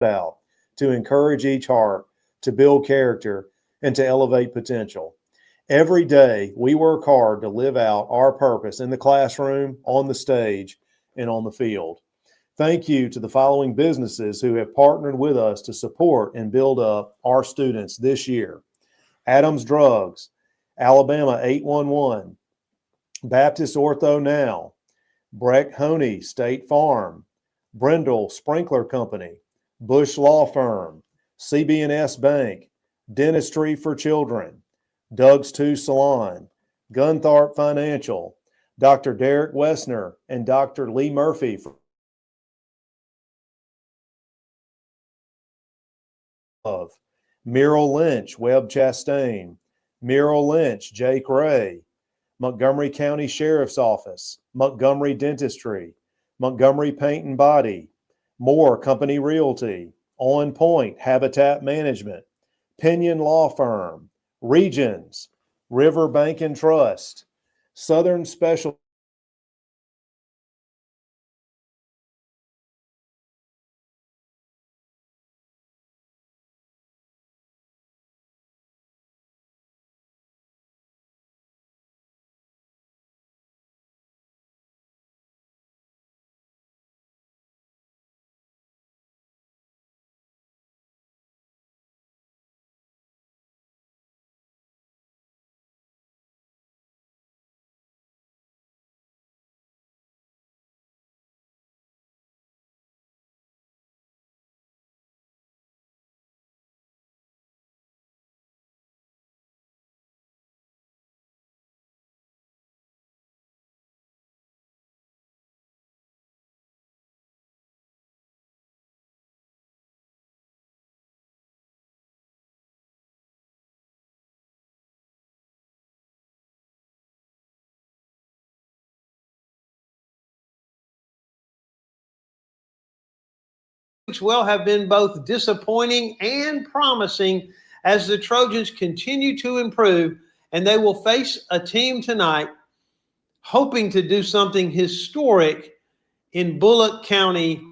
out to encourage each heart, to build character, and to elevate potential. Every day, we work hard to live out our purpose in the classroom, on the stage, and on the field. Thank you to the following businesses who have partnered with us to support and build up our students this year: Adams Drugs, Alabama 811, Baptist Ortho Now, Breck Honey State Farm, Brindle Sprinkler Company, Bush Law Firm, CB&S Bank, Dentistry for Children, Doug's 2 Salon, Gunthorpe Financial, Dr. Derek Wessner, and Dr. Lee Murphy for Love, Merrill Lynch, Webb Chastain, Merrill Lynch, Jake Ray, Montgomery County Sheriff's Office, Montgomery Dentistry, Montgomery Paint and Body, Moore Company Realty, On Point Habitat Management, Pinion Law Firm, Regions, River Bank and Trust, Southern Special will have been both disappointing and promising as the Trojans continue to improve, and they will face a team tonight hoping to do something historic in Bullock County.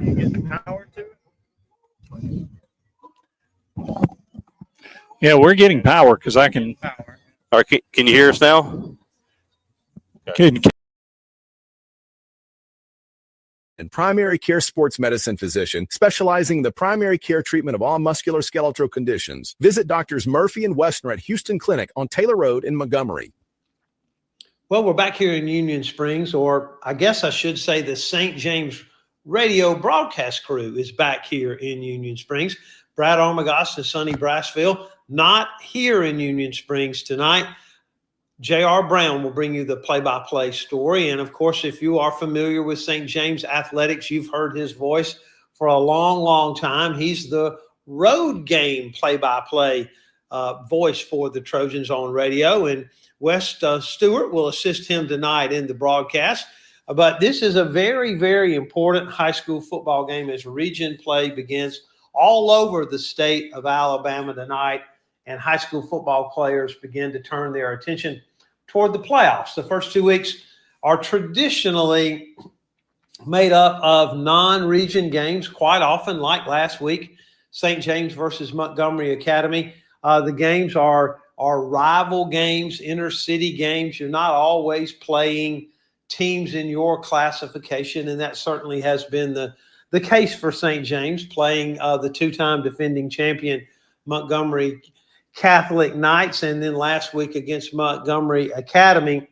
You get the power to it? Yeah, we're getting power because I can. Power. All right, can you hear us now? Can, and primary care sports medicine physician specializing in the primary care treatment of all musculoskeletal conditions. Visit Doctors Murphy and Westner at Houston Clinic on Taylor Road in Montgomery. Well, we're back here in Union Springs, or I guess I should say the St. James radio broadcast crew is back here in Union Springs. Brad Armagost and Sonny Brassfield. Not here in Union Springs tonight. J.R. Brown will bring you the play-by-play story. And, of course, if you are familiar with St. James Athletics, you've heard his voice for a long, long time. He's the road game play-by-play voice for the Trojans on radio. And Wes Stewart will assist him tonight in the broadcast. But this is a very, very important high school football game as region play begins all over the state of Alabama tonight. And high school football players begin to turn their attention toward the playoffs. The first 2 weeks are traditionally made up of non-region games, quite often, like last week, St. James versus Montgomery Academy. The games are rival games, inter-city games. You're not always playing teams in your classification, and that certainly has been the case for St. James, playing the two-time defending champion Montgomery Catholic Knights, and then last week against Montgomery Academy.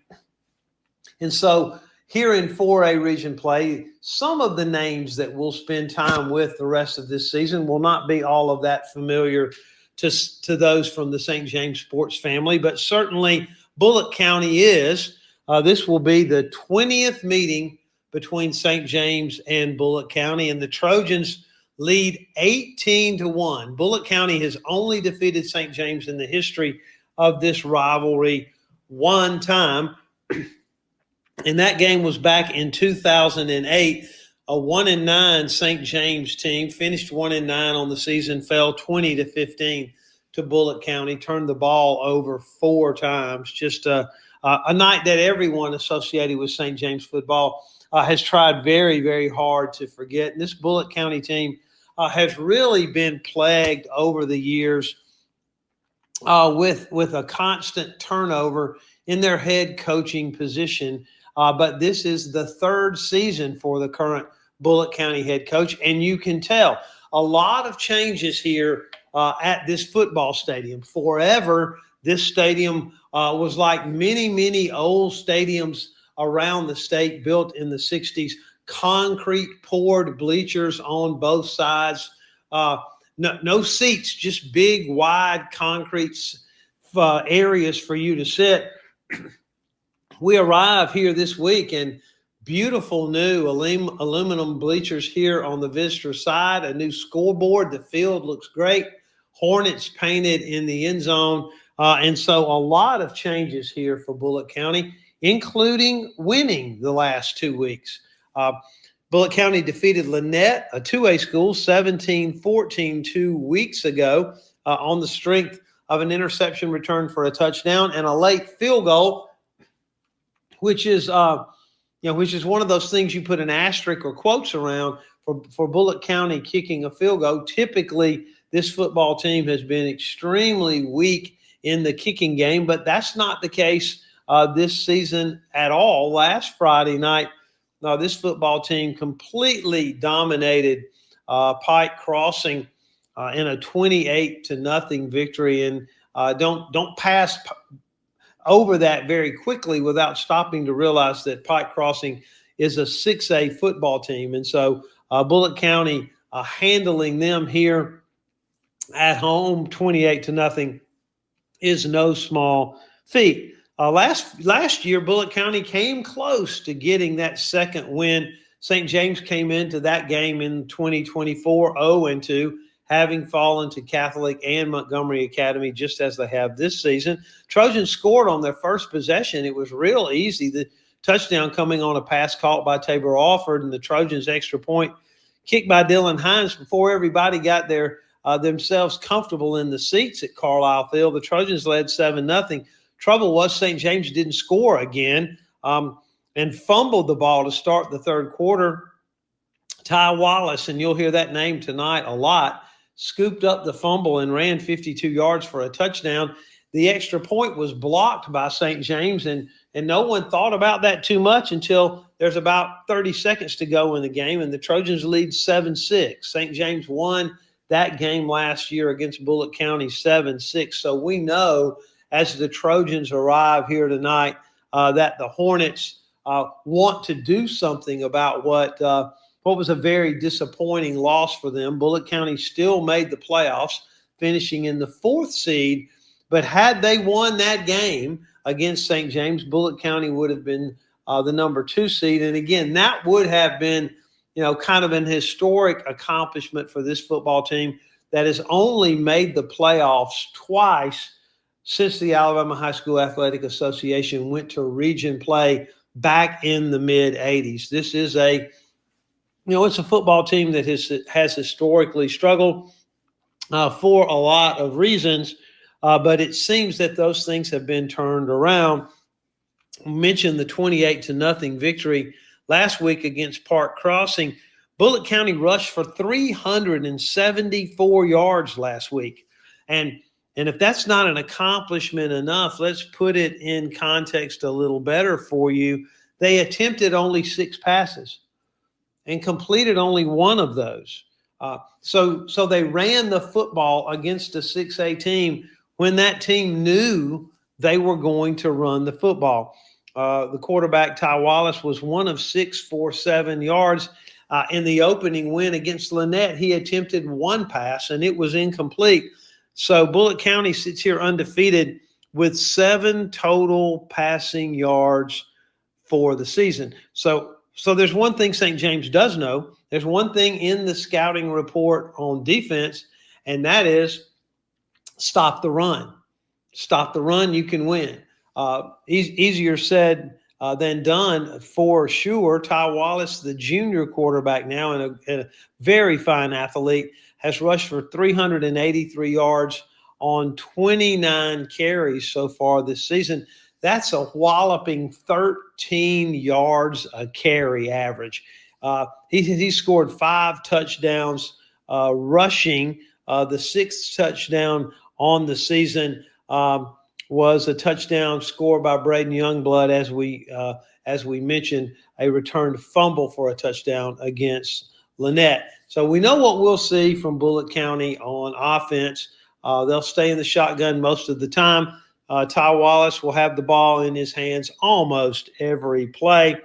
And so here in 4A region play, some of the names that we'll spend time with the rest of this season will not be all of that familiar to those from the St. James sports family, but certainly Bullock County is. This will be the 20th meeting between St. James and Bullock County, and the Trojans lead 18-1. Bullock County has only defeated St. James in the history of this rivalry one time, and that game was back in 2008. A 1-9 St. James team finished 1-9 on the season, fell 20-15 to Bullock County, turned the ball over 4 times. Just a night that everyone associated with St. James football has tried very, very hard to forget. And this Bullock County team has really been plagued over the years with a constant turnover in their head coaching position. But this is the 3rd season for the current Bullock County head coach, and you can tell a lot of changes here at this football stadium. Forever, this stadium was like many, many old stadiums around the state built in the 60s. Concrete poured bleachers on both sides. No seats, just big, wide concrete areas for you to sit. We arrive here this week and beautiful new aluminum bleachers here on the visitor side, a new scoreboard. The field looks great. Hornets painted in the end zone. And so a lot of changes here for Bullock County, including winning the last 2 weeks. Bullock County defeated Lynette, a 2A school, 17-14 2 weeks ago on the strength of an interception return for a touchdown and a late field goal, which is one of those things you put an asterisk or quotes around for Bullock County kicking a field goal. Typically, this football team has been extremely weak in the kicking game, but that's not the case this season at all. Last Friday night, this football team completely dominated Pike Crossing in a 28-0 victory. And don't pass over that very quickly without stopping to realize that Pike Crossing is a 6A football team. And so Bullock County handling them here at home 28-0 is no small feat. Last year, Bullock County came close to getting that second win. St. James came into that game in 2024 0-2, having fallen to Catholic and Montgomery Academy just as they have this season. Trojans scored on their first possession. It was real easy. The touchdown coming on a pass caught by Tabor Alford, and the Trojans' extra point kicked by Dylan Hines before everybody got themselves comfortable in the seats at Carlisle Field. The Trojans led 7-0. Trouble was St. James didn't score again and fumbled the ball to start the third quarter. Ty Wallace, and you'll hear that name tonight a lot, scooped up the fumble and ran 52 yards for a touchdown. The extra point was blocked by St. James, and no one thought about that too much until there's about 30 seconds to go in the game, and the Trojans lead 7-6. St. James won that game last year against Bullock County 7-6. So we know as the Trojans arrive here tonight that the Hornets want to do something about what what was a very disappointing loss for them. Bullitt County still made the playoffs, finishing in the 4th seed. But had they won that game against St. James, Bullitt County would have been the number 2 seed. And again, that would have been, kind of an historic accomplishment for this football team that has only made the playoffs twice since the Alabama High School Athletic Association went to region play back in the mid-'80s. This is it's a football team that has historically struggled for a lot of reasons, but it seems that those things have been turned around. I mentioned the 28-0 victory last week against Park Crossing. Bullitt County rushed for 374 yards last week. And if that's not an accomplishment enough, let's put it in context a little better for you. They attempted only 6 passes and completed only 1 of those. So they ran the football against a 6A team when that team knew they were going to run the football. The quarterback, Ty Wallace, was 1 of 6 for 7 yards. In the opening win against Lynette, he attempted 1 pass, and it was incomplete. So Bullitt County sits here undefeated with 7 total passing yards for the season. So there's one thing St. James does know. There's one thing in the scouting report on defense, and that is stop the run. Stop the run, you can win. Easier said than done for sure. Ty Wallace, the junior quarterback now and a very fine athlete, has rushed for 383 yards on 29 carries so far this season. That's a walloping 13 yards a carry average. He scored 5 touchdowns rushing. The 6th touchdown on the season was a touchdown scored by Braden Youngblood, as we mentioned, a returned fumble for a touchdown against Lynette. So we know what we'll see from Bullitt County on offense. They'll stay in the shotgun most of the time. Ty Wallace will have the ball in his hands almost every play.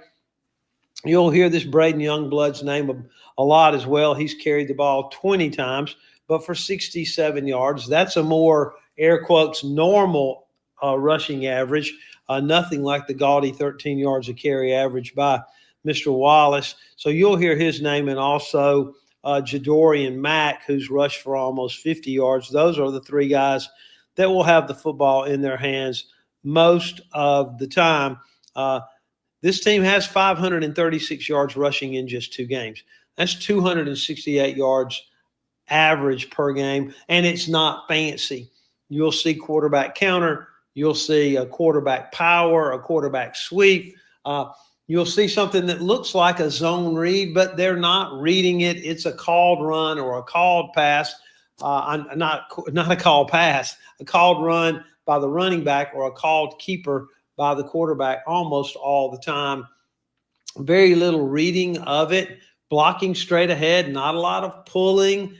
You'll hear this Braden Youngblood's name a lot as well. He's carried the ball 20 times, but for 67 yards. That's a more, air quotes, normal rushing average. Nothing like the gaudy 13 yards a carry average by Mr. Wallace. So you'll hear his name, and also Jadorian Mack, who's rushed for almost 50 yards. Those are the 3 guys that will have the football in their hands most of the time. This team has 536 yards rushing in just 2 games. That's 268 yards average per game, and it's not fancy. You'll see quarterback counter. You'll see a quarterback power, a quarterback sweep. You'll see something that looks like a zone read, but they're not reading it. It's a called run or a called pass. Not a called pass, a called run by the running back or a called keeper by the quarterback almost all the time. Very little reading of it, blocking straight ahead, not a lot of pulling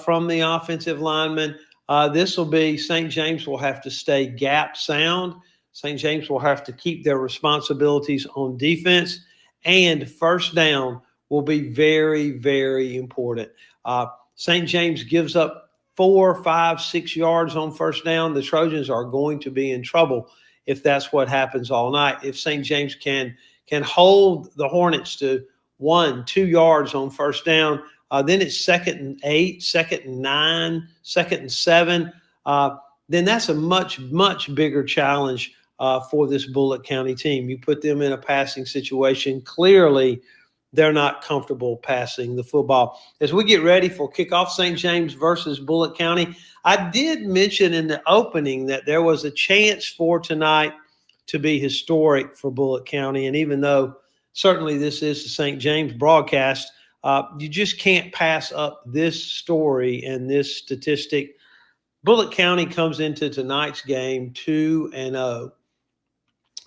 from the offensive lineman. This will be St. James will have to stay gap sound. St. James will have to keep their responsibilities on defense, and first down will be very, very important. St. James gives up 4, 5, 6 yards on first down. The Trojans are going to be in trouble if that's what happens all night. If St. James can hold the Hornets to 1, 2 yards on first down, then it's 2nd and 8, 2nd and 9, 2nd and 7. Then that's a much, much bigger challenge for this Bullitt County team. You put them in a passing situation. Clearly, they're not comfortable passing the football. As we get ready for kickoff, St. James versus Bullitt County, I did mention in the opening that there was a chance for tonight to be historic for Bullitt County. And even though certainly this is the St. James broadcast, you just can't pass up this story and this statistic. Bullitt County comes into tonight's game 2-0.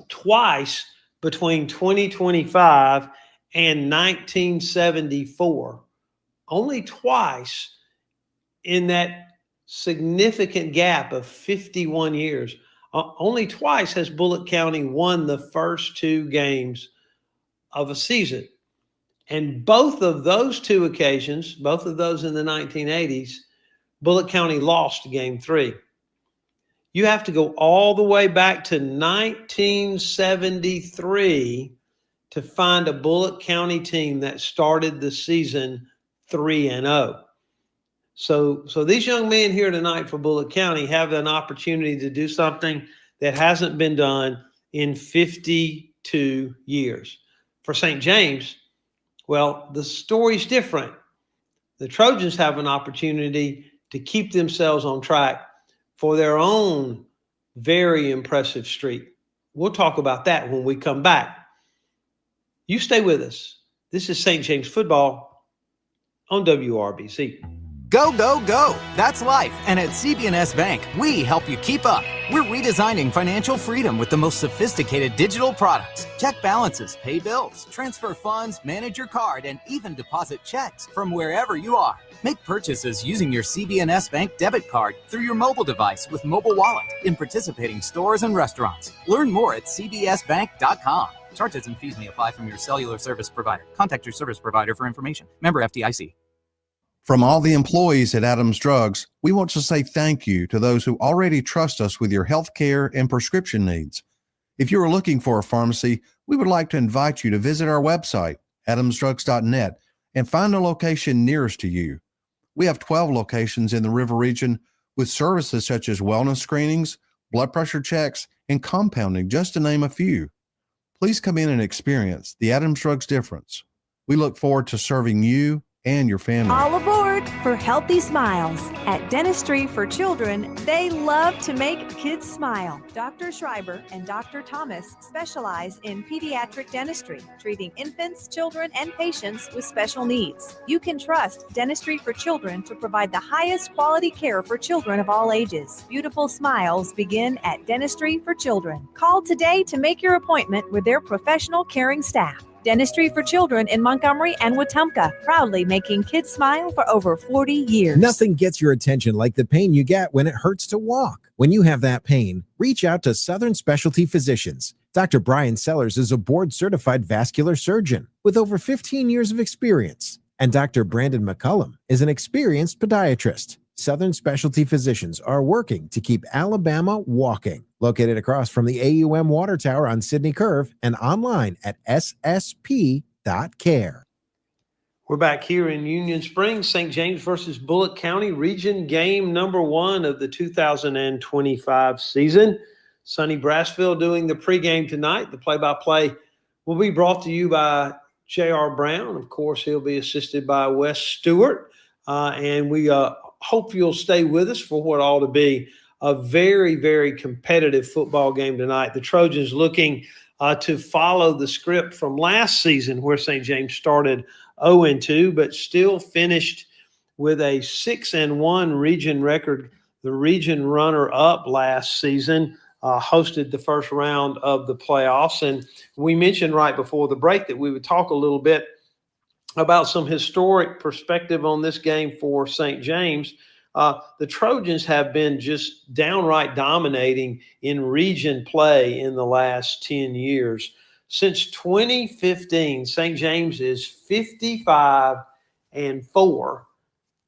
Twice between 2025 and 1974. Only twice in that significant gap of 51 years. Only twice has Bullitt County won the first 2 games of a season. And both of those two occasions, both of those in the 1980s, Bullitt County lost game 3. You have to go all the way back to 1973 to find a Bullitt County team that started the season 3-0. So these young men here tonight for Bullitt County have an opportunity to do something that hasn't been done in 52 years. For St. James, well, the story's different. The Trojans have an opportunity to keep themselves on track for their own very impressive streak. We'll talk about that when we come back. You stay with us. This is St. James football on WRBC. Go, go, go. That's life. And at CB&S Bank, we help you keep up. We're redesigning financial freedom with the most sophisticated digital products. Check balances, pay bills, transfer funds, manage your card, and even deposit checks from wherever you are. Make purchases using your CB&S Bank debit card through your mobile device with Mobile Wallet in participating stores and restaurants. Learn more at cbsbank.com. Charges and fees may apply from your cellular service provider. Contact your service provider for information. Member FDIC. From all the employees at Adams Drugs, we want to say thank you to those who already trust us with your health care and prescription needs. If you are looking for a pharmacy, we would like to invite you to visit our website, adamsdrugs.net, and find a location nearest to you. We have 12 locations in the River region with services such as wellness screenings, blood pressure checks, and compounding, just to name a few. Please come in and experience the Adams Drugs difference. We look forward to serving you and your family. All aboard for Healthy Smiles. At Dentistry for Children, they love to make kids smile. Dr. Schreiber and Dr. Thomas specialize in pediatric dentistry, treating infants, children, and patients with special needs. You can trust Dentistry for Children to provide the highest quality care for children of all ages. Beautiful smiles begin at Dentistry for Children. Call today to make your appointment with their professional, caring staff. Dentistry for Children in Montgomery and Wetumpka, proudly making kids smile for over 40 years. Nothing gets your attention like the pain you get when it hurts to walk. When you have that pain, reach out to Southern Specialty Physicians. Dr. Brian Sellers is a board-certified vascular surgeon with over 15 years of experience. And Dr. Brandon McCullum is an experienced podiatrist. Southern Specialty Physicians are working to keep Alabama walking. Located across from the AUM Water Tower on Sydney Curve and online at ssp.care. We're back here in Union Springs, St. James versus Bullitt County, region game number 1 of the 2025 season. Sonny Brassfield doing the pregame tonight. The play-by-play will be brought to you by J.R. Brown. Of course, he'll be assisted by Wes Stewart. And we hope you'll stay with us for what ought to be a very, very competitive football game tonight. The Trojans looking to follow the script from last season where St. James started 0-2, but still finished with a 6-1 region record. The region runner-up last season hosted the first round of the playoffs. And we mentioned right before the break that we would talk a little bit about some historic perspective on this game for St. James. The Trojans have been just downright dominating in region play in the last 10 years. Since 2015, St. James is 55-4.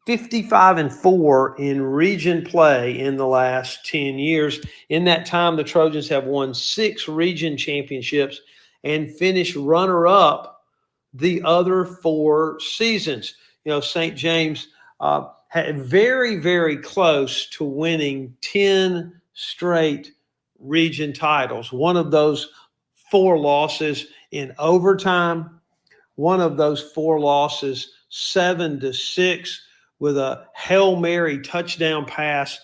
55-4 in region play in the last 10 years. In that time, the Trojans have won 6 region championships and finished runner-up the other 4 seasons. You know, St. James had very, very close to winning 10 straight region titles. One of those 4 losses in overtime, one of those 4 losses 7-6 with a Hail Mary touchdown pass,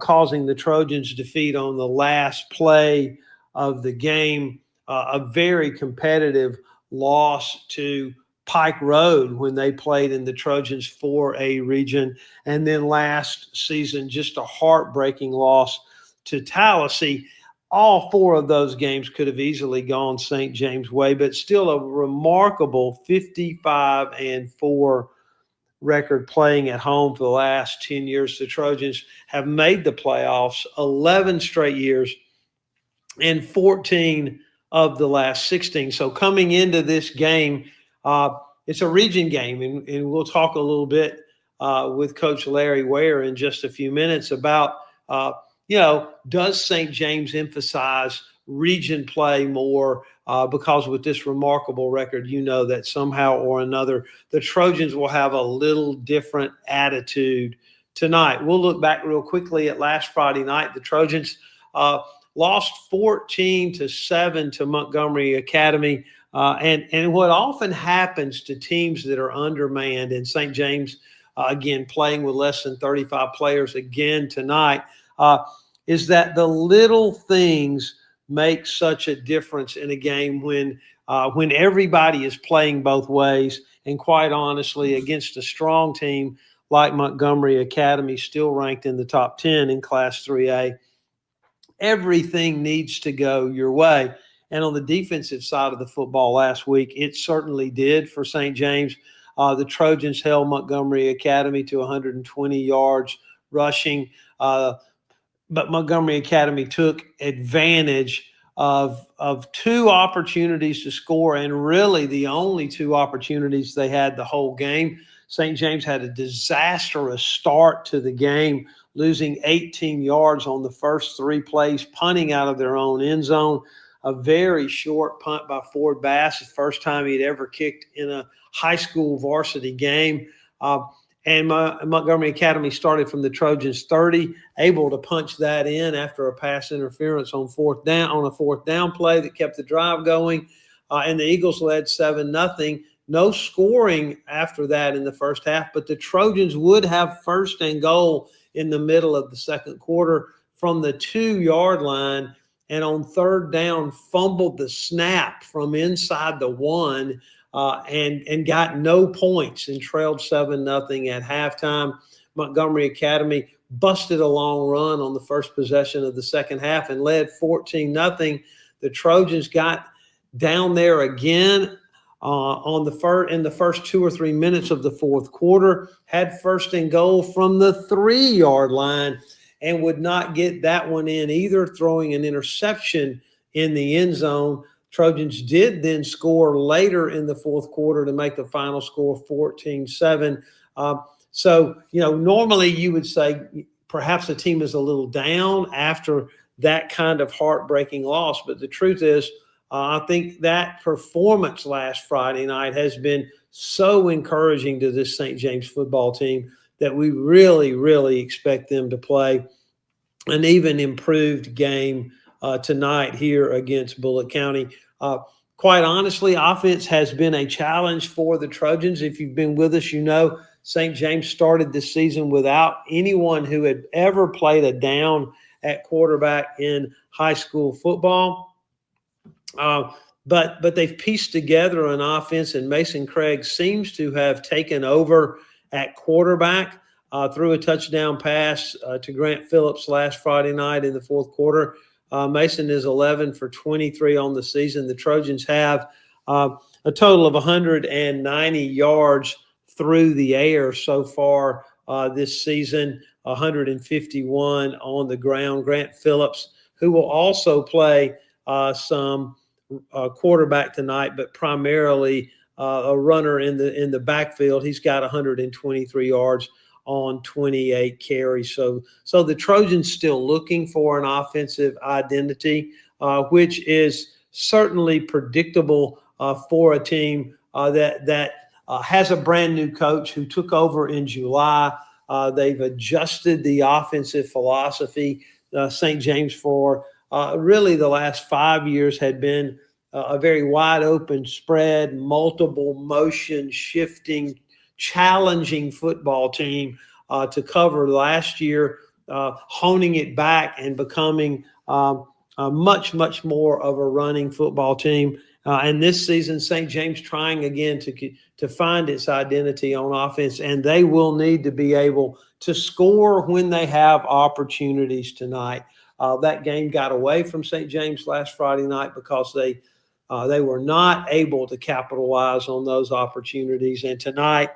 causing the Trojans defeat on the last play of the game. A very competitive loss to Pike Road when they played in the Trojans 4A region. And then last season, just a heartbreaking loss to Tallahassee. All 4 of those games could have easily gone St. James' way, but still a remarkable 55-4 record playing at home for the last 10 years. The Trojans have made the playoffs 11 straight years and 14 of the last 16. So coming into this game, it's a region game, and we'll talk a little bit with Coach Larry Ware in just a few minutes about, does St. James emphasize region play more because with this remarkable record, that somehow or another the Trojans will have a little different attitude tonight. We'll look back real quickly at last Friday night. The Trojans lost 14-7 to Montgomery Academy. And what often happens to teams that are undermanned, and St. James, again, playing with less than 35 players again tonight, is that the little things make such a difference in a game when everybody is playing both ways. And quite honestly, against a strong team like Montgomery Academy, still ranked in the top 10 in Class 3A, everything needs to go your way. And on the defensive side of the football last week, it certainly did for St. James. The Trojans held Montgomery Academy to 120 yards rushing. But Montgomery Academy took advantage of two opportunities to score, and really the only two opportunities they had the whole game. St. James had a disastrous start to the game, losing 18 yards on the first three plays, punting out of their own end zone. A very short punt by Ford Bass, the first time he'd ever kicked in a high school varsity game. And Montgomery Academy started from the Trojans 30, able to punch that in after a pass interference on a fourth down play that kept the drive going. And the Eagles led 7-0. No scoring after that in the first half, but the Trojans would have first and goal in the middle of the second quarter from the 2-yard line, and on third down fumbled the snap from inside the 1 and got no points and trailed 7-0 at halftime. Montgomery Academy busted a long run on the first possession of the second half and led 14-0. The Trojans got down there again in the first 2 or 3 minutes of the fourth quarter, had first and goal from the 3-yard line and would not get that one in either, throwing an interception in the end zone. Trojans did then score later in the fourth quarter to make the final score 14-7. Normally you would say perhaps the team is a little down after that kind of heartbreaking loss. But the truth is, I think that performance last Friday night has been so encouraging to this St. James football team that we really, really expect them to play an even improved game tonight here against Bullitt County. Quite honestly, offense has been a challenge for the Trojans. If you've been with us, St. James started this season without anyone who had ever played a down at quarterback in high school football. But they've pieced together an offense, and Mason Craig seems to have taken over at quarterback through a touchdown pass to Grant Phillips last Friday night in the fourth quarter. Mason is 11 for 23 on the season. The Trojans have a total of 190 yards through the air so far this season, 151 on the ground. Grant Phillips, who will also play some quarterback tonight, but primarily a runner in the backfield. He's got 123 yards on 28 carries. So the Trojans still looking for an offensive identity, which is certainly predictable for a team that has a brand new coach who took over in July. They've adjusted the offensive philosophy. St. James for really the last 5 years had been a very wide open spread, multiple motion shifting, challenging football team to cover. Last year, honing it back and becoming much, much more of a running football team. And this season, St. James trying again to find its identity on offense, and they will need to be able to score when they have opportunities tonight. That game got away from St. James last Friday night because they were not able to capitalize on those opportunities. And tonight,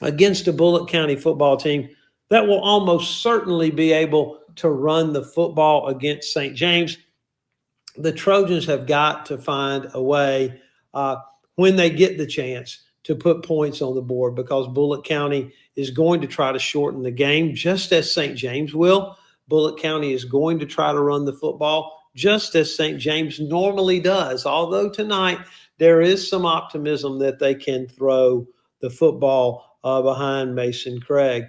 against a Bullitt County football team that will almost certainly be able to run the football against St. James, the Trojans have got to find a way when they get the chance to put points on the board because Bullitt County is going to try to shorten the game just as St. James will. Bullitt County is going to try to run the football just as St. James normally does, although tonight there is some optimism that they can throw the football behind Mason Craig.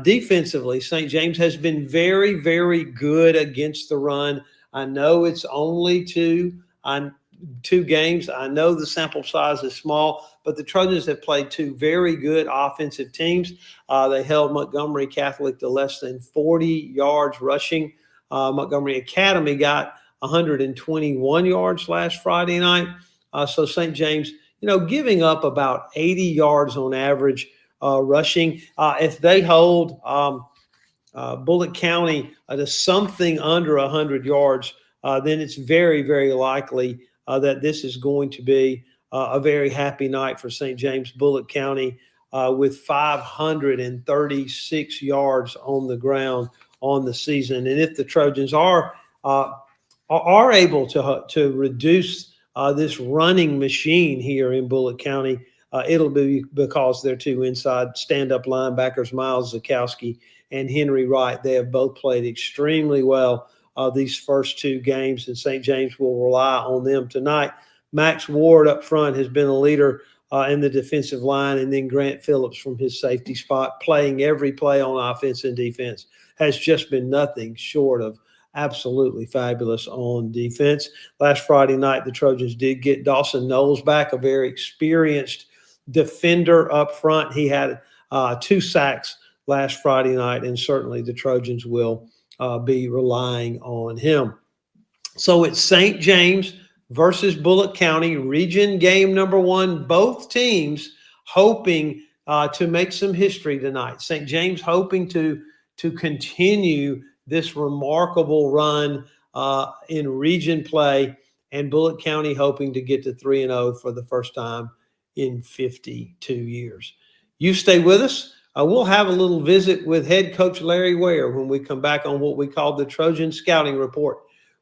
Defensively, St. James has been very, very good against the run. I know it's only two games. I know the sample size is small, but the Trojans have played two very good offensive teams. They held Montgomery Catholic to less than 40 yards rushing. Montgomery Academy got 121 yards last Friday night. So St. James, giving up about 80 yards on average rushing. If they hold Bullitt County to something under 100 yards, then it's very, very likely that this is going to be a very happy night for St. James. Bullitt County with 536 yards on the ground on the season. And if the Trojans are able to reduce this running machine here in Bullitt County, it'll be because their two inside stand-up linebackers, Miles Zakowski and Henry Wright. They have both played extremely well these first two games, and St. James will rely on them tonight. Max Ward up front has been a leader in the defensive line, and then Grant Phillips from his safety spot, playing every play on offense and defense, has just been nothing short of absolutely fabulous on defense. Last Friday night, the Trojans did get Dawson Knowles back, a very experienced defender up front. He had 2 sacks last Friday night, and certainly the Trojans will be relying on him. So it's St. James versus Bullitt County, region game number 1. Both teams hoping to make some history tonight. St. James hoping to continue this remarkable run in region play, and Bullitt County hoping to get to 3-0 for the first time in 52 years. You stay with us. We'll have a little visit with head coach Larry Ware when we come back on what we call the Trojan Scouting Report.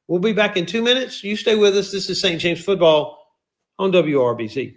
We'll be back in 2 minutes. You stay with us. This is St. James Football on WRBC.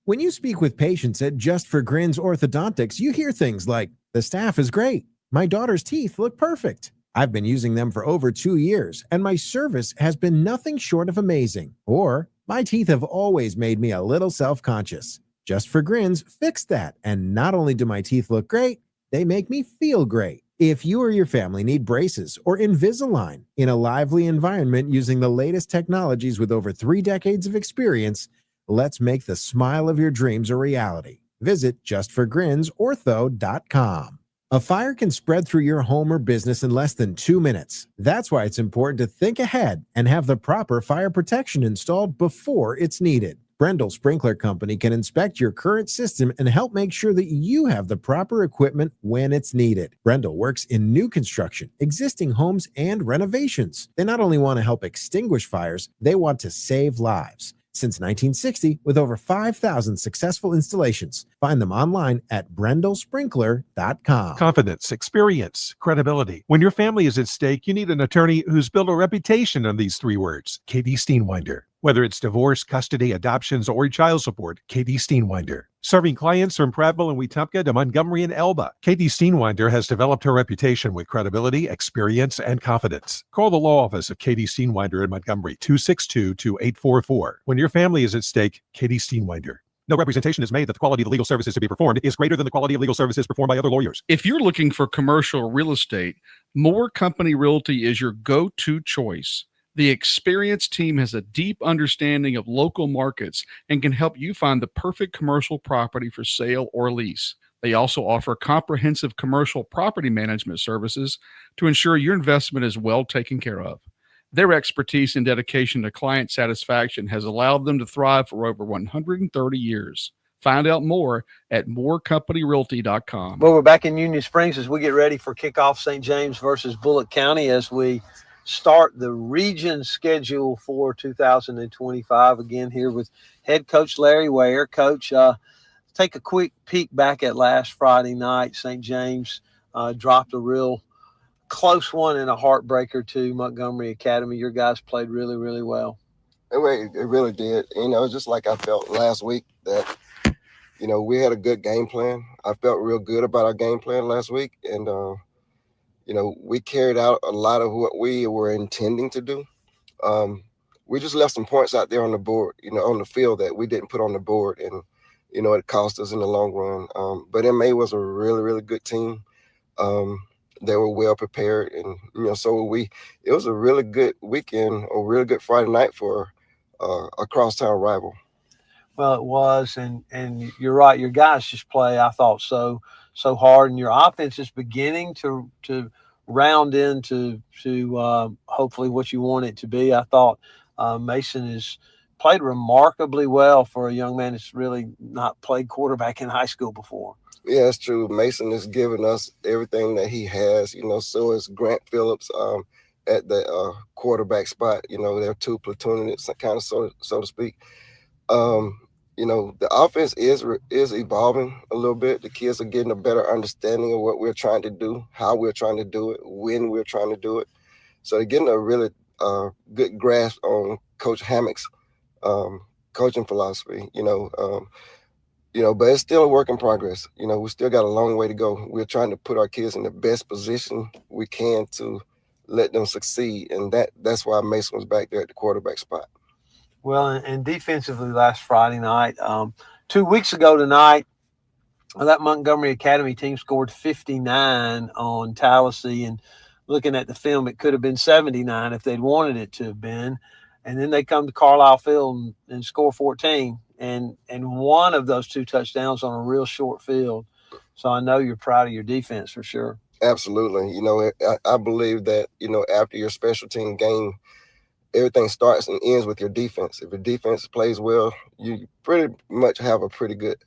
When you speak with patients at Just for Grins Orthodontics, you hear things like, "The staff is great. My daughter's teeth look perfect. I've been using them for over 2 years, and my service has been nothing short of amazing." Or, "My teeth have always made me a little self-conscious. Just for Grins fixed that, and not only do my teeth look great, they make me feel great." If you or your family need braces or Invisalign in a lively environment using the latest technologies with over 3 decades of experience, let's make the smile of your dreams a reality. Visit justforgrinsortho.com. A fire can spread through your home or business in less than 2 minutes. That's why it's important to think ahead and have the proper fire protection installed before it's needed. Brendel Sprinkler Company can inspect your current system and help make sure that you have the proper equipment when it's needed. Brendel works in new construction, existing homes, and renovations. They not only want to help extinguish fires, they want to save lives. Since 1960, with over 5,000 successful installations. Find them online at brendelsprinkler.com. Confidence, experience, credibility. When your family is at stake, you need an attorney who's built a reputation on these 3 words. Katie Steenwinder. Whether it's divorce, custody, adoptions, or child support, Katie Steenwinder. Serving clients from Prattville and Wetumpka to Montgomery and Elba, Katie Steenwinder has developed her reputation with credibility, experience, and confidence. Call the law office of Katie Steenwinder in Montgomery, 262-2844. When your family is at stake, Katie Steenwinder. No representation is made that the quality of the legal services to be performed is greater than the quality of legal services performed by other lawyers. If you're looking for commercial real estate, Moore Company Realty is your go-to choice. The experienced team has a deep understanding of local markets and can help you find the perfect commercial property for sale or lease. They also offer comprehensive commercial property management services to ensure your investment is well taken care of. Their expertise and dedication to client satisfaction has allowed them to thrive for over 130 years. Find out more at moorecompanyrealty.com. Well, we're back in Union Springs as we get ready for kickoff St. James versus Bullitt County as we start the region schedule for 2025. Again, here with head coach Larry Ware. Coach, take a quick peek back at last Friday night. St. James dropped a real close one and a heartbreaker to Montgomery Academy. Your guys played really, really well. It really did. Just like I felt last week that We had a good game plan. I felt real good about our game plan last week. And, we carried out a lot of what we were intending to do. We just left some points out there on the board, on the field that we didn't put on the board. And, it cost us in the long run. But MA was a really, really good team. They were well prepared. And, so were we. It was a really good weekend, a really good Friday night for a crosstown rival. Well, it was, and you're right. Your guys just play, I thought, so hard, and your offense is beginning to round into hopefully what you want it to be. I thought Mason has played remarkably well for a young man that's really not played quarterback in high school before. Yeah, that's true. Mason has given us everything that he has. So is Grant Phillips at the quarterback spot. They're two platoon units, kind of so to speak. The offense is evolving a little bit. The kids are getting a better understanding of what we're trying to do, how we're trying to do it, when we're trying to do it. So they're getting a really good grasp on Coach Hammock's coaching philosophy, but it's still a work in progress. We still got a long way to go. We're trying to put our kids in the best position we can to let them succeed. And that's why Mason was back there at the quarterback spot. Well, and defensively last Friday night, 2 weeks ago tonight, that Montgomery Academy team scored 59 on Tallahassee. And looking at the film, it could have been 79 if they'd wanted it to have been. And then they come to Carlisle Field and score 14. And one of those two touchdowns on a real short field. So I know you're proud of your defense for sure. Absolutely. I believe that, after your special team game, everything starts and ends with your defense. If your defense plays well, you pretty much have a pretty good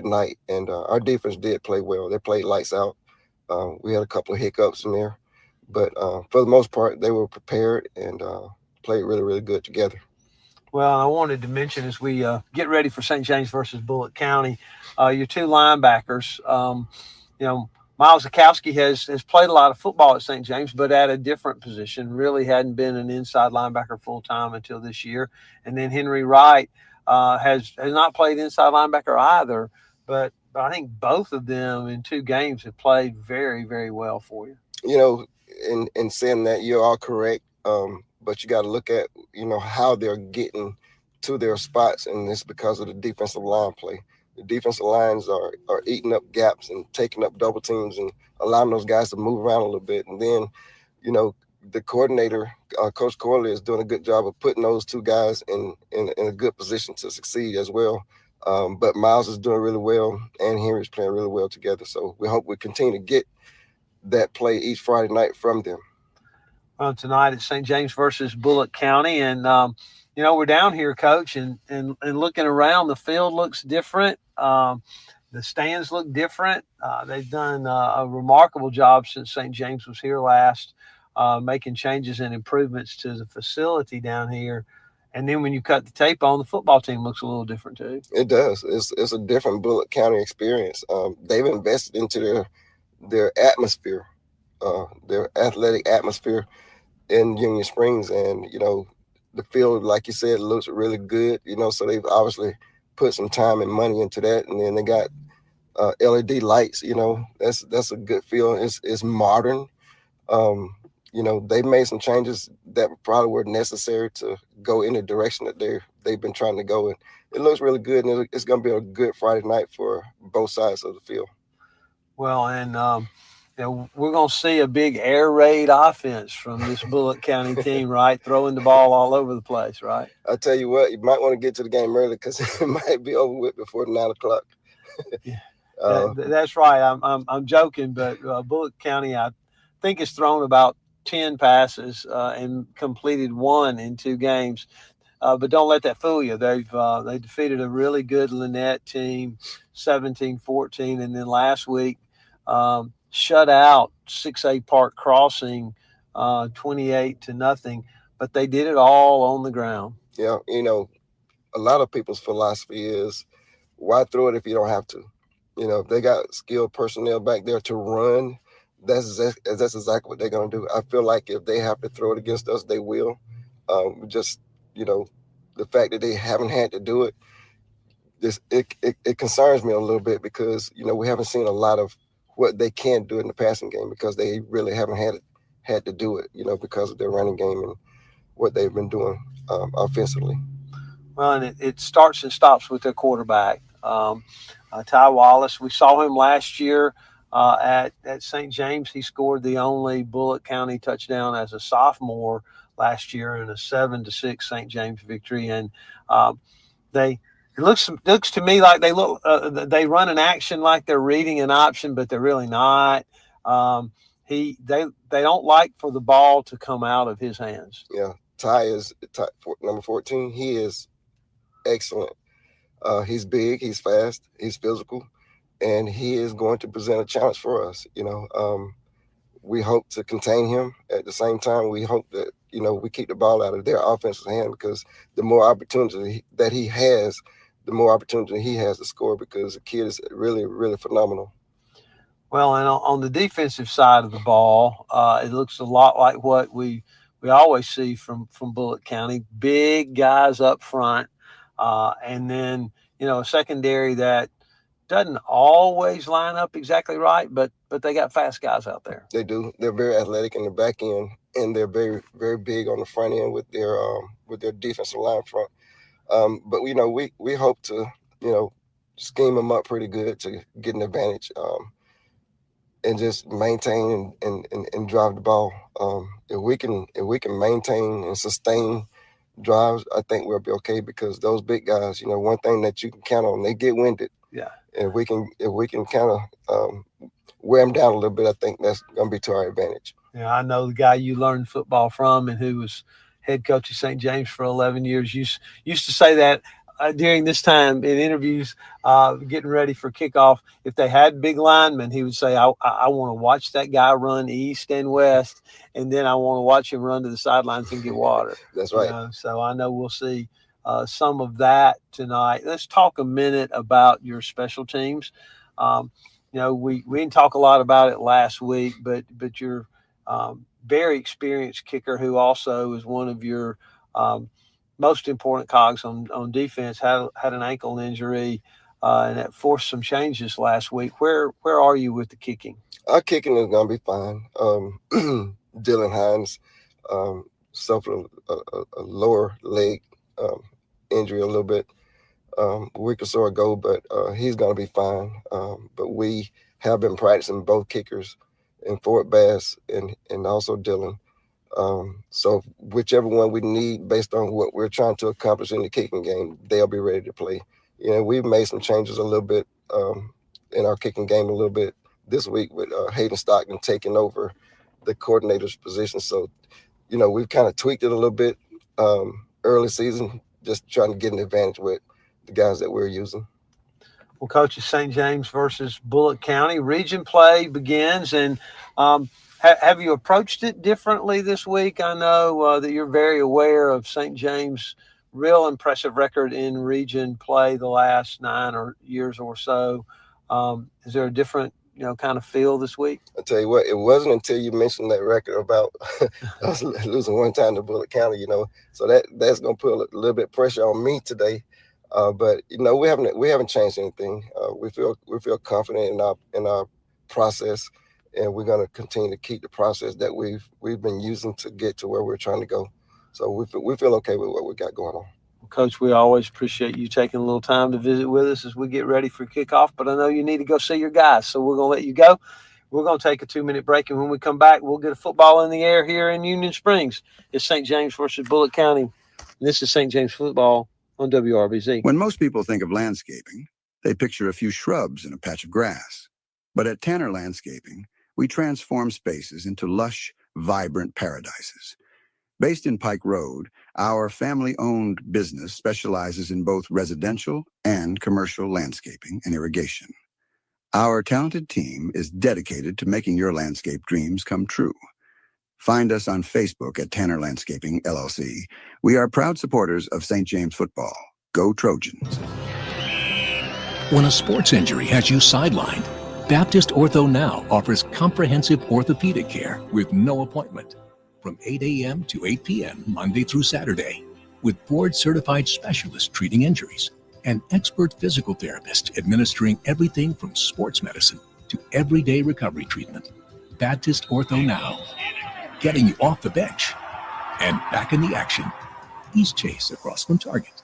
night. And our defense did play well. They played lights out. We had a couple of hiccups in there, but for the most part, they were prepared and played really, really good together. Well, I wanted to mention as we get ready for St. James versus Bullitt County, your two linebackers, Miles Zakowski has played a lot of football at St. James, but at a different position. Really hadn't been an inside linebacker full time until this year. And then Henry Wright has not played inside linebacker either. But I think both of them in 2 games have played very, very well for you. In saying that, you're all correct. But you got to look at how they're getting to their spots, and it's because of the defensive line play. The defensive lines are eating up gaps and taking up double teams and allowing those guys to move around a little bit. And then, the coordinator, Coach Corley, is doing a good job of putting those 2 guys in a good position to succeed as well. But Miles is doing really well, and Henry's playing really well together. So we hope we continue to get that play each Friday night from them. Tonight it's St. James versus Bullitt County. And, we're down here, Coach, and looking around, the field looks different. The stands look different. They've done a remarkable job since St. James was here last, making changes and improvements to the facility down here. And then when you cut the tape on, the football team looks a little different too. It does. It's a different Bullitt County experience. They've invested into their atmosphere, their athletic atmosphere in Union Springs, and the field, like you said, looks really good. So they've obviously put some time and money into that, and then they got LED lights. That's a good feel. It's modern. They've made some changes that probably were necessary to go in the direction that they've been trying to go in. It looks really good, and it's going to be a good Friday night for both sides of the field. Well, and we're going to see a big air raid offense from this Bullitt County team, right? Throwing the ball all over the place, right? I tell you what, you might want to get to the game early because it might be over with before 9 o'clock. Yeah, that's right. I'm joking, but Bullitt County, I think, has thrown about 10 passes and completed 1 in 2 games. But don't let that fool you. They defeated a really good Lynette team, 17-14, and then last week shut out 6A Park Crossing 28-0. But they did it all on the ground. Yeah, a lot of people's philosophy is, why throw it if you don't have to? If they got skilled personnel back there to run, that's exactly what they're going to do. I feel like if they have to throw it against us, they will. The fact that they haven't had to do it, it concerns me a little bit because, you know, we haven't seen a lot of what they can do in the passing game because they really haven't had to do it, you know, because of their running game and what they've been doing offensively. Well, and it starts and stops with their quarterback. Ty Wallace, we saw him last year at St. James. He scored the only Bullitt County touchdown as a sophomore last year in a 7-6 St. James victory. And it looks to me like they run an action like they're reading an option, but they're really not. They don't like for the ball to come out of his hands. Yeah, Ty is number 14. He is excellent. He's big, he's fast, he's physical, and he is going to present a challenge for us. You know, we hope to contain him. At the same time, we hope that, you know, we keep the ball out of their offensive hand, because the more opportunity that he has, the more opportunity he has to score, because the kid is really, really phenomenal. Well, and on the defensive side of the ball, it looks a lot like what we always see from Bullitt County. Big guys up front, and then, you know, a secondary that doesn't always line up exactly right, but they got fast guys out there. They do. They're very athletic in the back end, and they're very, very big on the front end with their defensive line front. But, you know, we hope to, you know, scheme them up pretty good to get an advantage, and just maintain and drive the ball. If we can maintain and sustain drives, I think we'll be okay, because those big guys, you know, one thing that you can count on, they get winded. Yeah. And if we can kind of wear them down a little bit, I think that's going to be to our advantage. Yeah, I know the guy you learned football from and who was head coach at St. James for 11 years used to say that during this time in interviews, getting ready for kickoff. If they had big linemen, he would say, I want to watch that guy run east and west, and then I want to watch him run to the sidelines and get water. That's right. You know, so I know we'll see some of that tonight. Let's talk a minute about your special teams. You know, we didn't talk a lot about it last week, but you're very experienced kicker who also is one of your most important cogs on defense, had an ankle injury, and that forced some changes last week. Where are you with the kicking? Our kicking is going to be fine. Dylan Hines suffered a lower leg injury a little bit a week or so ago, but he's going to be fine. But we have been practicing both kickers in Fort Bass and also Dylan. So whichever one we need based on what we're trying to accomplish in the kicking game, they'll be ready to play. You know, we've made some changes a little bit in our kicking game a little bit this week with Hayden Stockton taking over the coordinator's position. So, you know, we've kind of tweaked it a little bit early season, just trying to get an advantage with the guys that we're using. Well, Coach, it's St. James versus Bullitt County. Region play begins, and have you approached it differently this week? I know that you're very aware of St. James' real impressive record in region play the last 9 years or so. Is there a different, you know, kind of feel this week? I'll tell you what, it wasn't until you mentioned that record about us losing one time to Bullitt County, you know, so that's going to put a little bit of pressure on me today. But, you know, we haven't changed anything. We feel confident in our process, and we're going to continue to keep the process that we've been using to get to where we're trying to go. So we feel okay with what we got going on. Coach, we always appreciate you taking a little time to visit with us as we get ready for kickoff, but I know you need to go see your guys, so we're going to let you go. We're going to take a 2-minute break, and when we come back, we'll get a football in the air here in Union Springs. It's St. James versus Bullitt County. This is St. James football on WRBZ. When most people think of landscaping, they picture a few shrubs and a patch of grass. But at Tanner Landscaping, we transform spaces into lush, vibrant paradises. Based in Pike Road, our family-owned business specializes in both residential and commercial landscaping and irrigation. Our talented team is dedicated to making your landscape dreams come true. Find us on Facebook at Tanner Landscaping, LLC. We are proud supporters of St. James football. Go Trojans. When a sports injury has you sidelined, Baptist Ortho Now offers comprehensive orthopedic care with no appointment from 8 a.m. to 8 p.m. Monday through Saturday, with board-certified specialists treating injuries. and expert physical therapists administering everything from sports medicine to everyday recovery treatment. Baptist Ortho Now, getting you off the bench and back in the action. East Chase across from Target.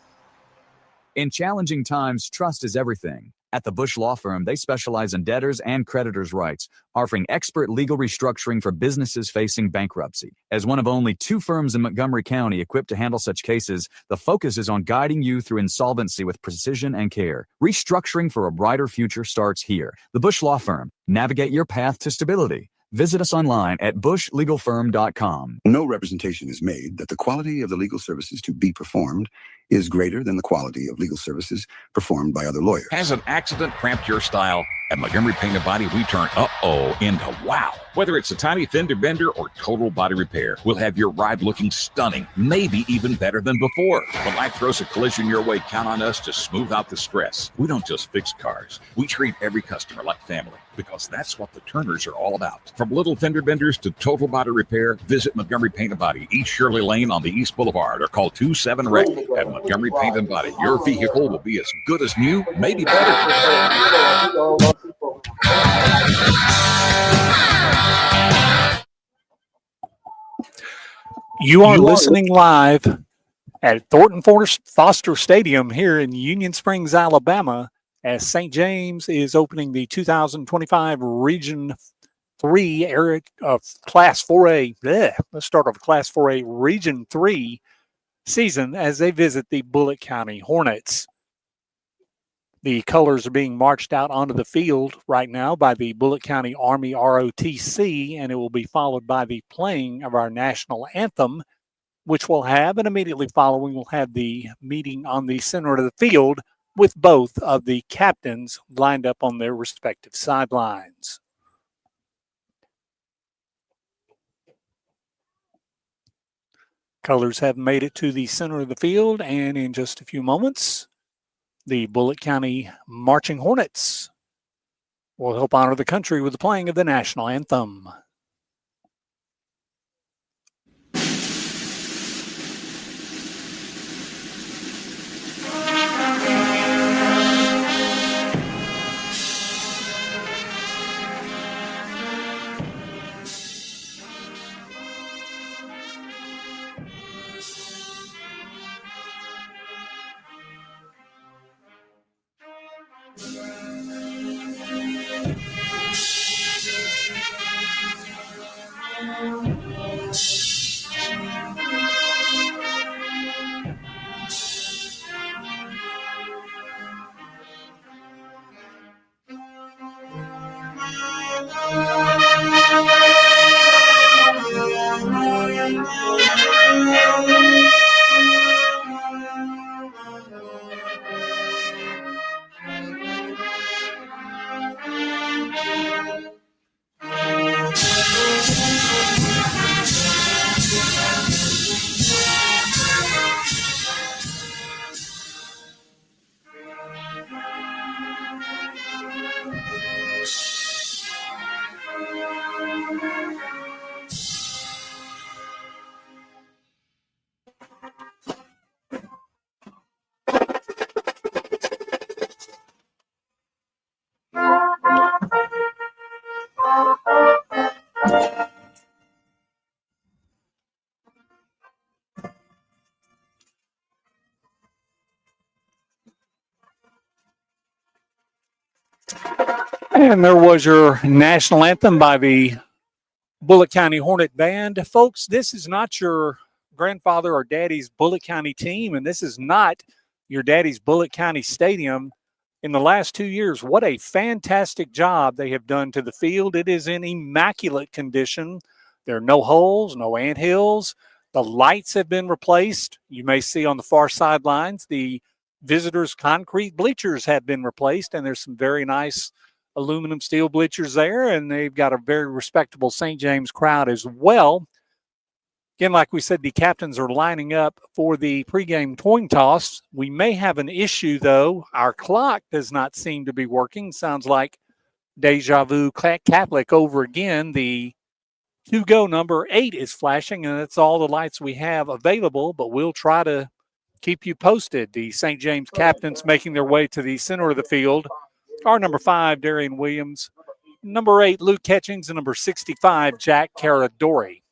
In challenging times, trust is everything. At the Bush Law Firm, they specialize in debtors and creditors' rights, offering expert legal restructuring for businesses facing bankruptcy. As one of only 2 firms in Montgomery County equipped to handle such cases, the focus is on guiding you through insolvency with precision and care. Restructuring for a brighter future starts here. The Bush Law Firm. Navigate your path to stability. Visit us online at bushlegalfirm.com. No representation is made that the quality of the legal services to be performed is greater than the quality of legal services performed by other lawyers. Has an accident cramped your style? At Montgomery Paint and Body, we turn uh-oh into wow. Whether it's a tiny fender bender or total body repair, we'll have your ride looking stunning, maybe even better than before. When life throws a collision your way, count on us to smooth out the stress. We don't just fix cars. We treat every customer like family, because that's what the Turners are all about. From little fender benders to total body repair, visit Montgomery Paint and Body, East Shirley Lane on the East Boulevard, or call 27-REC. At Montgomery Paint and Body, your vehicle will be as good as new, maybe better. You are listening live at Thornton Foster Stadium here in Union Springs, Alabama, as St. James is opening the 2025 Region 3 area of Class 4A. Let's start off Class 4A Region 3 season as they visit the Bullitt County Hornets. The colors are being marched out onto the field right now by the Bullitt County Army ROTC, and it will be followed by the playing of our national anthem, which we'll have, and immediately following we'll have the meeting on the center of the field with both of the captains lined up on their respective sidelines. Colors have made it to the center of the field, and in just a few moments, the Bullitt County Marching Hornets will help honor the country with the playing of the national anthem. And there was your national anthem by the Bullitt County Hornet Band. Folks, this is not your grandfather or daddy's Bullitt County team, and this is not your daddy's Bullitt County Stadium. In the last 2 years, what a fantastic job they have done to the field. It is in immaculate condition. There are no holes, no anthills. The lights have been replaced. You may see on the far sidelines, the visitors' concrete bleachers have been replaced, and there's some very nice aluminum steel bleachers there, and they've got a very respectable St. James crowd as well. Again, like we said, the captains are lining up for the pregame coin toss. We may have an issue, though. Our clock does not seem to be working. Sounds like Deja Vu Catholic over again. The to-go number 8 is flashing, and that's all the lights we have available, but we'll try to keep you posted. The St. James captains making their way to the center of the field are number 5, Darian Williams, number 8, Luke Catchings, and number 65, Jack Caradori.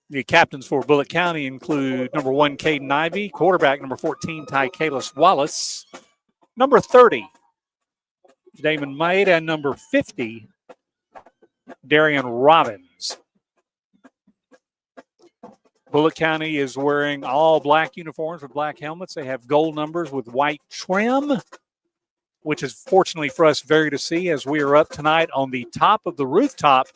The captains for Bullitt County include number 1, Caden Ivey, quarterback number 14, Ty Kalis Wallace, number 30, Damon Maeda, and number 50, Darian Robbins. Bullitt County is wearing all black uniforms with black helmets. They have gold numbers with white trim, which is fortunately for us very to see as we are up tonight on the top of the rooftop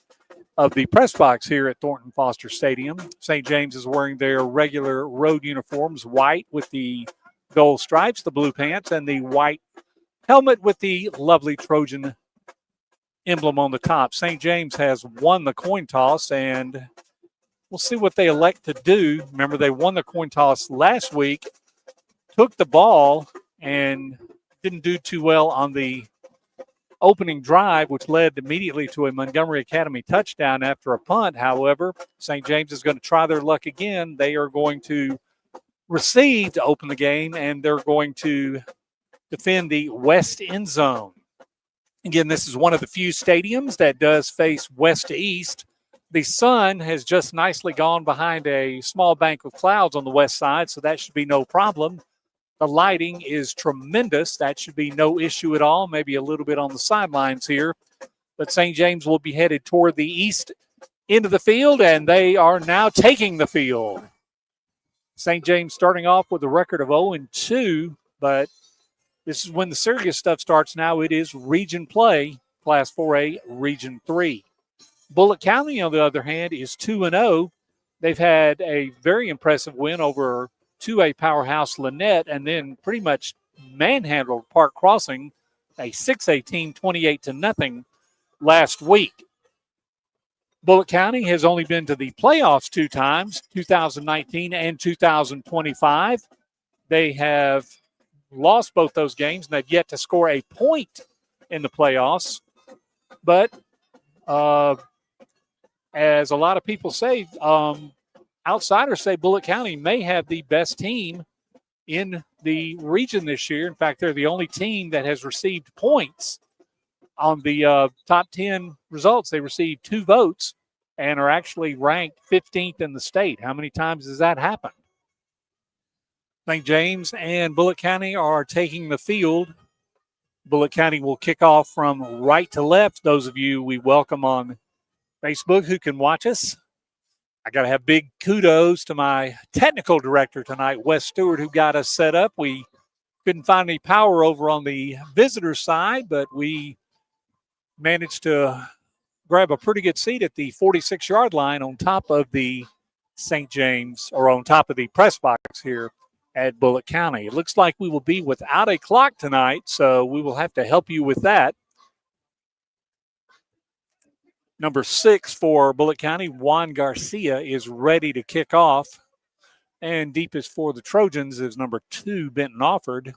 of the press box here at Thornton Foster Stadium. St. James is wearing their regular road uniforms, white with the gold stripes, the blue pants, and the white helmet with the lovely Trojan emblem on the top. St. James has won the coin toss, and we'll see what they elect to do. Remember, they won the coin toss last week, took the ball, and didn't do too well on the opening drive, which led immediately to a Montgomery Academy touchdown after a punt. However, St. James is going to try their luck again. They are going to receive to open the game, and they're going to defend the west end zone. Again, this is one of the few stadiums that does face west to east. The sun has just nicely gone behind a small bank of clouds on the west side, so that should be no problem. The lighting is tremendous. That should be no issue at all, maybe a little bit on the sidelines here. But St. James will be headed toward the east end of the field, and they are now taking the field. St. James starting off with a record of 0-2, but this is when the serious stuff starts now. It is region play, Class 4A, Region 3. Bullitt County, on the other hand, is 2-0. They've had a very impressive win over 2A powerhouse Lynette, and then pretty much manhandled Park Crossing, a 6A team, 28-0 last week. Bullitt County has only been to the playoffs 2 times, 2019 and 2025. They have lost both those games, and they've yet to score a point in the playoffs. But as a lot of people say, outsiders say Bullitt County may have the best team in the region this year. In fact, they're the only team that has received points on the top 10 results. They received 2 votes and are actually ranked 15th in the state. How many times has that happened? St. James and Bullitt County are taking the field. Bullitt County will kick off from right to left. Those of you we welcome on Facebook who can watch us. I got to have big kudos to my technical director tonight, Wes Stewart, who got us set up. We couldn't find any power over on the visitor side, but we managed to grab a pretty good seat at the 46-yard line on top of the St. James, or on top of the press box here at Bullitt County. It looks like we will be without a clock tonight, so we will have to help you with that. Number 6 for Bullitt County, Juan Garcia, is ready to kick off. And deepest for the Trojans is number 2, Benton Offord.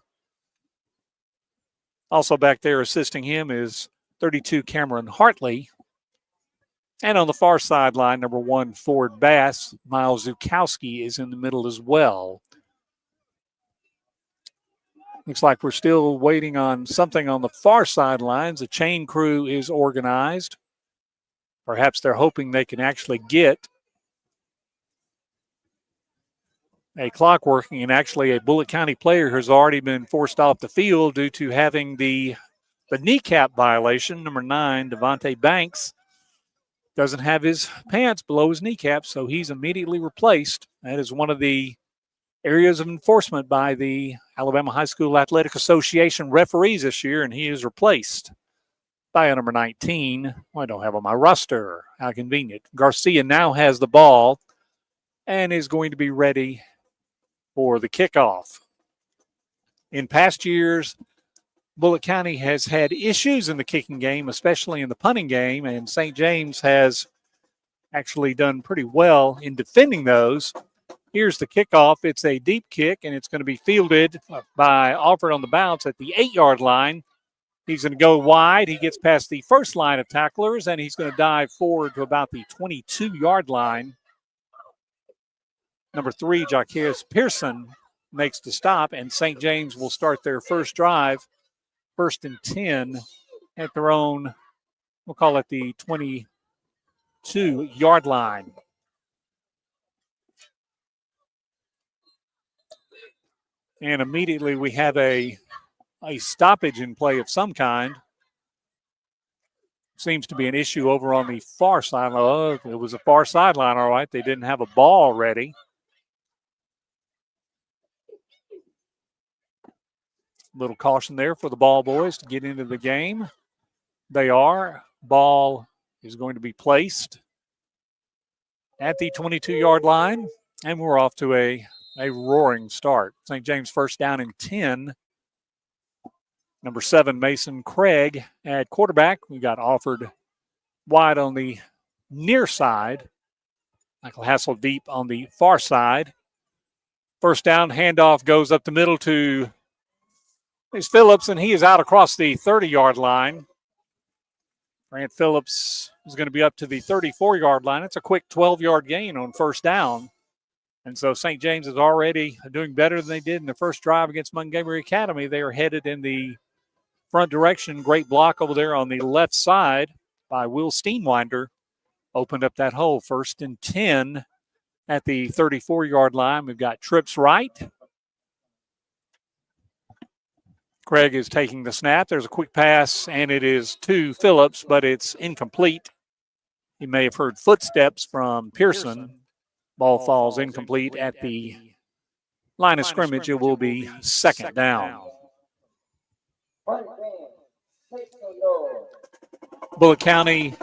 Also back there assisting him is 32, Cameron Hartley. And on the far sideline, number 1, Ford Bass, Miles Zukowski is in the middle as well. Looks like we're still waiting on something on the far sidelines. The chain crew is organized. Perhaps they're hoping they can actually get a clock working, and actually a Bullitt County player has already been forced off the field due to having the kneecap violation. Number 9, Devontae Banks, doesn't have his pants below his kneecap, so he's immediately replaced. That is one of the areas of enforcement by the Alabama High School Athletic Association referees this year, and he is replaced by a number 19. I don't have on my roster. How convenient. Garcia now has the ball and is going to be ready for the kickoff. In past years, Bullitt County has had issues in the kicking game, especially in the punting game, and St. James has actually done pretty well in defending those. Here's the kickoff. It's a deep kick, and it's going to be fielded by Offord on the bounce at the 8-yard line. He's going to go wide. He gets past the first line of tacklers, and he's going to dive forward to about the 22-yard line. Number 3, Jaquez Pearson, makes the stop, and St. James will start their first drive, 1st and 10 at their own, we'll call it the 22-yard line. And immediately we have a stoppage in play of some kind. Seems to be an issue over on the far sideline. Oh, it was a far sideline, all right. They didn't have a ball ready. Little caution there for the ball boys to get into the game. They are. Ball is going to be placed at the 22-yard line, and we're off to a roaring start. St. James 1st down and 10. Number 7, Mason Craig at quarterback. We got offered wide on the near side. Michael Hassel deep on the far side. 1st down, handoff goes up the middle to Phillips, and he is out across the 30-yard line. Grant Phillips is going to be up to the 34-yard line. It's a quick 12-yard gain on 1st down. And so St. James is already doing better than they did in the first drive against Montgomery Academy. They are headed in the front direction. Great block over there on the left side by Will Steenwinder. Opened up that hole. 1st and 10 at the 34-yard line. We've got trips right. Craig is taking the snap. There's a quick pass, and it is to Phillips, but it's incomplete. You may have heard footsteps from Pearson. Ball falls incomplete at the line of scrimmage. It will be 2nd down. Bullitt County,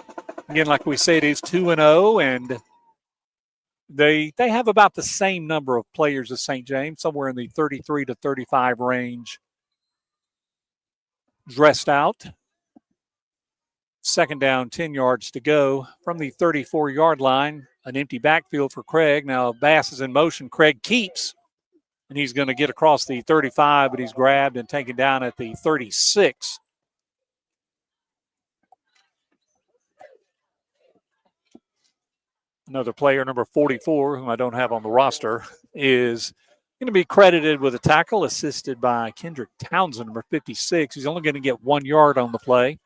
again, like we said, is 2-0, and they have about the same number of players as St. James, somewhere in the 33 to 35 range. Dressed out. 2nd down, 10 yards to go from the 34-yard line. An empty backfield for Craig. Now Bass is in motion. Craig keeps, and he's going to get across the 35, but he's grabbed and taken down at the 36. Another player, number 44, whom I don't have on the roster, is going to be credited with a tackle, assisted by Kendrick Townsend, number 56. He's only going to get 1 yard on the play.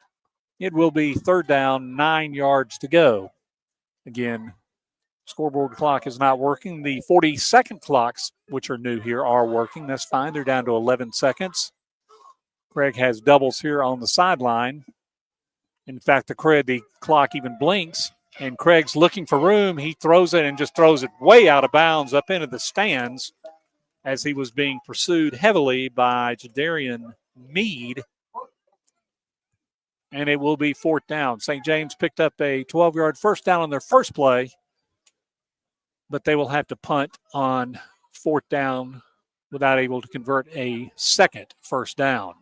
It will be 3rd down, 9 yards to go. Again, scoreboard clock is not working. The 40-second clocks, which are new here, are working. That's fine. They're down to 11 seconds. Craig has doubles here on the sideline. In fact, the clock even blinks, and Craig's looking for room. He throws it and just throws it way out of bounds up into the stands as he was being pursued heavily by Jadarian Meade. And it will be 4th down. St. James picked up a 12-yard first down on their first play, but they will have to punt on 4th down without able to convert a second first down.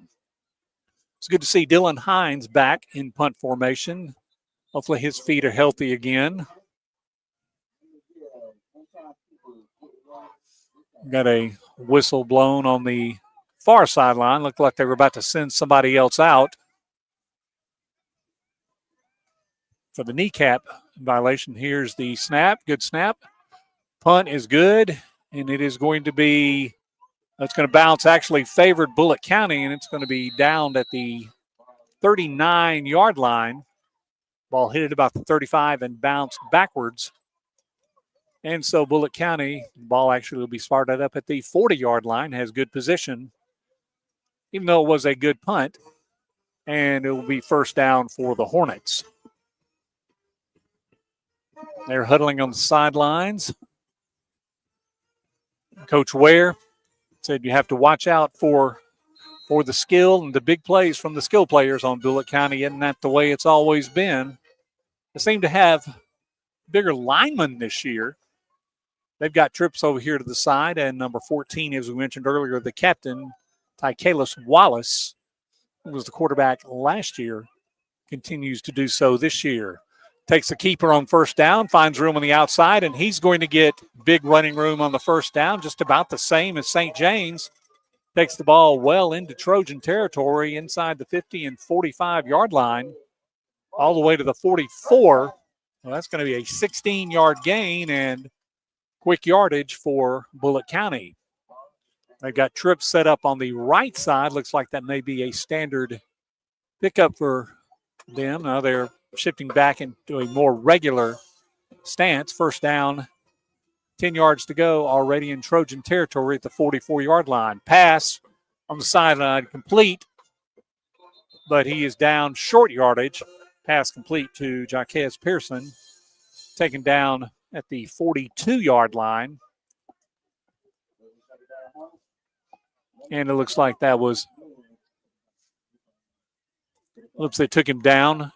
It's good to see Dylan Hines back in punt formation. Hopefully his feet are healthy again. Got a whistle blown on the far sideline. Looked like they were about to send somebody else out for the kneecap violation. Here's the snap. Good snap. Punt is good, and it is going to be, it's going to bounce, actually favored Bullitt County, and it's going to be downed at the 39-yard line. Ball hit it about the 35 and bounced backwards. And so Bullitt County, ball actually will be started up at the 40-yard line, has good position, even though it was a good punt. And it will be 1st down for the Hornets. They're huddling on the sidelines. Coach Ware said you have to watch out for the skill and the big plays from the skill players on Bullitt County. Isn't that the way it's always been? They seem to have bigger linemen this year. They've got trips over here to the side, and number 14, as we mentioned earlier, the captain, Tykalis Wallace, who was the quarterback last year, continues to do so this year. Takes the keeper on 1st down, finds room on the outside, and he's going to get big running room on the 1st down, just about the same as St. James. Takes the ball well into Trojan territory inside the 50 and 45-yard line, all the way to the 44. Well, that's going to be a 16-yard gain, and quick yardage for Bullitt County. They've got trips set up on the right side. Looks like that may be a standard pickup for them. Now they're shifting back into a more regular stance. First down, 10 yards to go, already in Trojan territory at the 44-yard line. Pass on the sideline, complete, but he is down short yardage. Pass complete to Jaquez Pearson, taken down at the 42-yard line. And it looks like that was, they took him down.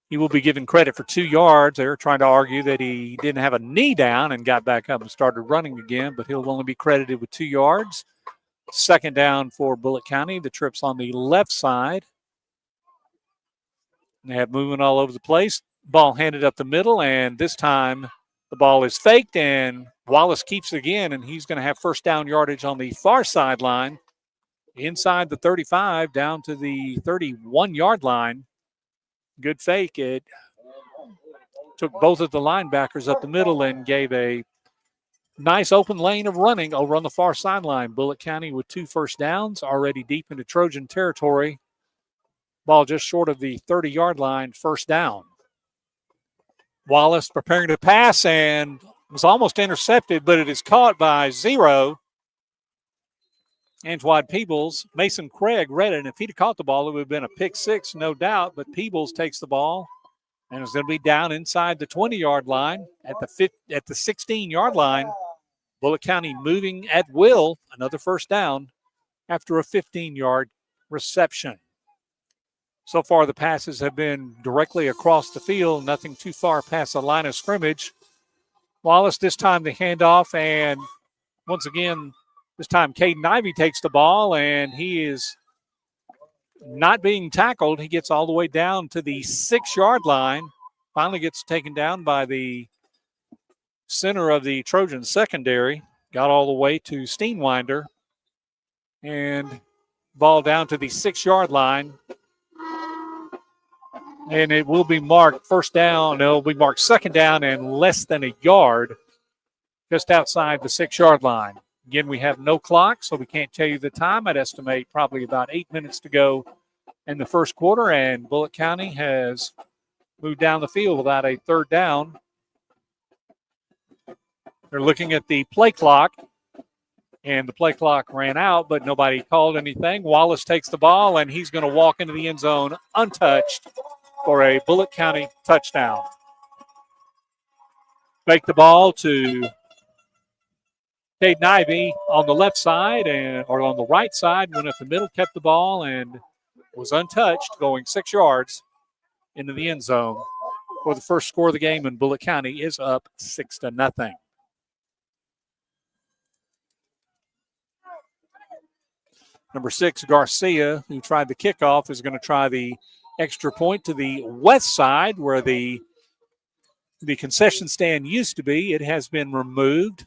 He will be given credit for 2 yards. They're trying to argue that he didn't have a knee down and got back up and started running again, but he'll only be credited with 2 yards. Second down for Bullitt County. The trip's on the left side. They have movement all over the place. Ball handed up the middle, and this time the ball is faked, and Wallace keeps it again, and he's going to have first down yardage on the far sideline, inside the 35, down to the 31-yard line. Good fake. It took both of the linebackers up the middle and gave a nice open lane of running over on the far sideline. Bullitt County with 2 first downs, already deep into Trojan territory. Ball just short of the 30-yard line, first down. Wallace preparing to pass and was almost intercepted, but it is caught by 0. Antoine Peebles. Mason Craig read it, and if he'd have caught the ball, it would have been a pick 6, no doubt, but Peebles takes the ball, and it's going to be down inside the 20-yard line at the 16-yard line. Bullitt County moving at will, another first down after a 15-yard reception. So far, the passes have been directly across the field, nothing too far past the line of scrimmage. Wallace, this time the handoff, and once again, this time Caden Ivey takes the ball, and he is not being tackled. He gets all the way down to the 6-yard line, finally gets taken down by the center of the Trojan secondary, got all the way to Steenwinder, and ball down to the 6-yard line. And it will be marked first down. It will be marked second down and less than a yard just outside the 6-yard line. Again, we have no clock, so we can't tell you the time. I'd estimate probably about 8 minutes to go in the first quarter, and Bullitt County has moved down the field without a third down. They're looking at the play clock, and the play clock ran out, but nobody called anything. Wallace takes the ball, and he's going to walk into the end zone untouched for a Bullitt County touchdown. Fake the ball to Caden Ivey on the left side or on the right side, went up the middle, kept the ball, and was untouched, going 6 yards into the end zone for the first score of the game, and Bullitt County is up 6-0. Number 6, Garcia, who tried the kickoff, is going to try the extra point to the west side where the concession stand used to be. It has been removed.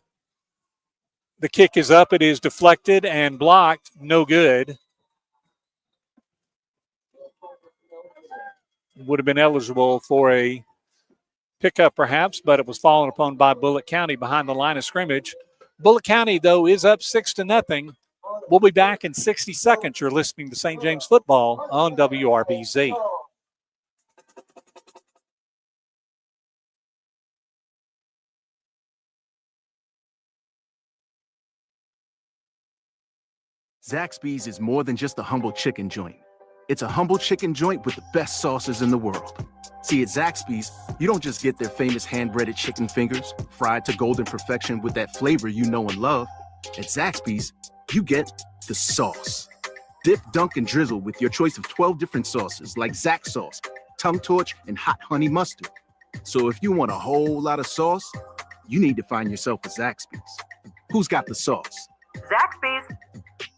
The kick is up. It is deflected and blocked. No good. Would have been eligible for a pickup perhaps, but it was fallen upon by Bullitt County behind the line of scrimmage. Bullitt County, though, is up 6-0. We'll be back in 60 seconds. You're listening to St. James Football on WRBZ. Zaxby's is more than just a humble chicken joint. It's a humble chicken joint with the best sauces in the world. See, at Zaxby's, you don't just get their famous hand-breaded chicken fingers, fried to golden perfection with that flavor you know and love. At Zaxby's, you get the sauce. Dip, dunk, and drizzle with your choice of 12 different sauces like Zax sauce, Tum Torch, and hot honey mustard. So if you want a whole lot of sauce, you need to find yourself a Zaxby's. Who's got the sauce? Zaxby's.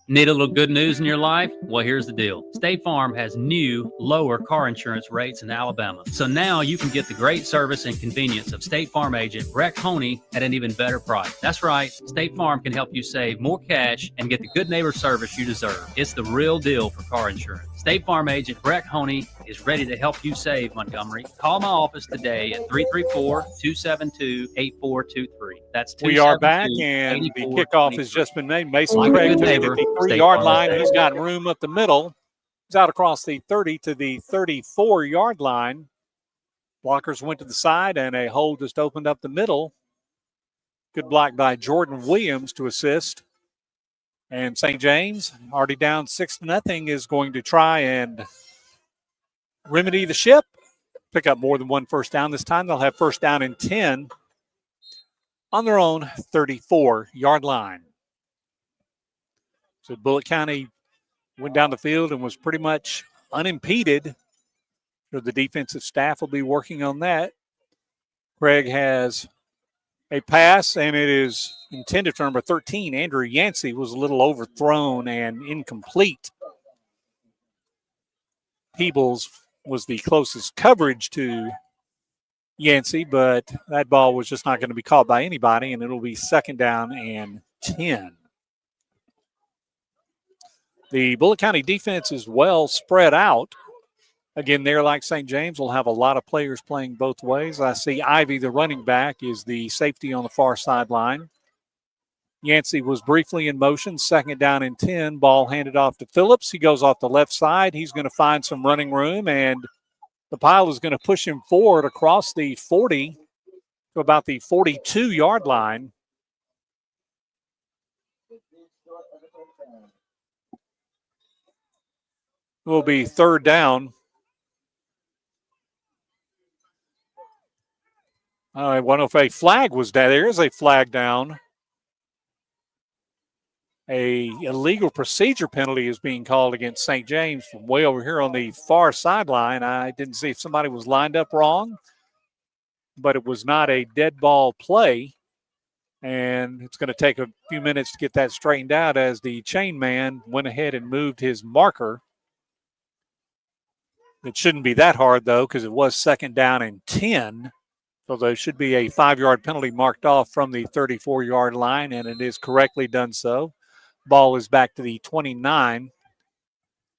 Need a little good news in your life? Well, here's the deal. State Farm has new, lower car insurance rates in Alabama. So now you can get the great service and convenience of State Farm agent Breck Honey at an even better price. That's right. State Farm can help you save more cash and get the good neighbor service you deserve. It's the real deal for car insurance. State Farm agent Breck Honey is ready to help you save, Montgomery. Call my office today at 334-272-8423. That's 272-8423. We are back, and the kickoff has just been made. Mason Like a Craig good to the neighbor, 53-yard State line. Farm. He's got room up the middle. He's out across the 30 to the 34-yard line. Blockers went to the side, and a hole just opened up the middle. Good block by Jordan Williams to assist. And St. James, already down 6-0, is going to try and remedy the ship, pick up more than one first down this time. They'll have first down and 10 on their own 34-yard line. So Bullitt County went down the field and was pretty much unimpeded. So the defensive staff will be working on that. Craig has a pass, and it is intended for number 13. Andrew Yancey was a little overthrown and incomplete. Peebles was the closest coverage to Yancey, but that ball was just not going to be caught by anybody, and it'll be second down and 10. The Bullitt County defense is well spread out. Again, there, like St. James, will have a lot of players playing both ways. I see Ivy, the running back, is the safety on the far sideline. Yancey was briefly in motion, second down and 10. Ball handed off to Phillips. He goes off the left side. He's going to find some running room, and the pile is going to push him forward across the 40 to about the 42-yard line. It will be third down. I wonder if a flag was down. There is a flag down. A illegal procedure penalty is being called against St. James from way over here on the far sideline. I didn't see if somebody was lined up wrong, but it was not a dead ball play. And it's going to take a few minutes to get that straightened out as the chain man went ahead and moved his marker. It shouldn't be that hard, though, because it was second down and 10. So there should be a 5-yard penalty marked off from the 34-yard line, and it is correctly done so. Ball is back to the 29.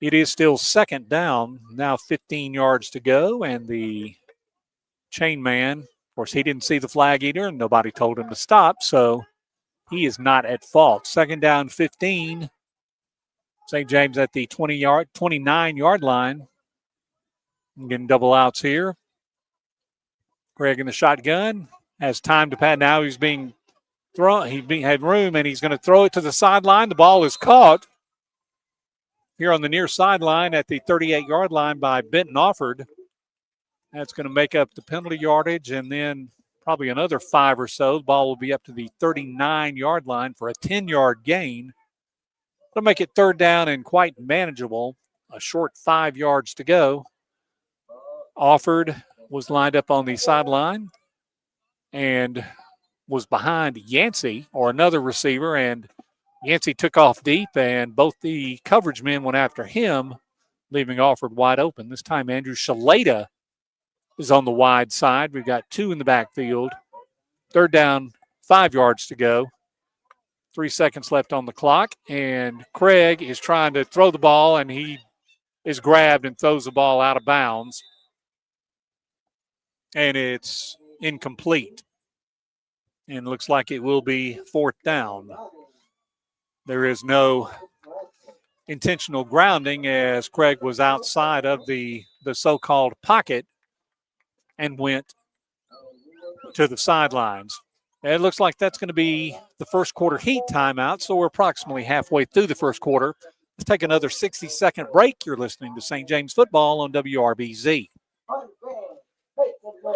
It is still second down, now 15 yards to go, and the chain man, of course, he didn't see the flag either, and nobody told him to stop, so he is not at fault. Second down, 15. St. James at the 29-yard line. Getting double outs here. Craig in the shotgun has time to pat. Now he's being thrown. He had room, and he's going to throw it to the sideline. The ball is caught here on the near sideline at the 38-yard line by Benton Offord. That's going to make up the penalty yardage, and then probably another 5 or so. The ball will be up to the 39-yard line for a 10-yard gain. It'll make it third down and quite manageable. A short 5 yards to go. Offord was lined up on the sideline and was behind Yancey or another receiver, and Yancey took off deep, and both the coverage men went after him, leaving Offord wide open. This time Andrew Shalata is on the wide side. We've got 2 in the backfield. Third down, 5 yards to go. 3 seconds left on the clock, and Craig is trying to throw the ball, and he is grabbed and throws the ball out of bounds. And it's incomplete. And looks like it will be fourth down. There is no intentional grounding as Craig was outside of the so-called pocket and went to the sidelines. And it looks like that's going to be the first quarter heat timeout, so we're approximately halfway through the first quarter. Let's take another 60-second break. You're listening to St. James Football on WRBZ.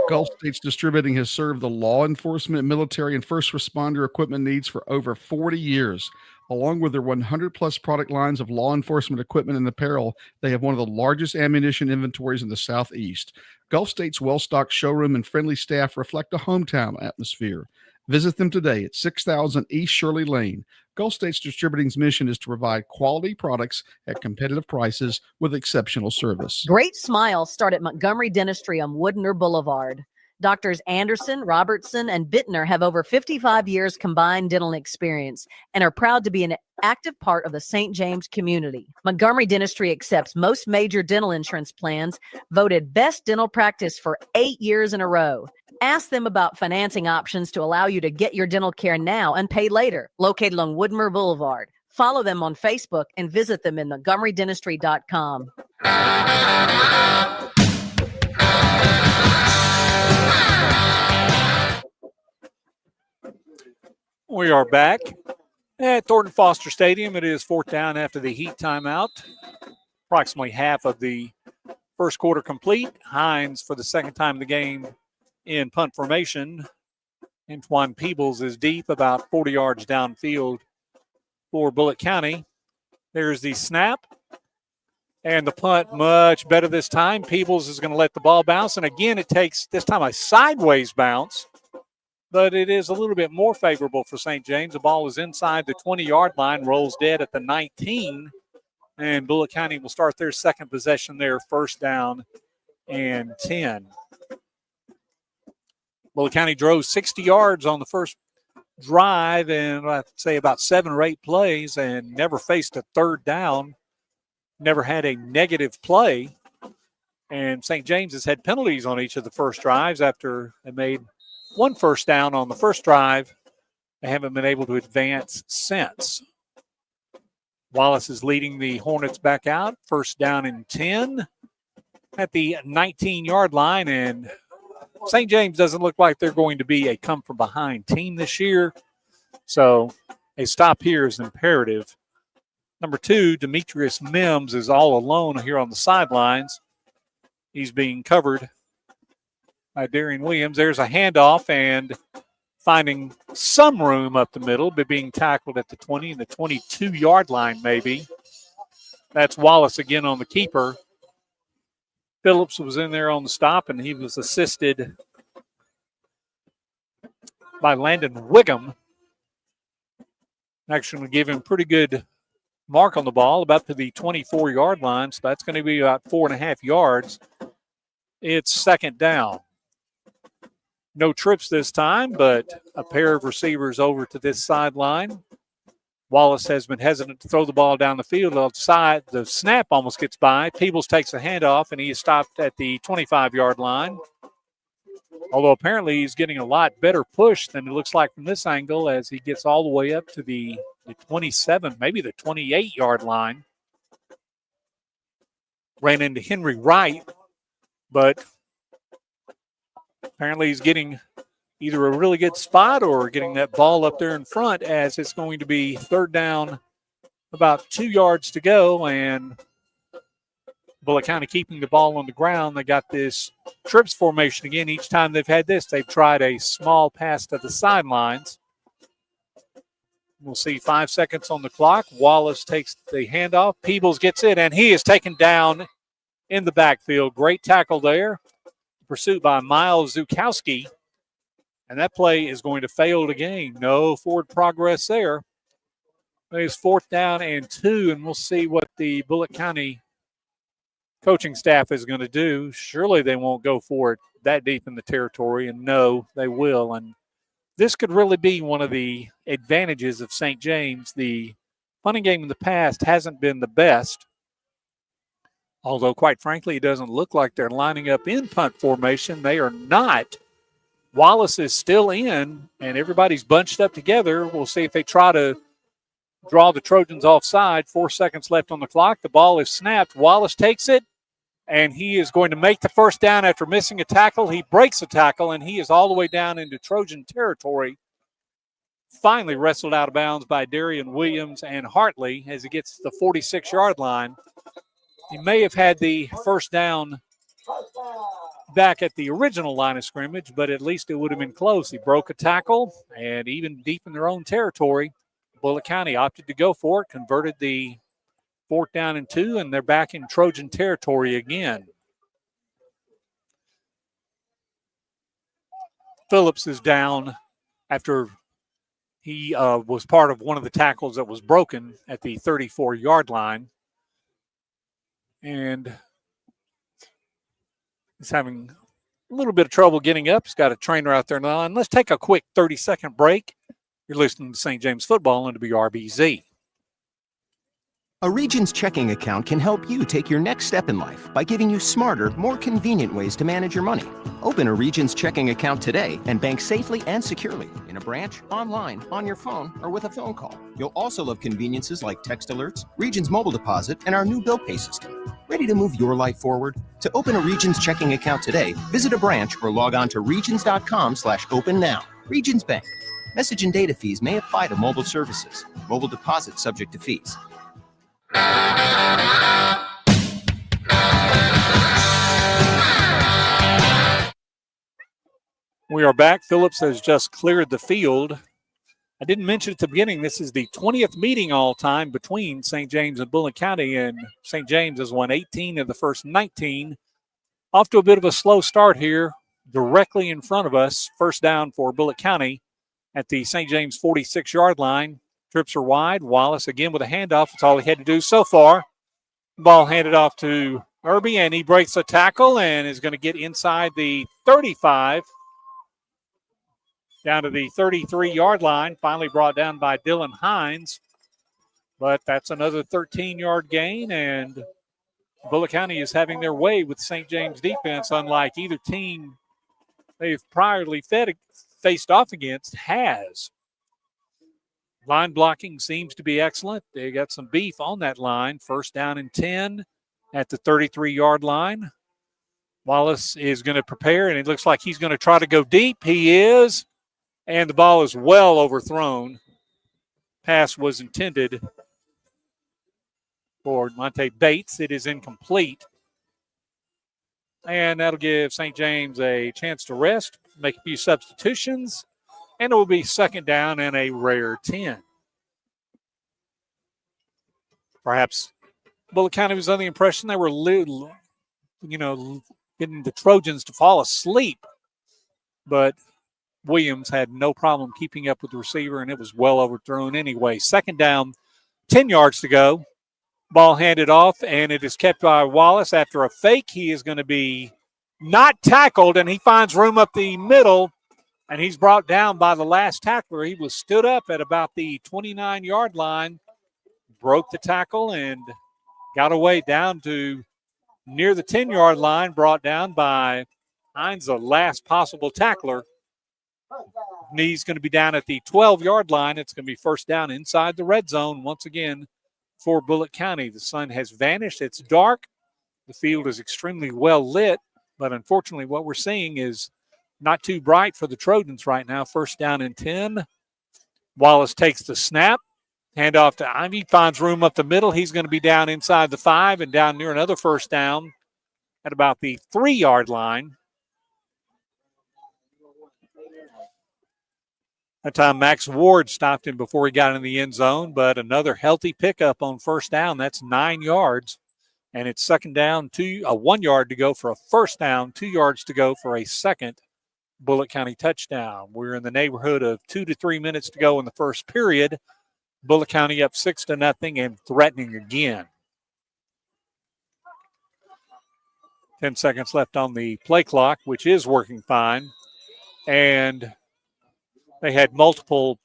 Gulf States Distributing has served the law enforcement, military, and first responder equipment needs for over 40 years. Along with their 100-plus product lines of law enforcement equipment and apparel, they have one of the largest ammunition inventories in the Southeast. Gulf State's well-stocked showroom and friendly staff reflect a hometown atmosphere. Visit them today at 6000 East Shirley Lane. Gulf States Distributing's mission is to provide quality products at competitive prices with exceptional service. Great smiles start at Montgomery Dentistry on Woodner Boulevard. Doctors Anderson, Robertson, and Bittner have over 55 years combined dental experience and are proud to be an active part of the St. James community. Montgomery Dentistry accepts most major dental insurance plans, voted best dental practice for 8 years in a row. Ask them about financing options to allow you to get your dental care now and pay later. Located along Woodmer Boulevard. Follow them on Facebook and visit them at montgomerydentistry.com. We are back at Thornton Foster Stadium. It is fourth down after the heat timeout. Approximately half of the first quarter complete. Hines for the second time in the game in punt formation. Antoine Peebles is deep, about 40 yards downfield for Bullitt County. There's the snap. And the punt much better this time. Peebles is going to let the ball bounce. And again, it takes this time a sideways bounce. But it is a little bit more favorable for St. James. The ball is inside the 20-yard line, rolls dead at the 19. And Bullitt County will start their second possession there, first down and 10. Bullitt County drove 60 yards on the first drive and I'd say about 7 or 8 plays and never faced a third down, never had a negative play. And St. James has had penalties on each of the first drives after they made one first down on the first drive. They haven't been able to advance since. Wallace is leading the Hornets back out. First down and 10 at the 19-yard line. And St. James doesn't look like they're going to be a come-from-behind team this year. So a stop here is imperative. Number 2, Demetrius Mims is all alone here on the sidelines. He's being covered by Darian Williams. There's a handoff and finding some room up the middle, but being tackled at the 20 and the 22-yard line maybe. That's Wallace again on the keeper. Phillips was in there on the stop, and he was assisted by Landon Wiggum. Actually going to give him pretty good mark on the ball, about to the 24-yard line, so that's going to be about 4.5 yards. It's second down. No trips this time, but a pair of receivers over to this sideline. Wallace has been hesitant to throw the ball down the field outside. The snap almost gets by. Peebles takes a handoff, and he is stopped at the 25-yard line. Although apparently he's getting a lot better push than it looks like from this angle as he gets all the way up to the 27, maybe the 28-yard line. Ran into Henry Wright, but apparently he's getting either a really good spot or getting that ball up there in front as it's going to be third down, about 2 yards to go, and Bullitt County keeping the ball on the ground. They got this trips formation again. Each time they've had this, they've tried a small pass to the sidelines. We'll see 5 seconds on the clock. Wallace takes the handoff. Peebles gets it, and he is taken down in the backfield. Great tackle there. Pursuit by Miles Zukowski. And that play is going to fail to gain. No forward progress there. It's fourth down and 2, and we'll see what the Bullitt County coaching staff is going to do. Surely they won't go for it that deep in the territory, and no, they will. And this could really be one of the advantages of St. James. The punting game in the past hasn't been the best, although quite frankly, it doesn't look like they're lining up in punt formation. They are not. Wallace is still in, and everybody's bunched up together. We'll see if they try to draw the Trojans offside. 4 seconds left on the clock. The ball is snapped. Wallace takes it, and he is going to make the first down after missing a tackle. He breaks a tackle, and he is all the way down into Trojan territory. Finally wrestled out of bounds by Darian Williams and Hartley as he gets to the 46-yard line. He may have had the first down back at the original line of scrimmage, but at least it would have been close. He broke a tackle, and even deep in their own territory, Bullitt County opted to go for it, converted the fourth down and 2, and they're back in Trojan territory again. Phillips is down after he was part of one of the tackles that was broken at the 34-yard line. And he's having a little bit of trouble getting up. He's got a trainer out there in the line. Let's take a quick 30-second break. You're listening to St. James Football on WRBZ. A Regions checking account can help you take your next step in life by giving you smarter, more convenient ways to manage your money. Open a Regions checking account today and bank safely and securely in a branch, online, on your phone, or with a phone call. You'll also love conveniences like text alerts, Regions mobile deposit, and our new bill pay system. Ready to move your life forward? To open a Regions checking account today, visit a branch or log on to regions.com/open now. Regions Bank. Message and data fees may apply to mobile services. Mobile deposit subject to fees. We are back. Phillips has just cleared the field. I didn't mention at the beginning, this is the 20th meeting all time between St. James and Bullitt County, and St. James has won 18 of the first 19. Off to a bit of a slow start here, directly in front of us. First down for Bullitt County at the St. James 46-yard line. Trips are wide. Wallace again with a handoff. That's all he had to do so far. Ball handed off to Irby, and he breaks a tackle and is going to get inside the 35. Down to the 33-yard line, finally brought down by Dylan Hines. But that's another 13-yard gain, and Bullitt County is having their way with St. James defense, unlike either team they've priorly faced off against has. Line blocking seems to be excellent. They got some beef on that line. First down and 10 at the 33-yard line. Wallace is going to prepare, and it looks like he's going to try to go deep. He is. And the ball is well overthrown. Pass was intended for Monte Bates. It is incomplete. And that'll give St. James a chance to rest, make a few substitutions, and it will be second down and a rare 10. Perhaps Bullitt County was under the impression they were, getting the Trojans to fall asleep. But Williams had no problem keeping up with the receiver, and it was well overthrown anyway. Second down, 10 yards to go. Ball handed off, and it is kept by Wallace. After a fake, he is going to be not tackled, and he finds room up the middle, and he's brought down by the last tackler. He was stood up at about the 29-yard line, broke the tackle, and got away down to near the 10-yard line, brought down by Hines, the last possible tackler. He's going to be down at the 12-yard line. It's going to be first down inside the red zone once again for Bullitt County. The sun has vanished. It's dark. The field is extremely well lit, but unfortunately what we're seeing is not too bright for the Trojans right now. First down and 10. Wallace takes the snap. Handoff to Ivy. Finds room up the middle. He's going to be down inside the 5 and down near another first down at about the 3-yard line. That time, Max Ward stopped him before he got in the end zone, but another healthy pickup on first down. That's 9 yards, and it's second down, 1 yard to go for a first down, 2 yards to go for a second Bullitt County touchdown. We're in the neighborhood of 2 to 3 minutes to go in the first period. Bullitt County up 6-0 and threatening again. 10 seconds left on the play clock, which is working fine, and they had multiple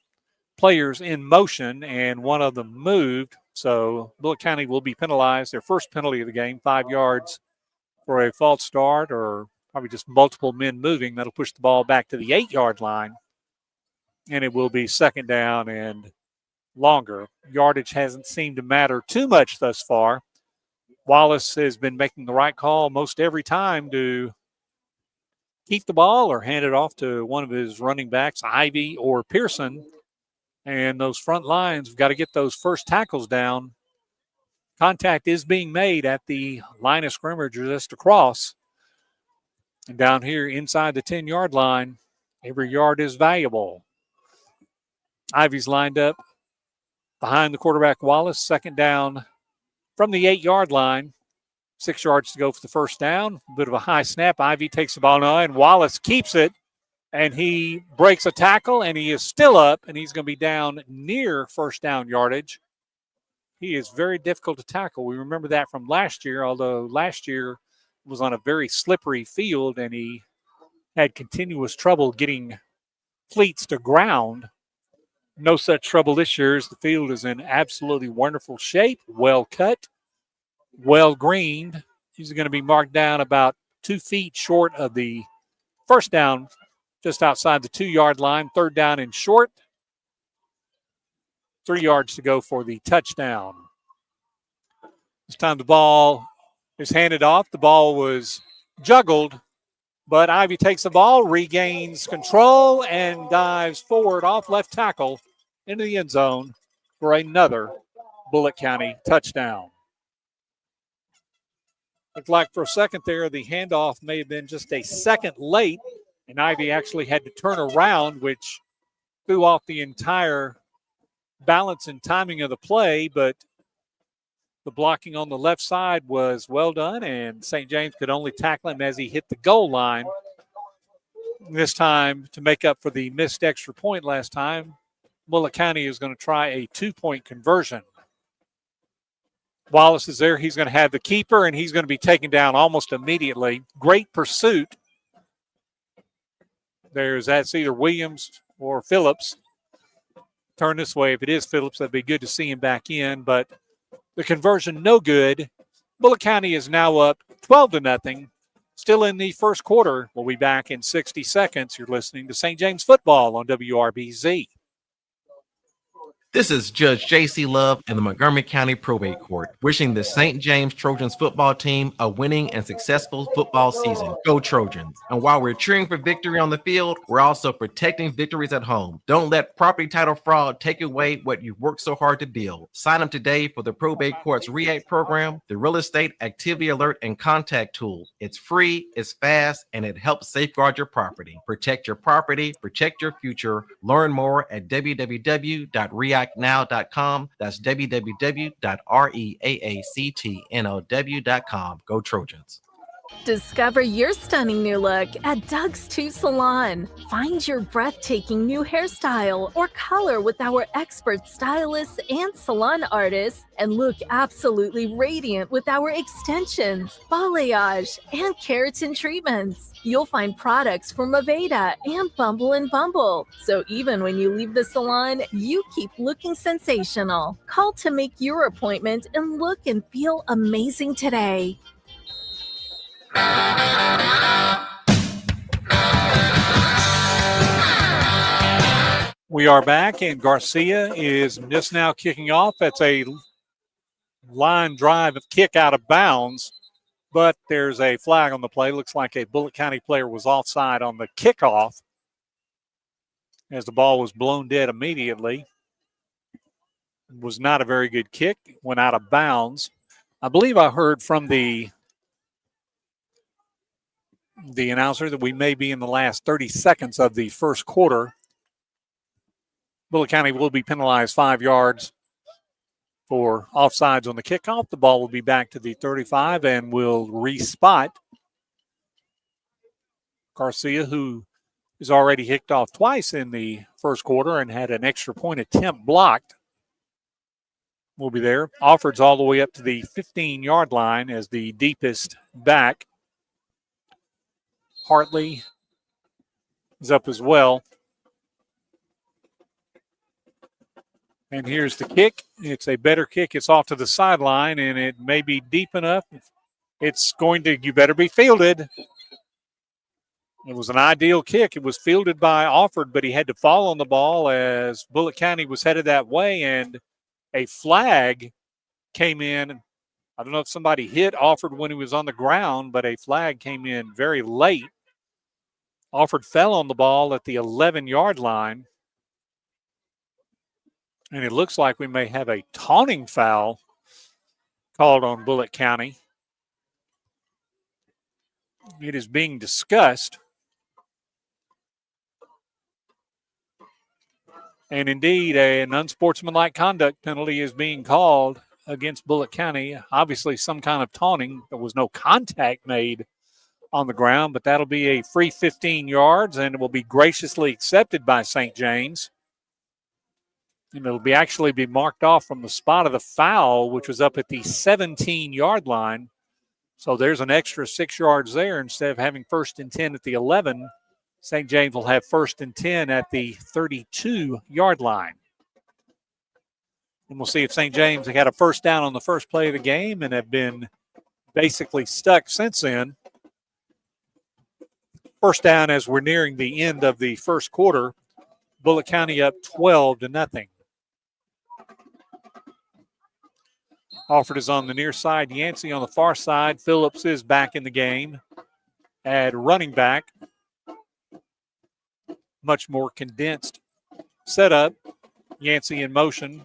players in motion, and one of them moved. So Bullitt County will be penalized. Their first penalty of the game, 5 yards for a false start, or probably just multiple men moving. That'll push the ball back to the 8-yard line, and it will be second down and longer. Yardage hasn't seemed to matter too much thus far. Wallace has been making the right call most every time to keep the ball or hand it off to one of his running backs, Ivy or Pearson. And those front lines, we've got to get those first tackles down. Contact is being made at the line of scrimmage just across. And down here inside the 10-yard line, every yard is valuable. Ivy's lined up behind the quarterback, Wallace. Second down from the 8-yard line. 6 yards to go for the first down. A bit of a high snap. Ivy takes the ball now, and Wallace keeps it, and he breaks a tackle, and he is still up, and he's going to be down near first down yardage. He is very difficult to tackle. We remember that from last year, although last year was on a very slippery field, and he had continuous trouble getting cleats to ground. No such trouble this year as the field is in absolutely wonderful shape, well cut, well greened. These are going to be marked down about 2 feet short of the first down, just outside the 2-yard line. Third down and short. 3 yards to go for the touchdown. This time the ball is handed off. The ball was juggled, but Ivy takes the ball, regains control, and dives forward off left tackle into the end zone for another Bullitt County touchdown. Looked like for a second there, the handoff may have been just a second late, and Ivy actually had to turn around, which threw off the entire balance and timing of the play, but the blocking on the left side was well done, and St. James could only tackle him as he hit the goal line. This time, to make up for the missed extra point last time, Bullitt County is going to try a 2-point conversion. Wallace is there. He's going to have the keeper, and he's going to be taken down almost immediately. Great pursuit. That's either Williams or Phillips. Turn this way. If it is Phillips, that'd be good to see him back in, but the conversion no good. Bullitt County is now up 12-0. Still in the first quarter. We'll be back in 60 seconds. You're listening to St. James football on WRBZ. This is Judge J.C. Love and the Montgomery County Probate Court, wishing the St. James Trojans football team a winning and successful football season. Go Trojans. And while we're cheering for victory on the field, we're also protecting victories at home. Don't let property title fraud take away what you've worked so hard to build. Sign up today for the Probate Court's REACT program, the Real Estate Activity Alert and Contact Tool. It's free, it's fast, and it helps safeguard your property. Protect your property, protect your future. Learn more at www.reactnow.com. That's www.reaactnow.com. Go Trojans. Discover your stunning new look at Doug's 2 Salon. Find your breathtaking new hairstyle or color with our expert stylists and salon artists, and look absolutely radiant with our extensions, balayage, and keratin treatments. You'll find products from Aveda and Bumble & Bumble. So even when you leave the salon, you keep looking sensational. Call to make your appointment and look and feel amazing today. We are back, and Garcia is just now kicking off. That's a line drive kick out of bounds, but there's a flag on the play. Looks like a Bullitt County player was offside on the kickoff as the ball was blown dead immediately. It was not a very good kick. Went out of bounds. I believe I heard from the announcer that we may be in the last 30 seconds of the first quarter. Bullitt County will be penalized 5 yards for offsides on the kickoff. The ball will be back to the 35 and will respot Garcia, who is already kicked off twice in the first quarter and had an extra point attempt blocked. Will be there. Offord's all the way up to the 15-yard line as the deepest back. Hartley is up as well. And here's the kick. It's a better kick. It's off to the sideline, and it may be deep enough. It's going to, you better be fielded. It was an ideal kick. It was fielded by Offord, but he had to fall on the ball as Bullitt County was headed that way, and a flag came in. I don't know if somebody hit Offord when he was on the ground, but a flag came in very late. Offord fell on the ball at the 11-yard line. And it looks like we may have a taunting foul called on Bullitt County. It is being discussed. And indeed, an unsportsmanlike conduct penalty is being called against Bullitt County. Obviously, some kind of taunting. There was no contact made on the ground, but that'll be a free 15 yards, and it will be graciously accepted by St. James. And it'll be actually be marked off from the spot of the foul, which was up at the 17-yard line. So there's an extra 6 yards there instead of having 1st and 10 at the 11. St. James will have 1st and 10 at the 32-yard line. And we'll see if St. James had a first down on the first play of the game and have been basically stuck since then. First down as we're nearing the end of the first quarter. Bullitt County up 12-0. Alford is on the near side. Yancey on the far side. Phillips is back in the game at running back. Much more condensed setup. Yancey in motion.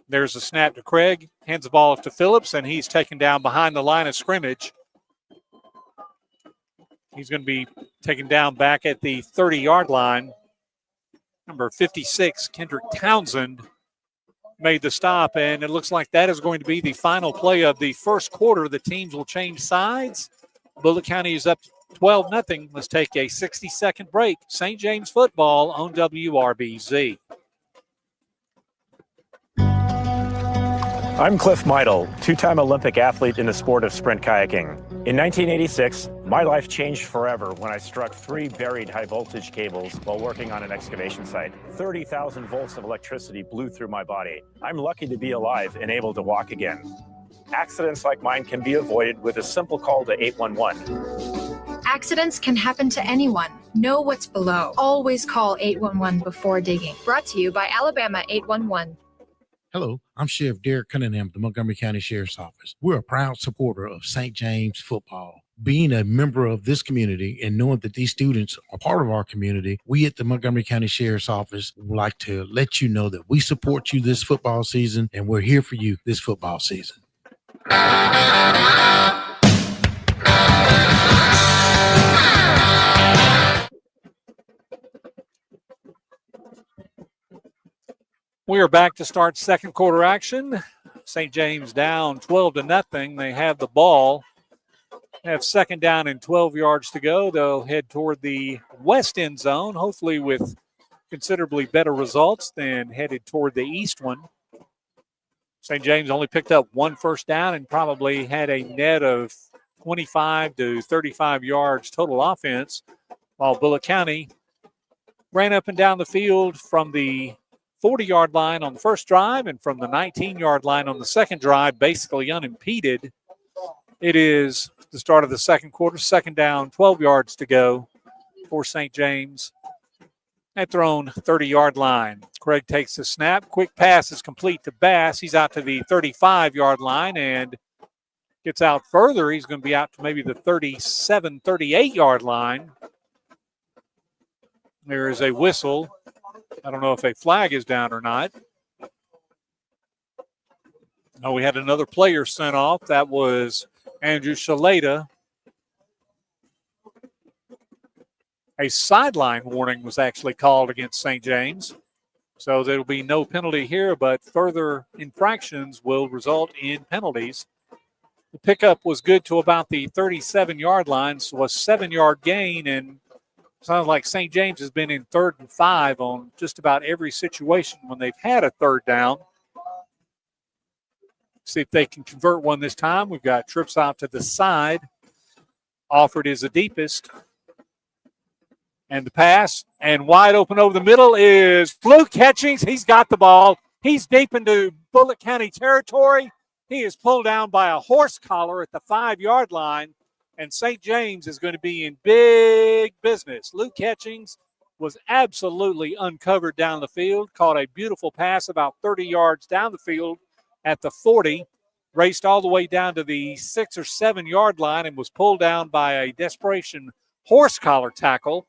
There's a snap to Craig. Hands the ball off to Phillips, and he's taken down behind the line of scrimmage. He's going to be taken down back at the 30-yard line. Number 56, Kendrick Townsend, made the stop, and it looks like that is going to be the final play of the first quarter. The teams will change sides. Bullitt County is up 12-0. Let's take a 60-second break. St. James football on WRBZ. I'm Cliff Meidel, two-time Olympic athlete in the sport of sprint kayaking. In 1986, my life changed forever when I struck 3 buried high-voltage cables while working on an excavation site. 30,000 volts of electricity blew through my body. I'm lucky to be alive and able to walk again. Accidents like mine can be avoided with a simple call to 811. Accidents can happen to anyone. Know what's below. Always call 811 before digging. Brought to you by Alabama 811. Hello, I'm Sheriff Derek Cunningham of the Montgomery County Sheriff's Office. We're a proud supporter of St. James football. Being a member of this community and knowing that these students are part of our community, we at the Montgomery County Sheriff's Office would like to let you know that we support you this football season and we're here for you this football season. We are back to start second quarter action. St. James down 12-0. They have the ball. Have second down and 12 yards to go. They'll head toward the west end zone, hopefully with considerably better results than headed toward the east one. St. James only picked up 1 first down and probably had a net of 25 to 35 yards total offense, while Bullitt County ran up and down the field from the 40-yard line on the first drive and from the 19-yard line on the second drive, basically unimpeded. It is the start of the second quarter, second down, 12 yards to go for St. James at their own 30-yard line. Craig takes the snap. Quick pass is complete to Bass. He's out to the 35-yard line and gets out further. He's going to be out to maybe the 37, 38-yard line. There is a whistle. I don't know if a flag is down or not. No, we had another player sent off. That was Andrew Shaleta. A sideline warning was actually called against St. James. So there will be no penalty here, but further infractions will result in penalties. The pickup was good to about the 37-yard line, so a 7-yard gain, and sounds like St. James has been in 3rd and 5 on just about every situation when they've had a third down. See if they can convert one this time. We've got trips out to the side. Alford is the deepest. And the pass, and wide open over the middle is Luke Catchings. He's got the ball. He's deep into Bullitt County territory. He is pulled down by a horse collar at the 5-yard line. And St. James is going to be in big business. Luke Catchings was absolutely uncovered down the field, caught a beautiful pass about 30 yards down the field at the 40, raced all the way down to the 6 or 7-yard line and was pulled down by a desperation horse collar tackle,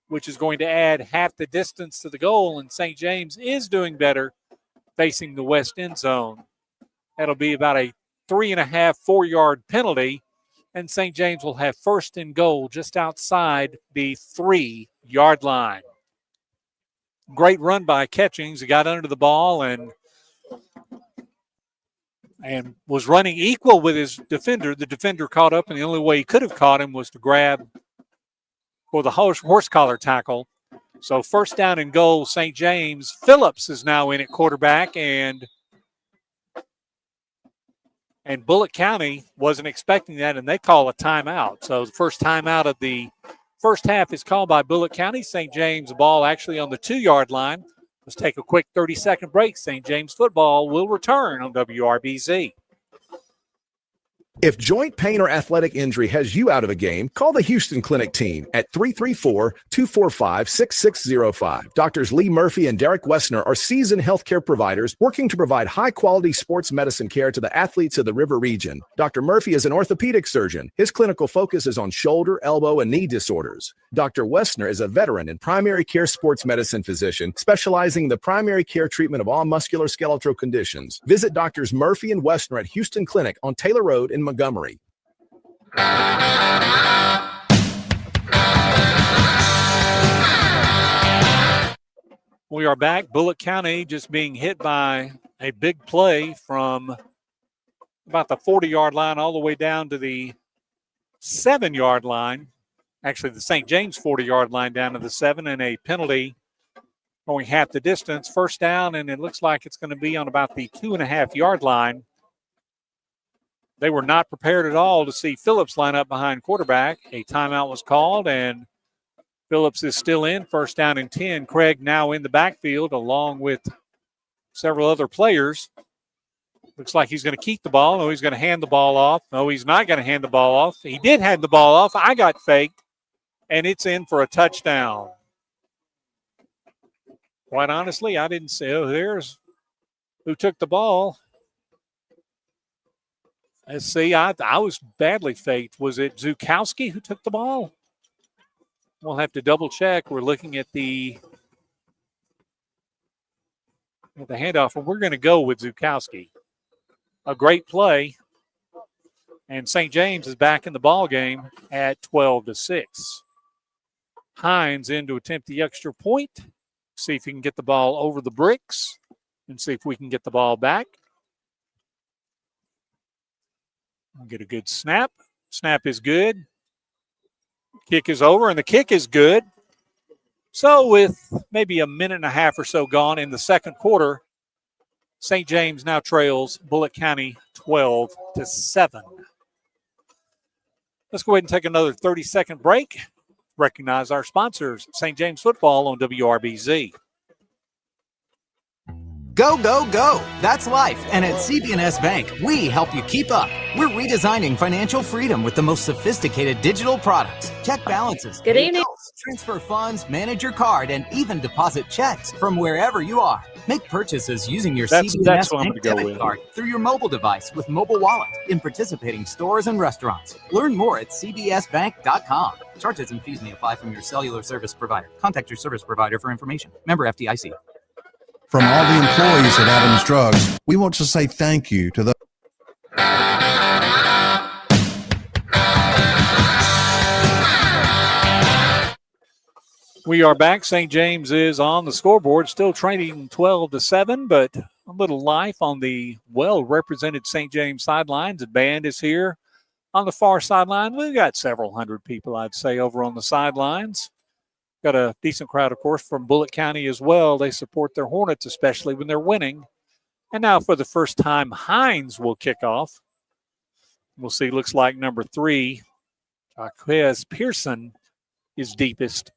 which is going to add half the distance to the goal. And St. James is doing better facing the west end zone. That'll be about a 3.5, 4-yard penalty. And St. James will have first and goal just outside the 3-yard line. Great run by Catchings. He got under the ball and was running equal with his defender. The defender caught up, and the only way he could have caught him was to grab for the horse collar tackle. So first down and goal, St. James. Phillips is now in at quarterback, and Bullitt County wasn't expecting that, and they call a timeout. So the first timeout of the First half is called by Bullock County. St. James ball actually on the 2-yard line. Let's take a quick 30-second break. St. James football will return on WRBZ. If joint pain or athletic injury has you out of a game, call the Houston Clinic team at 334-245-6605. Doctors Lee Murphy and Derek Wessner are seasoned healthcare providers working to provide high-quality sports medicine care to the athletes of the River region. Dr. Murphy is an orthopedic surgeon. His clinical focus is on shoulder, elbow, and knee disorders. Dr. Wessner is a veteran and primary care sports medicine physician specializing in the primary care treatment of all musculoskeletal conditions. Visit Doctors Murphy and Wessner at Houston Clinic on Taylor Road in Montgomery. We are back. Bullock County just being hit by a big play from about the 40-yard line all the way down to the 7-yard line. Actually, the St. James 40-yard line down to the 7, and a penalty going half the distance. First down, and it looks like it's going to be on about the 2.5-yard line. They were not prepared at all to see Phillips line up behind quarterback. A timeout was called, and Phillips is still in. First down and 10. Craig now in the backfield along with several other players. Looks like he's going to keep the ball. No, he's going to hand the ball off. No, he's not going to hand the ball off. He did hand the ball off. I got faked, and it's in for a touchdown. Quite honestly, I didn't say, oh, there's who took the ball. Let's see, I was badly faked. Was it Zukowski who took the ball? We'll have to double check. We're looking at the handoff, and we're going to go with Zukowski. A great play, and St. James is back in the ball game at 12-6. Hines in to attempt the extra point. See if he can get the ball over the bricks and see if we can get the ball back. We'll get a good snap. Snap is good. Kick is over, and the kick is good. So with maybe a minute and a half or so gone in the second quarter, St. James now trails Bullock County 12-7. Let's go ahead and take another 30-second break. Recognize our sponsors, St. James Football on WRBZ. Go, go, go. That's life. And at CB&S Bank, we help you keep up. We're redesigning financial freedom with the most sophisticated digital products. Check balances. Good evening. Transfer funds, manage your card, and even deposit checks from wherever you are. Make purchases using your CB&S Bank debit card through your mobile device with Mobile Wallet in participating stores and restaurants. Learn more at cbsbank.com. Charges and fees may apply from your cellular service provider. Contact your service provider for information. Member FDIC. From all the employees at Adams Drugs, we want to say thank you to the We are back. St. James is on the scoreboard, still trailing 12-7, but a little life on the well-represented St. James sidelines. The band is here on the far sideline. We've got several hundred people, I'd say, over on the sidelines. Got a decent crowd, of course, from Bullock County as well. They support their Hornets, especially when they're winning. And now for the first time, Hines will kick off. We'll see, looks like number 3, Jaquez Pearson, is deepest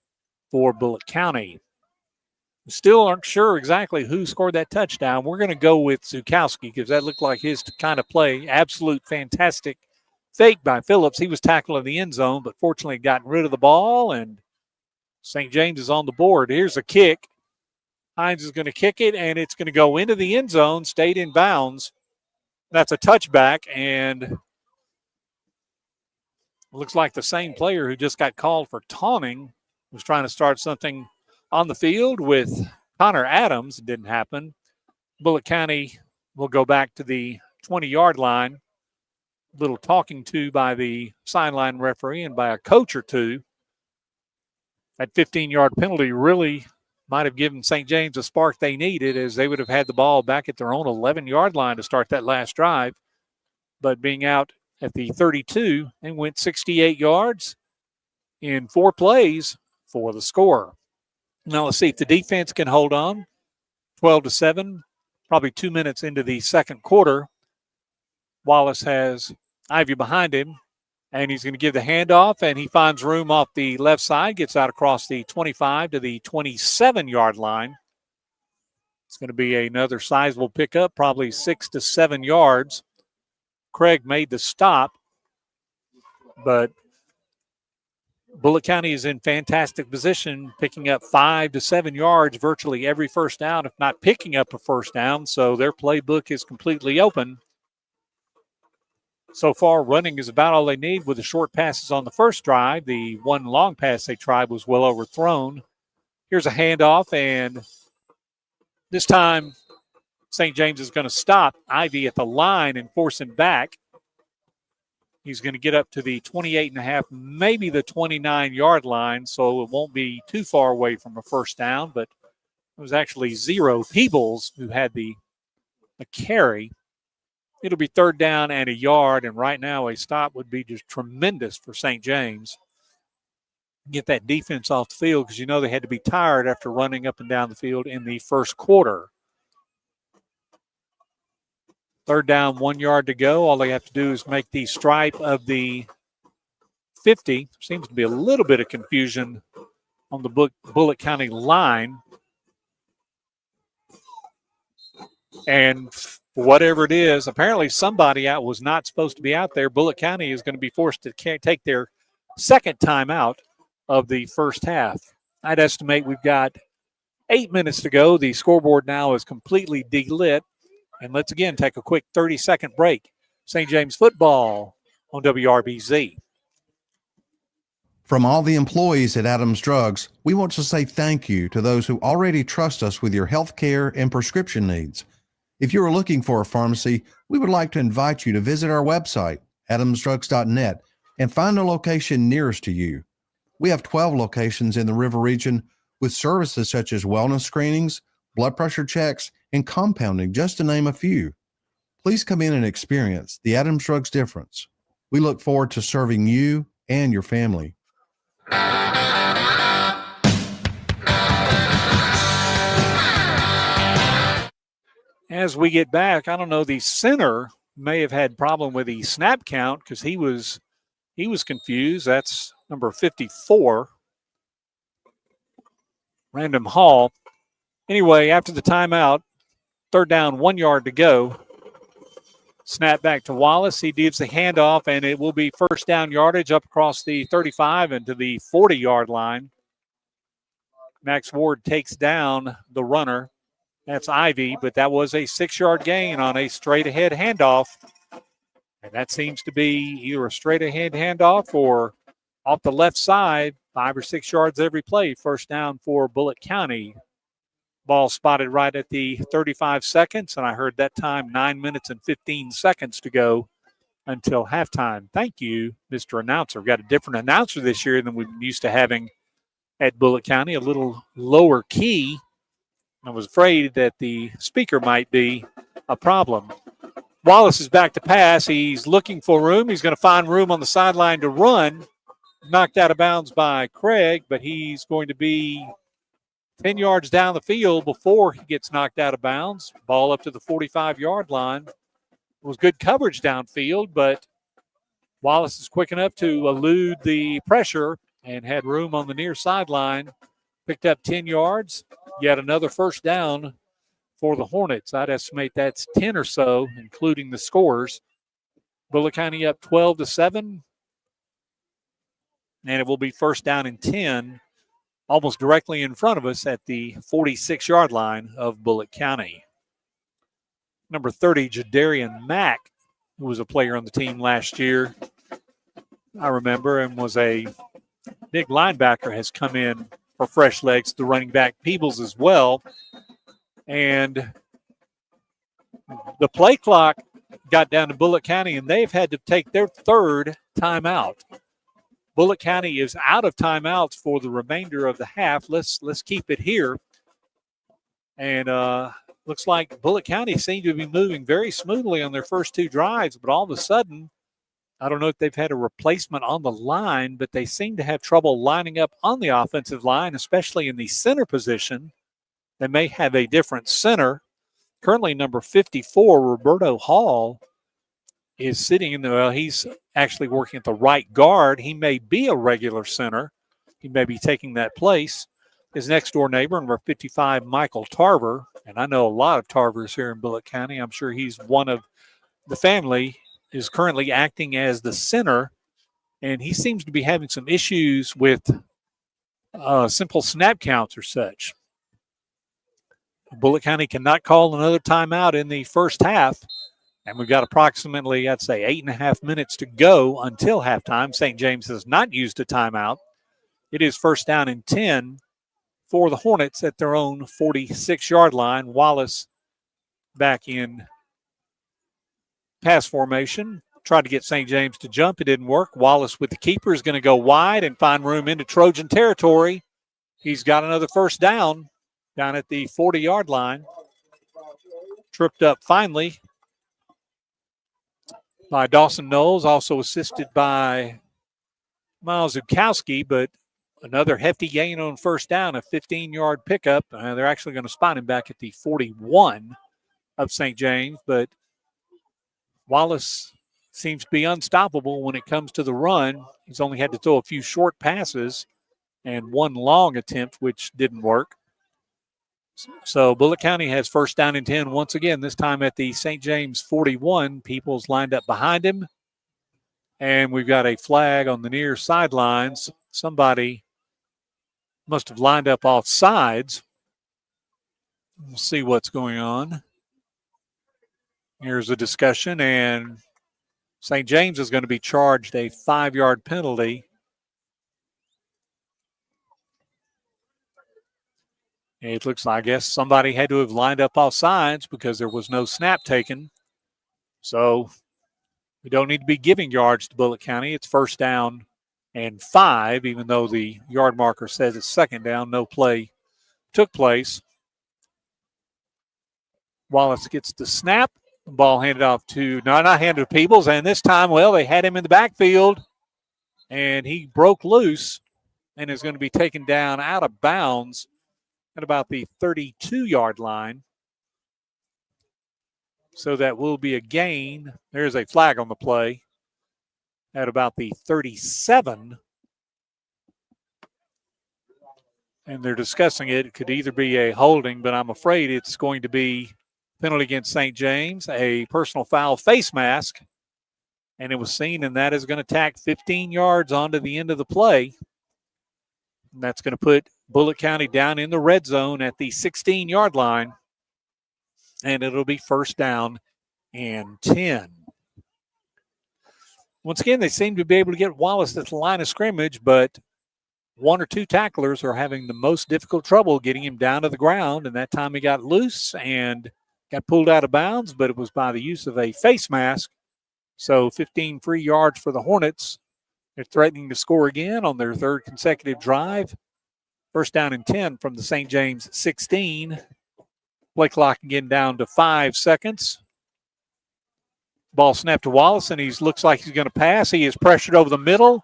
for Bullock County. Still aren't sure exactly who scored that touchdown. We're going to go with Zukowski because that looked like his kind of play. Absolute fantastic fake by Phillips. He was tackled in the end zone, but fortunately gotten rid of the ball, and St. James is on the board. Here's a kick. Hines is going to kick it, and it's going to go into the end zone, stayed in bounds. That's a touchback, and looks like the same player who just got called for taunting was trying to start something on the field with Connor Adams. It didn't happen. Bullock County will go back to the 20-yard line. A little talking to by the sideline referee and by a coach or two. That 15-yard penalty really might have given St. James a spark they needed, as they would have had the ball back at their own 11-yard line to start that last drive. But being out at the 32, they went 68 yards in 4 plays for the score. Now let's see if the defense can hold on. 12-7, probably 2 minutes into the second quarter. Wallace has Ivy behind him. And he's going to give the handoff, and he finds room off the left side, gets out across the 25 to the 27-yard line. It's going to be another sizable pickup, probably 6 to 7 yards. Craig made the stop, but Bullitt County is in fantastic position, picking up 5 to 7 yards virtually every first down, if not picking up a first down. So their playbook is completely open. So far, running is about all they need with the short passes on the first drive. The one long pass they tried was well overthrown. Here's a handoff, and this time St. James is going to stop Ivy at the line and force him back. He's going to get up to the 28.5, maybe the 29-yard line, so it won't be too far away from a first down, but it was actually Zero Peebles who had the carry. It'll be third down and a yard, and right now a stop would be just tremendous for St. James. Get that defense off the field because you know they had to be tired after running up and down the field in the first quarter. Third down, 1 yard to go. All they have to do is make the stripe of the 50. Seems to be a little bit of confusion on the Bullitt County line. And whatever it is, apparently somebody out was not supposed to be out there. Bullitt County is going to be forced to take their second time out of the first half. I'd estimate we've got 8 minutes to go. The scoreboard now is completely delit. And let's again take a quick 30-second break. St. James football on WRBZ. From all the employees at Adams Drugs, we want to say thank you to those who already trust us with your health care and prescription needs. If you are looking for a pharmacy, we would like to invite you to visit our website, adamsdrugs.net, and find a location nearest to you. We have 12 locations in the River region with services such as wellness screenings, blood pressure checks, and compounding, just to name a few. Please come in and experience the Adams Drugs difference. We look forward to serving you and your family. As we get back, I don't know, the center may have had problem with the snap count because he was confused. That's number 54, Random Hall. Anyway, after the timeout, third down, 1 yard to go. Snap back to Wallace. He gives the handoff, and it will be first down yardage up across the 35 and to the 40-yard line. Max Ward takes down the runner. That's Ivy, but that was a 6-yard gain on a straight-ahead handoff. And that seems to be either a straight-ahead handoff or off the left side, 5 or 6 yards every play. First down for Bullitt County. Ball spotted right at the 35 seconds, and I heard that time 9 minutes and 15 seconds to go until halftime. Thank you, Mr. Announcer. We've got a different announcer this year than we've been used to having at Bullitt County, a little lower key. I was afraid that the speaker might be a problem. Wallace is back to pass. He's looking for room. He's going to find room on the sideline to run. Knocked out of bounds by Craig, but he's going to be 10 yards down the field before he gets knocked out of bounds. Ball up to the 45-yard line. It was good coverage downfield, but Wallace is quick enough to elude the pressure and had room on the near sideline. Picked up 10 yards. Yet another first down for the Hornets. I'd estimate that's 10 or so, including the scores. Bullitt County up 12-7. And it will be first down and 10. Almost directly in front of us at the 46-yard line of Bullitt County. Number 30, Jadarian Mack, who was a player on the team last year, I remember, and was a big linebacker, has come in for fresh legs. The running back Peebles as well. And the play clock got down to Bullitt County, and they've had to take their third timeout. Bullitt County is out of timeouts for the remainder of the half. Let's keep it here. And looks like Bullitt County seemed to be moving very smoothly on their first two drives, but all of a sudden, I don't know if they've had a replacement on the line, but they seem to have trouble lining up on the offensive line, especially in the center position. They may have a different center. Currently, number 54, Roberto Hall, is sitting in the, well, he's actually working at the right guard. He may be a regular center. He may be taking that place. His next door neighbor, number 55, Michael Tarver, and I know a lot of Tarvers here in Bullitt County. I'm sure he's one of the family, is currently acting as the center, and he seems to be having some issues with simple snap counts or such. Bullitt County cannot call another timeout in the first half, and we've got approximately, I'd say, 8.5 minutes to go until halftime. St. James has not used a timeout. It is first down and 10 for the Hornets at their own 46-yard line. Wallace back in pass formation. Tried to get St. James to jump. It didn't work. Wallace with the keeper is going to go wide and find room into Trojan territory. He's got another first down at the 40-yard line. Tripped up finally by Dawson Knowles, also assisted by Miles Zukowski, but another hefty gain on first down, a 15-yard pickup. They're actually going to spot him back at the 41 of St. James, but Wallace seems to be unstoppable when it comes to the run. He's only had to throw a few short passes and one long attempt, which didn't work. So Bullitt County has first down and 10 once again, this time at the St. James 41. People's lined up behind him. And we've got a flag on the near sidelines. Somebody must have lined up off sides. We'll see what's going on. Here's a discussion, and St. James is going to be charged a 5-yard penalty. It looks like, I guess, somebody had to have lined up off sides because there was no snap taken. So we don't need to be giving yards to Bullitt County. It's first down and 5, even though the yard marker says it's second down. No play took place. Wallace gets the snap. The ball handed off to, not handed to Peebles, and this time, well, they had him in the backfield, and he broke loose and is going to be taken down out of bounds at about the 32-yard line. So that will be a gain. There's a flag on the play at about the 37. And they're discussing it. It could either be a holding, but I'm afraid it's going to be penalty against St. James, a personal foul face mask. And it was seen, and that is going to tack 15 yards onto the end of the play. And that's going to put Bullitt County down in the red zone at the 16-yard line. And it'll be first down and 10. Once again, they seem to be able to get Wallace at the line of scrimmage, but one or two tacklers are having the most difficult trouble getting him down to the ground. And that time he got loose and got pulled out of bounds, but it was by the use of a face mask. So 15 free yards for the Hornets. They're threatening to score again on their third consecutive drive. First down and 10 from the St. James 16. Play clock again down to 5 seconds. Ball snapped to Wallace, and he looks like he's going to pass. He is pressured over the middle.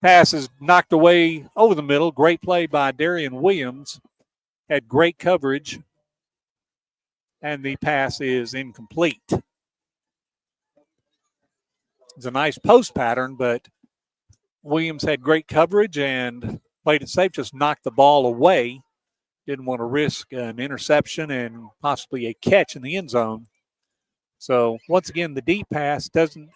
Pass is knocked away over the middle. Great play by Darian Williams. Had great coverage. And the pass is incomplete. It's a nice post pattern, but Williams had great coverage and played it safe, just knocked the ball away. Didn't want to risk an interception and possibly a catch in the end zone. So, once again, the deep pass doesn't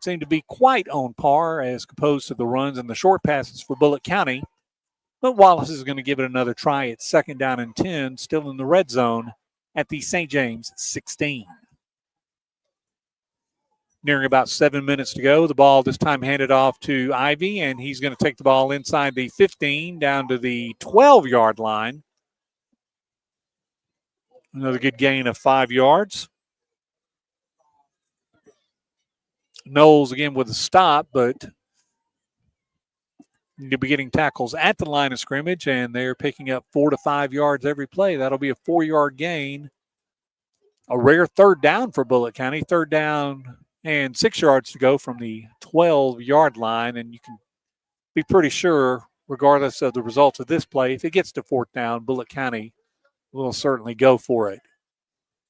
seem to be quite on par as opposed to the runs and the short passes for Bullitt County. But Wallace is going to give it another try at second down and 10, still in the red zone at the St. James 16. Nearing about 7 minutes to go. The ball this time handed off to Ivy, and he's going to take the ball inside the 15 down to the 12-yard line. Another good gain of 5 yards. Knowles again with a stop, but need to be getting tackles at the line of scrimmage, and they're picking up 4 to 5 yards every play. That'll be a 4-yard gain. A rare third down for Bullitt County. Third down and 6 yards to go from the 12-yard line, and you can be pretty sure, regardless of the results of this play, if it gets to fourth down, Bullitt County will certainly go for it.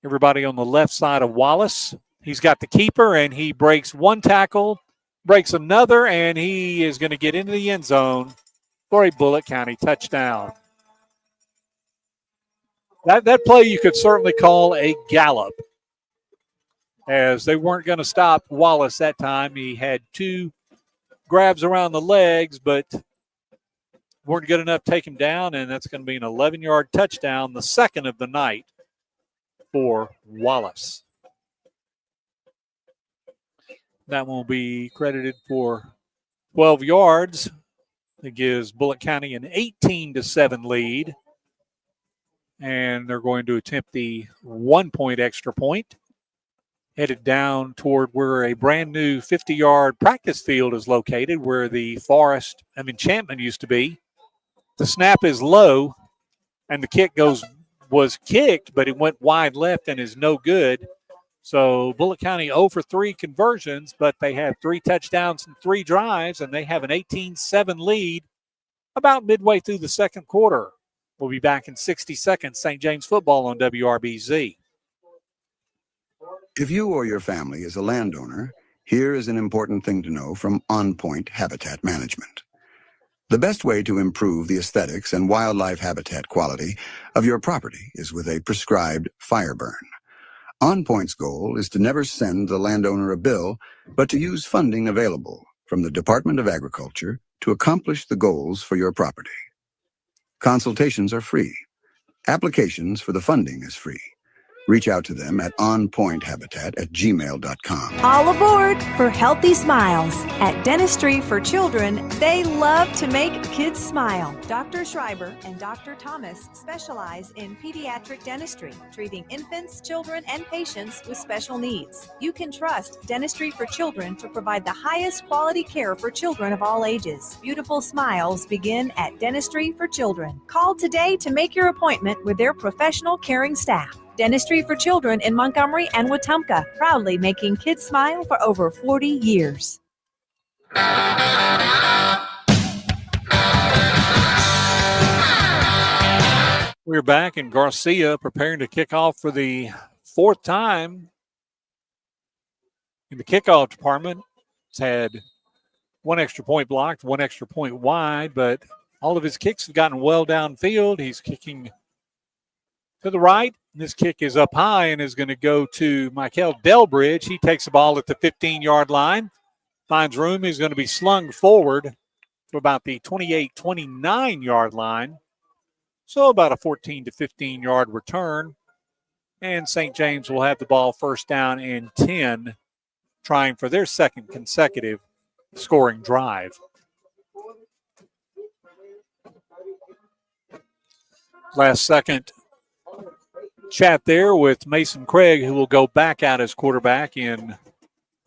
Everybody on the left side of Wallace He's got the keeper, and he breaks one tackle, breaks another, and he is going to get into the end zone for a Bullitt County touchdown. That play you could certainly call a gallop, as they weren't going to stop Wallace that time. He had 2 grabs around the legs, but weren't good enough to take him down, and that's going to be an 11-yard touchdown, the second of the night for Wallace. That will be credited for 12 yards. That gives Bullitt County an 18-7 lead. And they're going to attempt the 1-point extra point. Headed down toward where a brand new 50-yard practice field is located, where the Forest of Enchantment used to be. The snap is low, and the kick was kicked, but it went wide left and is no good. So Bullitt County 0 for 3 conversions, but they have 3 touchdowns and 3 drives, and they have an 18-7 lead about midway through the second quarter. We'll be back in 60 seconds. St. James football on WRBZ. If you or your family is a landowner, here is an important thing to know from On Point Habitat Management. The best way to improve the aesthetics and wildlife habitat quality of your property is with a prescribed fire burn. On Point's goal is to never send the landowner a bill, but to use funding available from the Department of Agriculture to accomplish the goals for your property. Consultations are free. Applications for the funding is free. Reach out to them at onpointhabitat@gmail.com. All aboard for healthy smiles. At Dentistry for Children, they love to make kids smile. Dr. Schreiber and Dr. Thomas specialize in pediatric dentistry, treating infants, children, and patients with special needs. You can trust Dentistry for Children to provide the highest quality care for children of all ages. Beautiful smiles begin at Dentistry for Children. Call today to make your appointment with their professional, caring staff. Dentistry for Children in Montgomery and Wetumpka, proudly making kids smile for over 40 years. We're back, and Garcia preparing to kick off for the 4th time in the kickoff department. He's had 1 extra point blocked, 1 extra point wide, but all of his kicks have gotten well downfield. He's kicking to the right. This kick is up high and is going to go to Michael Delbridge. He takes the ball at the 15-yard line, finds room. He's going to be slung forward to about the 28-29-yard line. So about a 14 to 15-yard return. And St. James will have the ball first down and 10, trying for their second consecutive scoring drive. Last second chat there with Mason Craig, who will go back out as quarterback in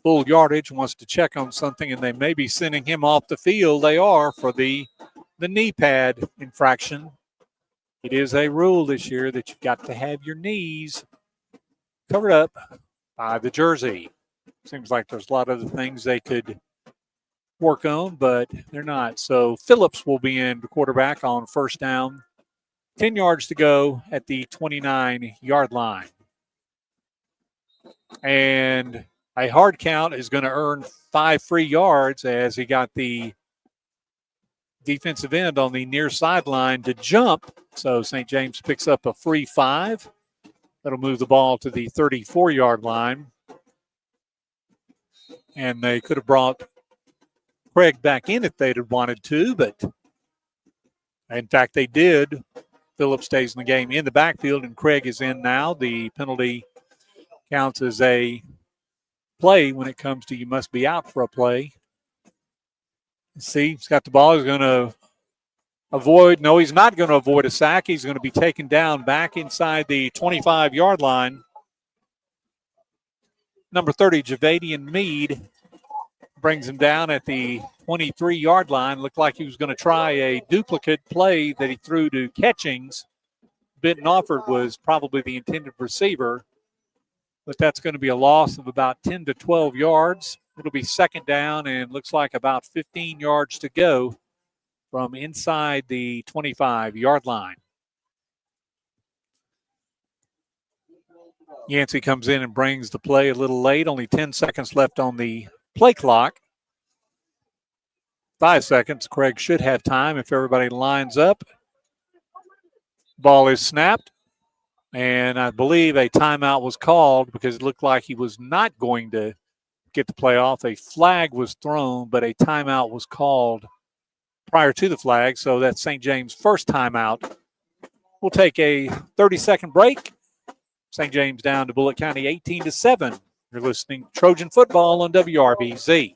full yardage, wants to check on something, and they may be sending him off the field. They are, for the knee pad infraction. It is a rule this year that you've got to have your knees covered up by the jersey. Seems like there's a lot of other things they could work on, but they're not. So Phillips will be in the quarterback on first down. 10 yards to go at the 29-yard line. And a hard count is going to earn 5 free yards, as he got the defensive end on the near sideline to jump. So St. James picks up a free 5. That'll move the ball to the 34-yard line. And they could have brought Craig back in if they'd have wanted to, but in fact they did. Phillips stays in the game in the backfield, and Craig is in now. The penalty counts as a play when it comes to you must be out for a play. See, he's got the ball. He's going to avoid. No, he's not going to avoid a sack. He's going to be taken down back inside the 25-yard line. Number 30, Javadian Mead, brings him down at the 23-yard line. Looked like he was going to try a duplicate play that he threw to Catchings. Benton Offord was probably the intended receiver, but that's going to be a loss of about 10 to 12 yards. It'll be second down, and looks like about 15 yards to go from inside the 25-yard line. Yancey comes in and brings the play a little late. Only 10 seconds left on the play clock. 5 seconds. Craig should have time if everybody lines up. Ball is snapped. And I believe a timeout was called because it looked like he was not going to get the play off. A flag was thrown, but a timeout was called prior to the flag. So that's St. James' first timeout. We'll take a 30-second break. St. James down to Bullitt County 18-7. You're listening to Trojan Football on WRBZ.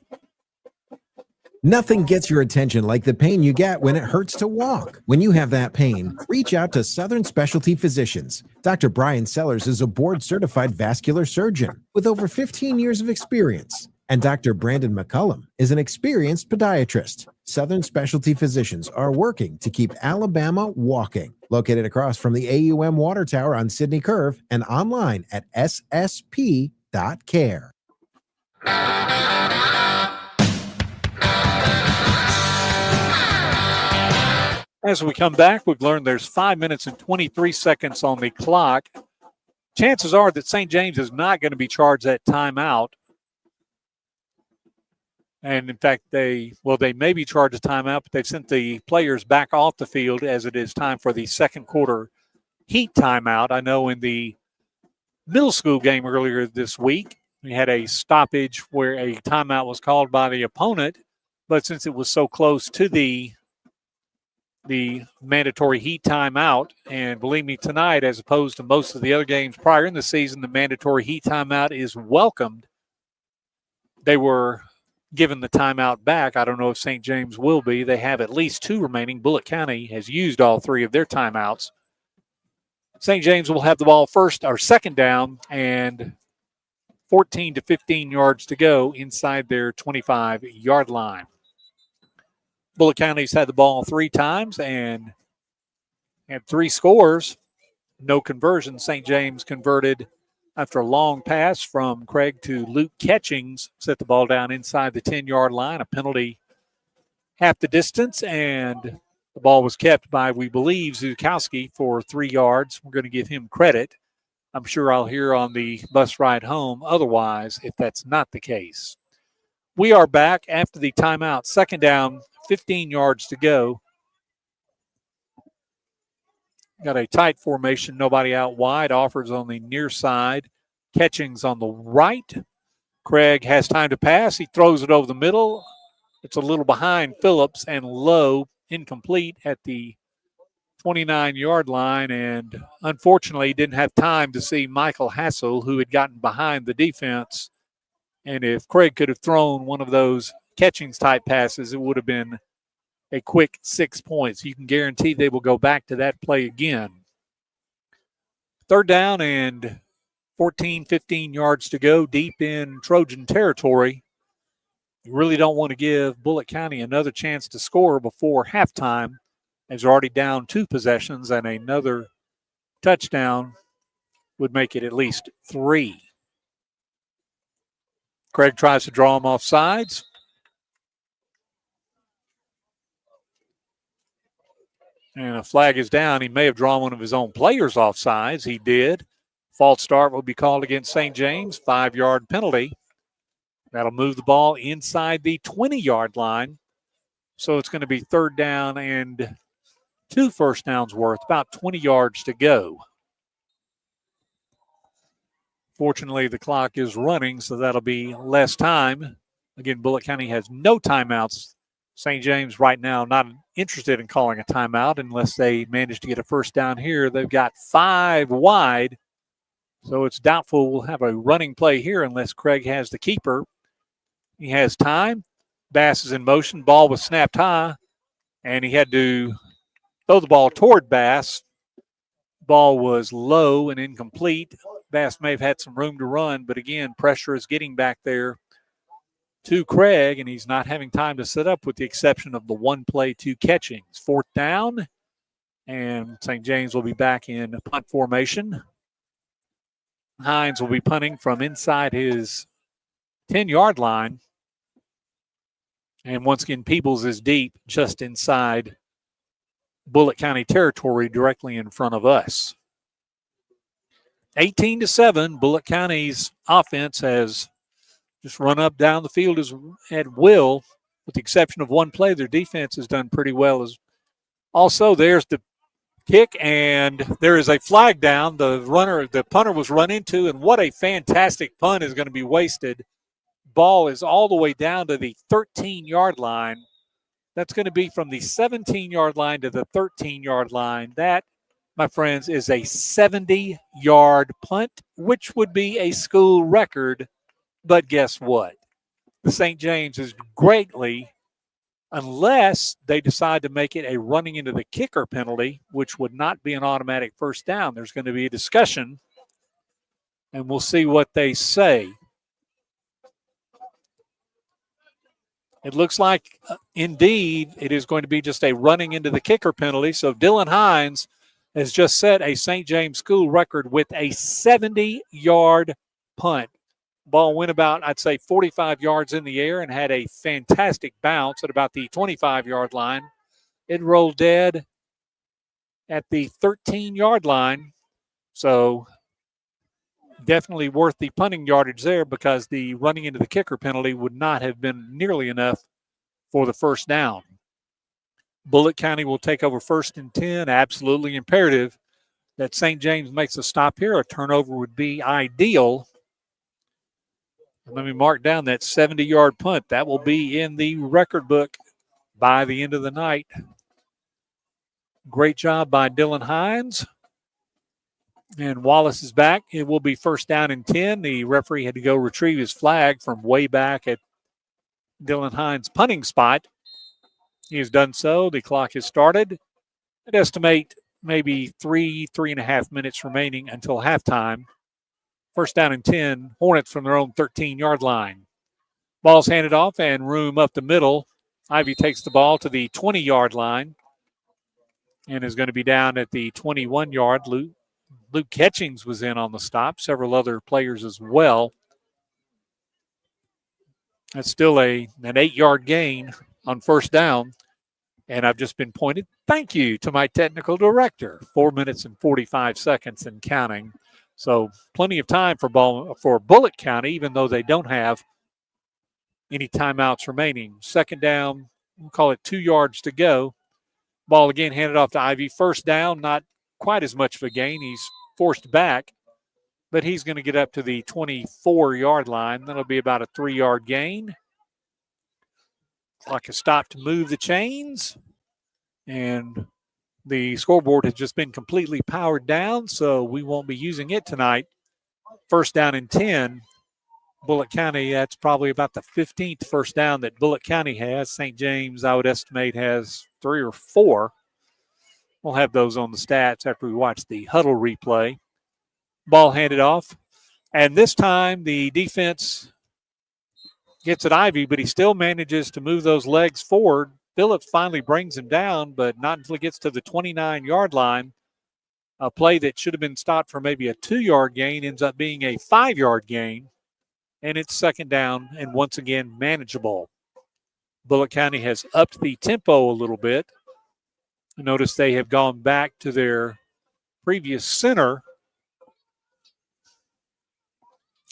Nothing gets your attention like the pain you get when it hurts to walk. When you have that pain, reach out to Southern Specialty Physicians. Dr. Brian Sellers is a board-certified vascular surgeon with over 15 years of experience. And Dr. Brandon McCullum is an experienced podiatrist. Southern Specialty Physicians are working to keep Alabama walking. Located across from the AUM Water Tower on Sydney Curve and online at ssp.care. As we come back, we've learned there's 5 minutes and 23 seconds on the clock. Chances are that St. James is not going to be charged that timeout. And in fact, they may be charged a timeout, but they've sent the players back off the field as it is time for the second quarter heat timeout. I know in the middle school game earlier this week, we had a stoppage where a timeout was called by the opponent, but since it was so close to the mandatory heat timeout, and believe me, tonight, as opposed to most of the other games prior in the season, the mandatory heat timeout is welcomed. They were given the timeout back. I don't know if St. James will be. They have at least 2 remaining. Bullitt County has used all 3 of their timeouts. St. James will have the ball second down and 14 to 15 yards to go inside their 25-yard line. Bullitt County's had the ball 3 times and had 3 scores, no conversion. St. James converted after a long pass from Craig to Luke Catchings, set the ball down inside the 10-yard line, a penalty half the distance, and the ball was kept by, we believe, Zukowski for 3 yards. We're going to give him credit. I'm sure I'll hear on the bus ride home otherwise if that's not the case. We are back after the timeout. Second down, 15 yards to go. Got a tight formation, nobody out wide. Offers on the near side. Catchings on the right. Craig has time to pass. He throws it over the middle. It's a little behind Phillips and low, incomplete at the 29-yard line. And unfortunately, didn't have time to see Michael Hassel, who had gotten behind the defense. And if Craig could have thrown one of those Catchings type passes, it would have been a quick 6 points. You can guarantee they will go back to that play again. Third down and 14, 15 yards to go, deep in Trojan territory. You really don't want to give Bullitt County another chance to score before halftime, as they're already down 2 possessions, and another touchdown would make it at least 3. Craig tries to draw him off sides. And a flag is down. He may have drawn one of his own players off sides. He did. False start will be called against St. James. 5-yard penalty. That'll move the ball inside the 20-yard line. So it's going to be third down and 2 first downs worth, about 20 yards to go. Fortunately, the clock is running, so that'll be less time. Again, Bullitt County has no timeouts. St. James right now not interested in calling a timeout unless they manage to get a first down here. They've got 5 wide, so it's doubtful we'll have a running play here unless Craig has the keeper. He has time. Bass is in motion. Ball was snapped high, and he had to throw the ball toward Bass. Ball was low and incomplete. Bass may have had some room to run, but again, pressure is getting back there to Craig, and he's not having time to set up with the exception of the 1 play, 2 catchings. Fourth down, and St. James will be back in punt formation. Hines will be punting from inside his 10-yard line. And once again, Peebles is deep just inside Bullitt County territory directly in front of us. 18-7, Bullock County's offense has just run up down the field at will, with the exception of one play. Their defense has done pretty well. Also, there's the kick, and there is a flag down. The punter was run into, and what a fantastic punt is going to be wasted. Ball is all the way down to the 13-yard line. That's going to be from the 17-yard line to the 13-yard line. That, my friends, is a 70-yard punt, which would be a school record. But guess what? The St. James is greatly, unless they decide to make it a running into the kicker penalty, which would not be an automatic first down. There's going to be a discussion, and we'll see what they say. It looks like, indeed, it is going to be just a running into the kicker penalty. So Dylan Hines has just set a St. James school record with a 70-yard punt. Ball went about, I'd say, 45 yards in the air and had a fantastic bounce at about the 25-yard line. It rolled dead at the 13-yard line. So definitely worth the punting yardage there, because the running into the kicker penalty would not have been nearly enough for the first down. Bullock County will take over 1st and 10. Absolutely imperative that St. James makes a stop here. A turnover would be ideal. Let me mark down that 70-yard punt. That will be in the record book by the end of the night. Great job by Dylan Hines. And Wallace is back. It will be 1st down and 10. The referee had to go retrieve his flag from way back at Dylan Hines' punting spot. He has done so. The clock has started. I'd estimate maybe 3.5 minutes remaining until halftime. 1st down and 10. Hornets from their own 13-yard line. Ball's handed off and room up the middle. Ivy takes the ball to the 20-yard line and is going to be down at the 21-yard. Luke Catchings was in on the stop. Several other players as well. That's still an 8-yard gain on 1st down. And I've just been pointed, thank you to my technical director. 4 minutes and 45 seconds and counting. So plenty of time for Bullock County, even though they don't have any timeouts remaining. 2nd down, we'll call it 2 yards to go. Ball again handed off to Ivy. 1st down, not quite as much of a gain. He's forced back, but he's going to get up to the 24-yard line. That'll be about a 3-yard gain. Clock has stopped to move the chains, and the scoreboard has just been completely powered down, so we won't be using it tonight. 1st down and 10. Bullock County, that's probably about the 15th 1st down that Bullock County has. St. James, I would estimate, has 3 or 4. We'll have those on the stats after we watch the huddle replay. Ball handed off. And this time the defense gets at Ivy, but he still manages to move those legs forward. Phillips finally brings him down, but not until he gets to the 29-yard line. A play that should have been stopped for maybe a 2-yard gain ends up being a 5-yard gain, and it's 2nd down and once again manageable. Bullock County has upped the tempo a little bit. Notice they have gone back to their previous center.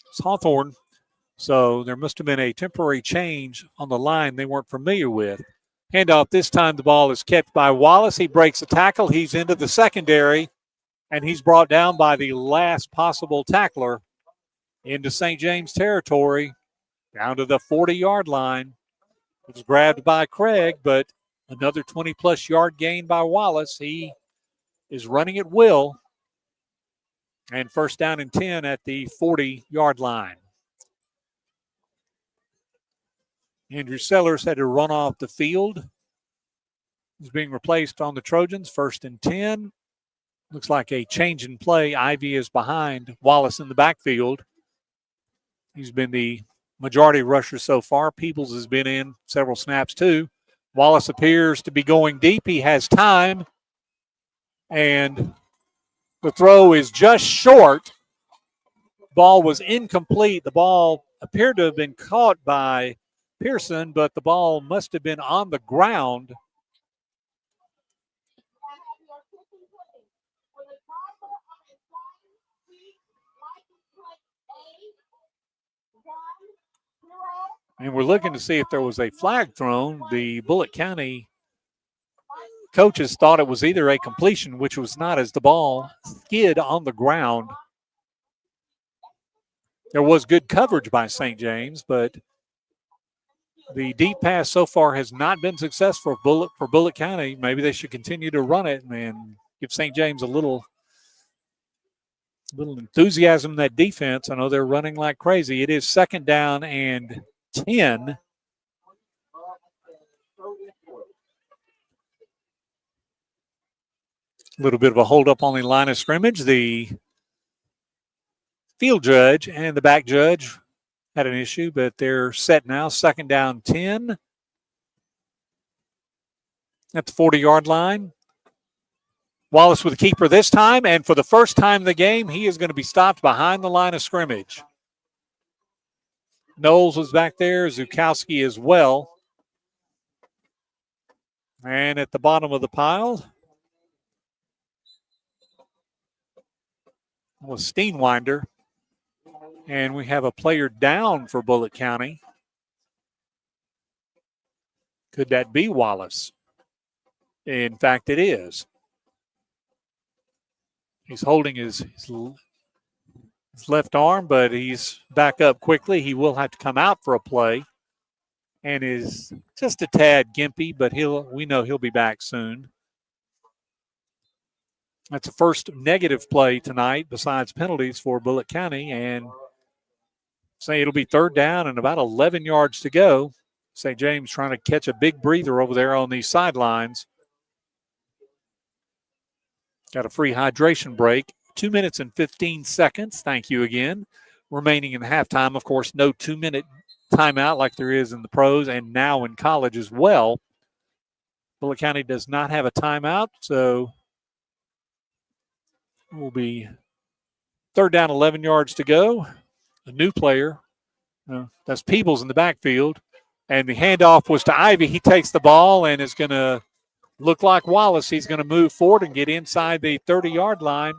It's Hawthorne. So there must have been a temporary change on the line they weren't familiar with. Handoff, this time the ball is kept by Wallace. He breaks a tackle. He's into the secondary, and he's brought down by the last possible tackler into St. James territory, down to the 40-yard line. It was grabbed by Craig, but another 20-plus yard gain by Wallace. He is running at will. And 1st down and 10 at the 40-yard line. Andrew Sellers had to run off the field. He's being replaced on the Trojans. 1st and 10. Looks like a change in play. Ivy is behind Wallace in the backfield. He's been the majority rusher so far. Peoples has been in several snaps too. Wallace appears to be going deep. He has time. And the throw is just short. Ball was incomplete. The ball appeared to have been caught by Pearson, but the ball must have been on the ground. And we're looking to see if there was a flag thrown. The Bullitt County coaches thought it was either a completion, which was not, as the ball skid on the ground. There was good coverage by St. James, but the deep pass so far has not been successful for Bullitt County. Maybe they should continue to run it and give St. James a little enthusiasm in that defense. I know they're running like crazy. It is 2nd down and 10. A little bit of a hold-up on the line of scrimmage. The field judge and the back judge had an issue, but they're set now. 2nd down, 10. At the 40-yard line. Wallace with the keeper this time, and for the first time in the game, he is going to be stopped behind the line of scrimmage. Knowles was back there, Zukowski as well. And at the bottom of the pile was Steenwinder. And we have a player down for Bullitt County. Could that be Wallace? In fact, it is. He's holding his left arm, but he's back up quickly. He will have to come out for a play and is just a tad gimpy, but we know he'll be back soon. That's the first negative play tonight besides penalties for Bullitt County, and say it'll be 3rd down and about 11 yards to go. St. James trying to catch a big breather over there on these sidelines. Got a free hydration break. 2 minutes and 15 seconds. Thank you again. Remaining in halftime, of course, no 2-minute timeout like there is in the pros and now in college as well. Bullitt County does not have a timeout, so it will be 3rd down, 11 yards to go. A new player, that's Peebles in the backfield, and the handoff was to Ivy. He takes the ball and is going to look like Wallace. He's going to move forward and get inside the 30-yard line.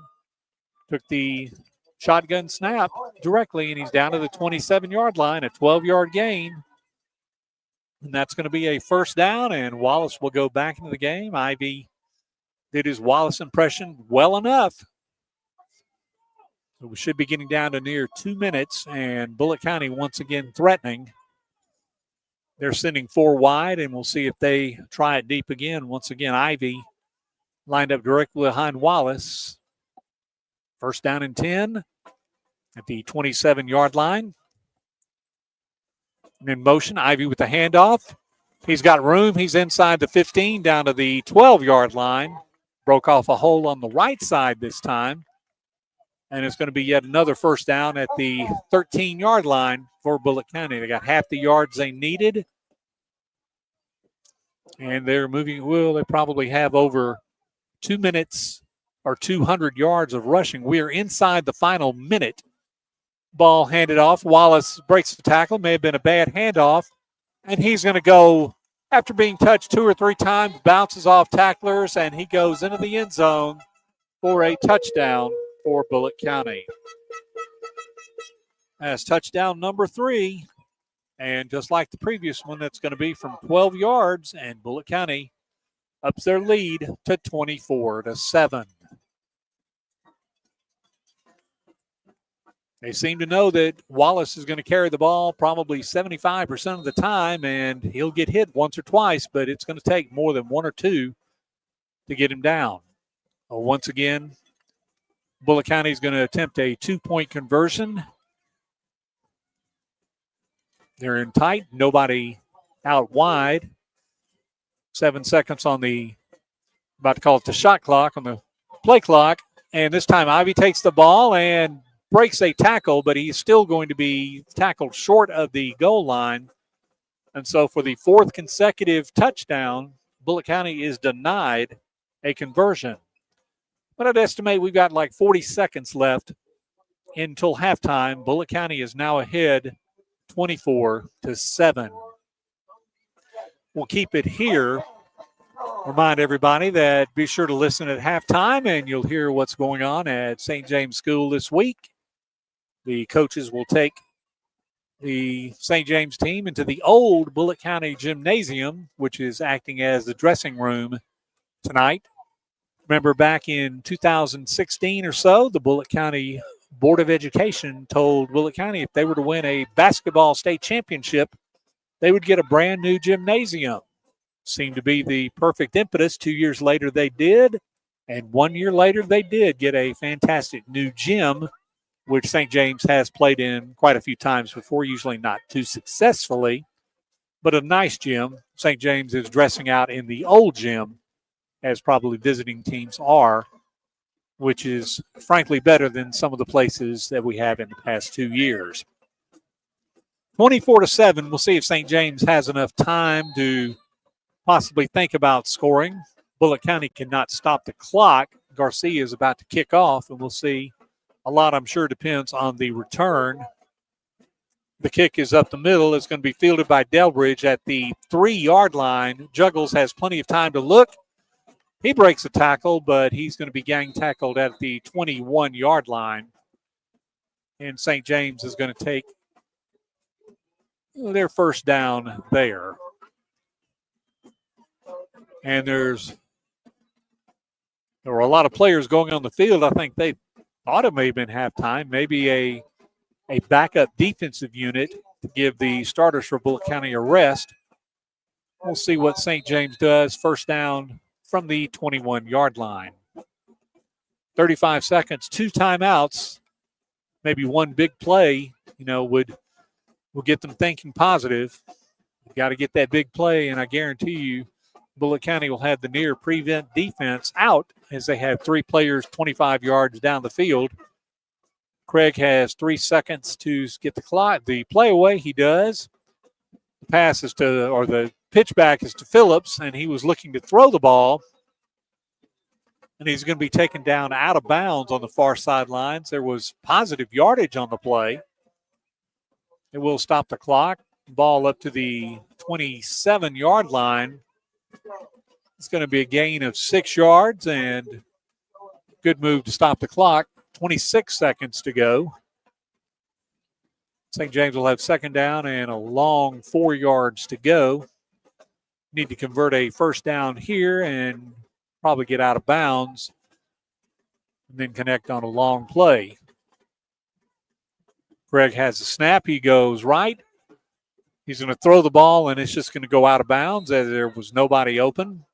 Took the shotgun snap directly, and he's down to the 27-yard line, a 12-yard gain. And that's going to be a 1st down, and Wallace will go back into the game. Ivy did his Wallace impression well enough. So we should be getting down to near 2 minutes, and Bullitt County once again threatening. They're sending 4 wide, and we'll see if they try it deep again. Once again, Ivy lined up directly behind Wallace. 1st down and 10 at the 27-yard line. And in motion, Ivy with the handoff. He's got room. He's inside the 15 down to the 12-yard line. Broke off a hole on the right side this time. And it's going to be yet another 1st down at the 13-yard line for Bullitt County. They got half the yards they needed. And they're moving. Well, they probably have over 2 minutes or 200 yards of rushing. We are inside the final minute. Ball handed off. Wallace breaks the tackle. May have been a bad handoff. And he's going to go, after being touched 2 or 3 times, bounces off tacklers, and he goes into the end zone for a touchdown for Bullitt County. That's touchdown number 3. And just like the previous one, that's going to be from 12 yards, and Bullitt County ups their lead to 24-7. They seem to know that Wallace is going to carry the ball probably 75% of the time, and he'll get hit once or twice, but it's going to take more than 1 or 2 to get him down. Once again, Bullitt County is going to attempt a 2-point conversion. They're in tight, nobody out wide. 7 seconds on the, about to call it the shot clock, on the play clock. And this time Ivy takes the ball and breaks a tackle, but he's still going to be tackled short of the goal line. And so for the 4th consecutive touchdown, Bullitt County is denied a conversion. But I'd estimate we've got like 40 seconds left until halftime. Bullitt County is now ahead 24-7. We'll keep it here. Remind everybody that be sure to listen at halftime, and you'll hear what's going on at St. James School this week. The coaches will take the St. James team into the old Bullitt County Gymnasium, which is acting as the dressing room tonight. Remember back in 2016 or so, the Bullitt County Board of Education told Bullitt County if they were to win a basketball state championship, they would get a brand new gymnasium. Seemed to be the perfect impetus. 2 years later, they did. And 1 year later, they did get a fantastic new gym, which St. James has played in quite a few times before, usually not too successfully, but a nice gym. St. James is dressing out in the old gym, as probably visiting teams are, which is frankly better than some of the places that we have in the past 2 years. 24-7, we'll see if St. James has enough time to possibly think about scoring. Bullitt County cannot stop the clock. Garcia is about to kick off, and we'll see. A lot, I'm sure, depends on the return. The kick is up the middle. It's going to be fielded by Delbridge at the 3-yard line. Juggles has plenty of time to look. He breaks a tackle, but he's going to be gang tackled at the 21-yard line. And St. James is going to take their first down there. And there were a lot of players going on the field. I think they thought it may have been halftime, maybe a backup defensive unit to give the starters for Bullitt County a rest. We'll see what St. James does. First down from the 21-yard line. 35 seconds, 2 timeouts, maybe one big play, will get them thinking positive. You got to get that big play, and I guarantee you Bullitt County will have the near prevent defense out as they have 3 players 25 yards down the field. Craig has 3 seconds to get the play away. He does. The pitch back is to Phillips, and he was looking to throw the ball. And he's going to be taken down out of bounds on the far sidelines. There was positive yardage on the play. It will stop the clock. Ball up to the 27-yard line. It's going to be a gain of 6 yards, and good move to stop the clock. 26 seconds to go. St. James will have second down and a long 4 yards to go. Need to convert a first down here and probably get out of bounds and then connect on a long play. Greg has a snap. He goes right. He's going to throw the ball, and it's just going to go out of bounds as there was nobody open.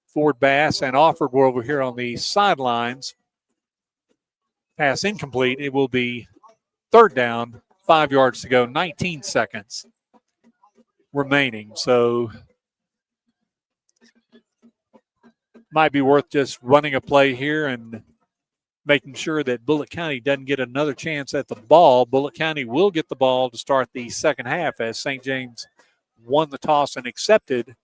Ford Bass and Offord were over here on the sidelines. Pass incomplete. It will be third down, 5 yards to go, 19 seconds remaining. So might be worth just running a play here and making sure that Bullitt County doesn't get another chance at the ball. Bullitt County will get the ball to start the second half as St. James won the toss and accepted.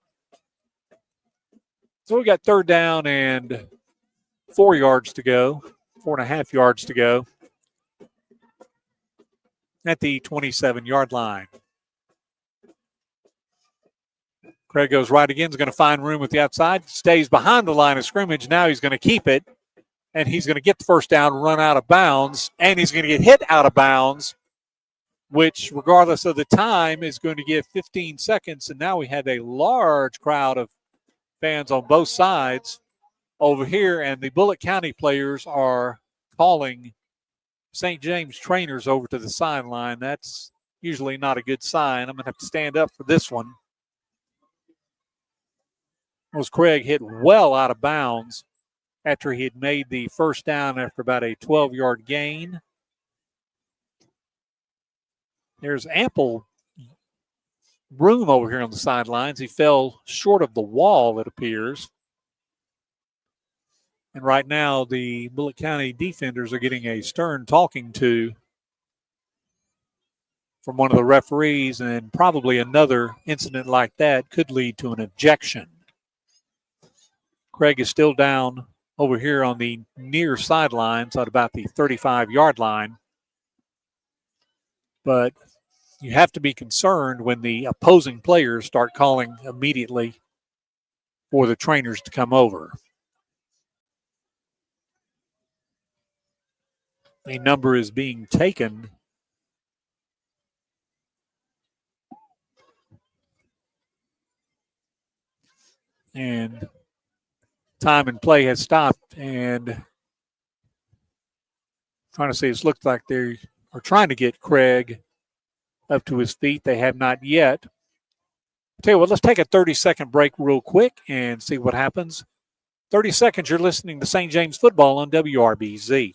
So we got third down and 4 yards to go, 4.5 yards to go at the 27-yard line. Craig goes right again. He's going to find room at the outside. Stays behind the line of scrimmage. Now he's going to keep it. And he's going to get the first down, run out of bounds. And he's going to get hit out of bounds, which, regardless of the time, is going to give 15 seconds. And now we have a large crowd of fans on both sides over here. And the Bullitt County players are calling St. James trainers over to the sideline. That's usually not a good sign. I'm going to have to stand up for this one. Was Craig hit well out of bounds after he had made the first down after about a 12-yard gain. There's ample room over here on the sidelines. He fell short of the wall, it appears. And right now, the Bullitt County defenders are getting a stern talking to from one of the referees, and probably another incident like that could lead to an ejection. Craig is still down over here on the near sidelines at about the 35-yard line. But you have to be concerned when the opposing players start calling immediately for the trainers to come over. A number is being taken And time and play has stopped. And trying to see, it's looked like they are trying to get Craig up to his feet. They have not yet. I'll tell you what, let's take a 30-second break real quick and see what happens. 30 seconds, you're listening to St. James football on WRBZ.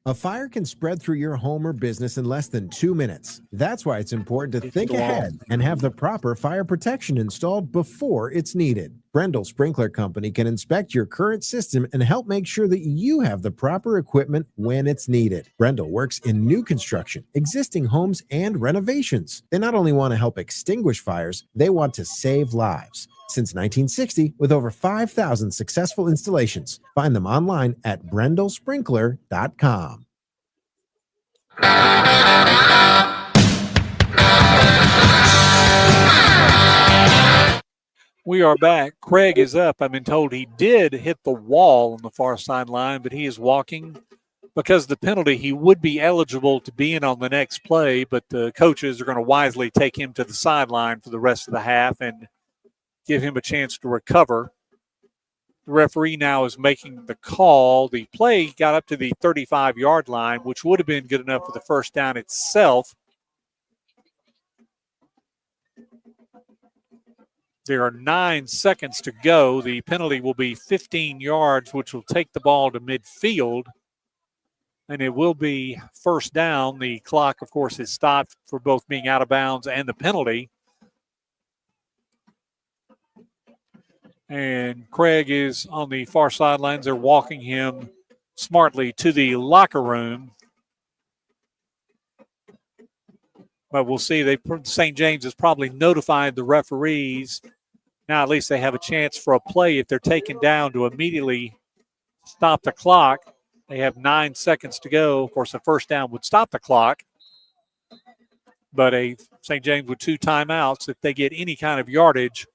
A fire can spread through your home or business in less than 2 minutes. That's why it's important to think ahead and have the proper fire protection installed before it's needed. Brendel Sprinkler Company can inspect your current system and help make sure that you have the proper equipment when it's needed. Brendel works in new construction, existing homes, and renovations. They not only want to help extinguish fires, they want to save lives. Since 1960, with over 5,000 successful installations. Find them online at brendelsprinkler.com. We are back. Craig is up. I've been told he did hit the wall on the far sideline, but he is walking. Because of the penalty, he would be eligible to be in on the next play, but the coaches are going to wisely take him to the sideline for the rest of the half and give him a chance to recover. The referee now is making the call. The play got up to the 35-yard line, which would have been good enough for the first down itself. There are 9 seconds to go. The penalty will be 15 yards, which will take the ball to midfield. And it will be first down. The clock, of course, is stopped for both being out of bounds and the penalty. And Craig is on the far sidelines. They're walking him smartly to the locker room. But we'll see. St. James has probably notified the referees. Now at least they have a chance for a play if they're taken down to immediately stop the clock. They have 9 seconds to go. Of course, a first down would stop the clock. But a St. James with 2 timeouts, if they get any kind of yardage,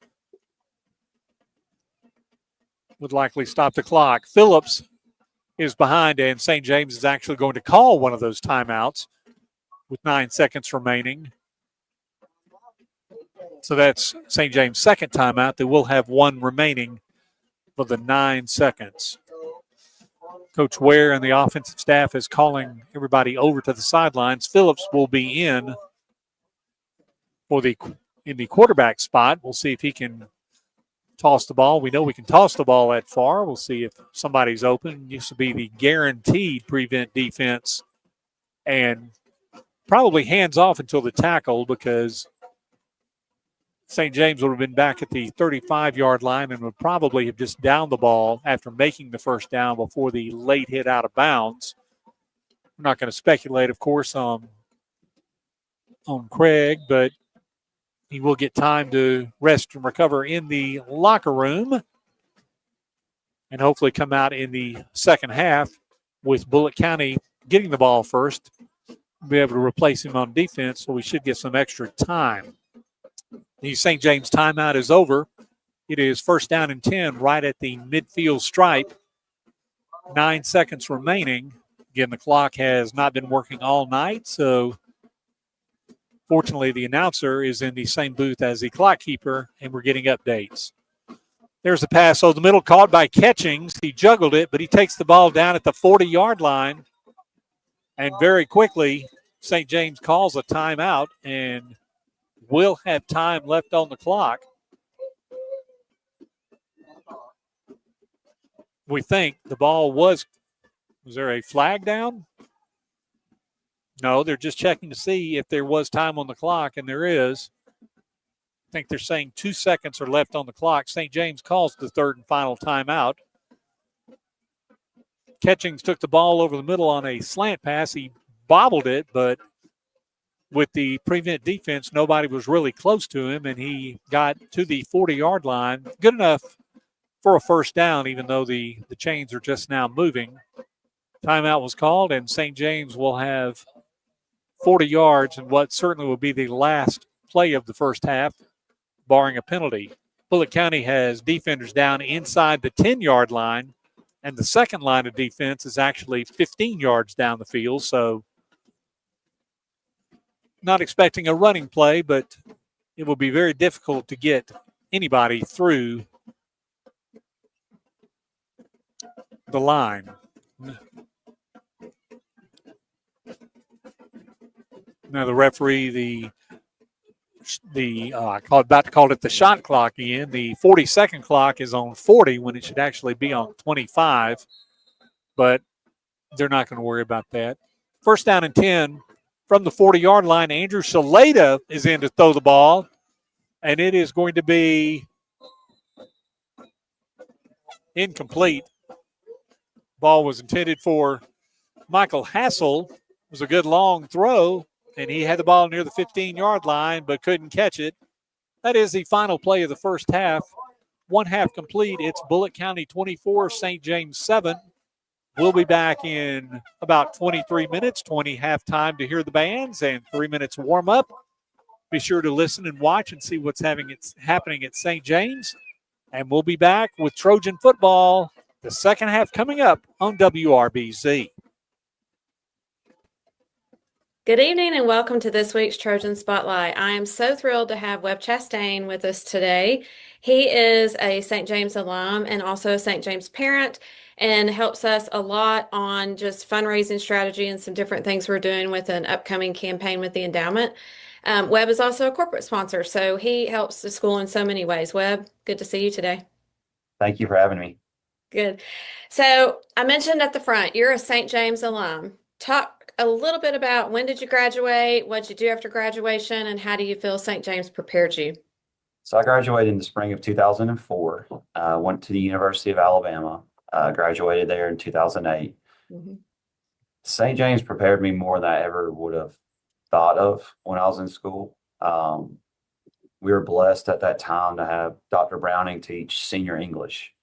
would likely stop the clock. Phillips is behind, and St. James is actually going to call one of those timeouts with 9 seconds remaining. So that's St. James' second timeout. They will have 1 remaining for the 9 seconds. Coach Ware and the offensive staff is calling everybody over to the sidelines. Phillips will be in the quarterback spot. We'll see if he can toss the ball. We know we can toss the ball that far. We'll see if somebody's open. It used to be the guaranteed prevent defense and probably hands off until the tackle, because St. James would have been back at the 35-yard line and would probably have just downed the ball after making the first down before the late hit out of bounds. I'm not going to speculate, of course, on Craig, but he will get time to rest and recover in the locker room and hopefully come out in the second half with Bullitt County getting the ball first, be able to replace him on defense, so we should get some extra time. The St. James timeout is over. It is first down and 10 right at the midfield stripe. 9 seconds remaining. Again, the clock has not been working all night, so fortunately, the announcer is in the same booth as the clock keeper, and we're getting updates. There's the pass over the middle, caught by Catchings. He juggled it, but he takes the ball down at the 40-yard line. And very quickly, St. James calls a timeout and will have time left on the clock. We think the ball was there a flag down? No, they're just checking to see if there was time on the clock, and there is. I think they're saying 2 seconds are left on the clock. St. James calls the third and final timeout. Catchings took the ball over the middle on a slant pass. He bobbled it, but with the prevent defense, nobody was really close to him, and he got to the 40-yard line. Good enough for a first down, even though the chains are just now moving. Timeout was called, and St. James will have 40 yards in what certainly will be the last play of the first half, barring a penalty. Bullitt County has defenders down inside the 10-yard line, and the second line of defense is actually 15 yards down the field. So not expecting a running play, but it will be very difficult to get anybody through the line. Now the referee, about to call it the shot clock again. The 40-second clock is on 40 when it should actually be on 25, but they're not going to worry about that. First down and 10 from the 40-yard line. Andrew Shalata is in to throw the ball, and it is going to be incomplete. Ball was intended for Michael Hassel. It was a good long throw, and he had the ball near the 15-yard line but couldn't catch it. That is the final play of the first half. One half complete. It's Bullitt County 24, St. James 7. We'll be back in about 23 minutes, 20 halftime to hear the bands and 3 minutes warm up. Be sure to listen and watch and see what's happening at St. James. And we'll be back with Trojan football, the second half coming up on WRBZ. Good evening and welcome to this week's Trojan Spotlight. I am so thrilled to have Webb Chastain with us today. He is a St. James alum and also a St. James parent and helps us a lot on just fundraising strategy and some different things we're doing with an upcoming campaign with the endowment. Webb is also a corporate sponsor, so he helps the school in so many ways. Webb, good to see you today. Thank you for having me. Good. So I mentioned at the front, you're a St. James alum. Talk a little bit about when did you graduate, what did you do after graduation, and how do you feel St. James prepared you? So I graduated in the spring of 2004, went to the University of Alabama, graduated there in 2008. Mm-hmm. St. James prepared me more than I ever would have thought of when I was in school. We were blessed at that time to have Dr. Browning teach senior English.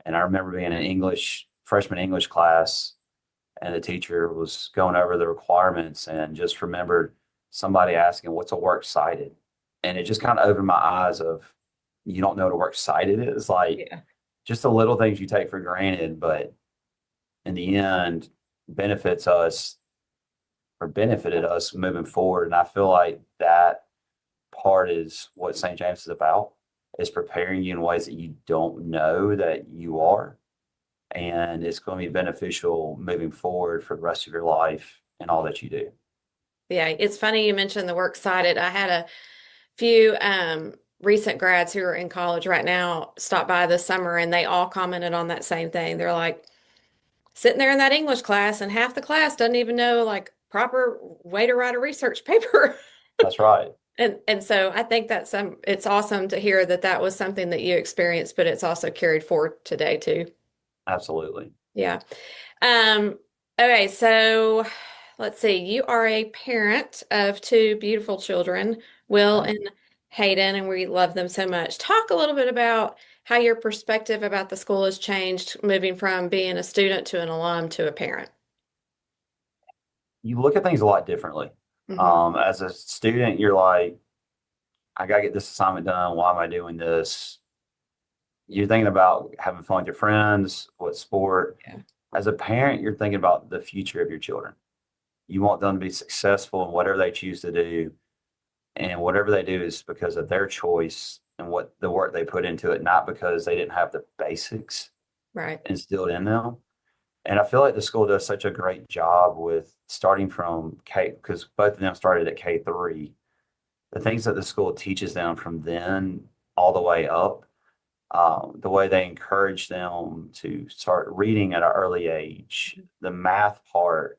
And I remember being in freshman English class, and the teacher was going over the requirements and just remembered somebody asking, what's a works cited? And it just kind of opened my eyes of, you don't know what a works cited is. Like, just the little things you take for granted, but in the end benefited us moving forward. And I feel like that part is what St. James is about, is preparing you in ways that you don't know that you are. And it's going to be beneficial moving forward for the rest of your life and all that you do. Yeah, it's funny you mentioned the works cited. I had a few recent grads who are in college right now stop by this summer, and they all commented on that same thing. They're like sitting there in that English class, and half the class doesn't even know like proper way to write a research paper. That's right. And so I think that's it's awesome to hear that was something that you experienced, but it's also carried forward today too. Absolutely. Yeah. Okay, so let's see. You are a parent of two beautiful children, Will and Hayden, and we love them so much. Talk a little bit about how your perspective about the school has changed, moving from being a student to an alum to a parent. You look at things a lot differently. Mm-hmm. As a student, you're like, I got to get this assignment done. Why am I doing this? You're thinking about having fun with your friends, what sport. Yeah. As a parent, you're thinking about the future of your children. You want them to be successful in whatever they choose to do. And whatever they do is because of their choice and what the work they put into it, not because they didn't have the basics instilled in them. And I feel like the school does such a great job with starting from K, because both of them started at K3. The things that the school teaches them from then all the way up, the way they encourage them to start reading at an early age, the math part,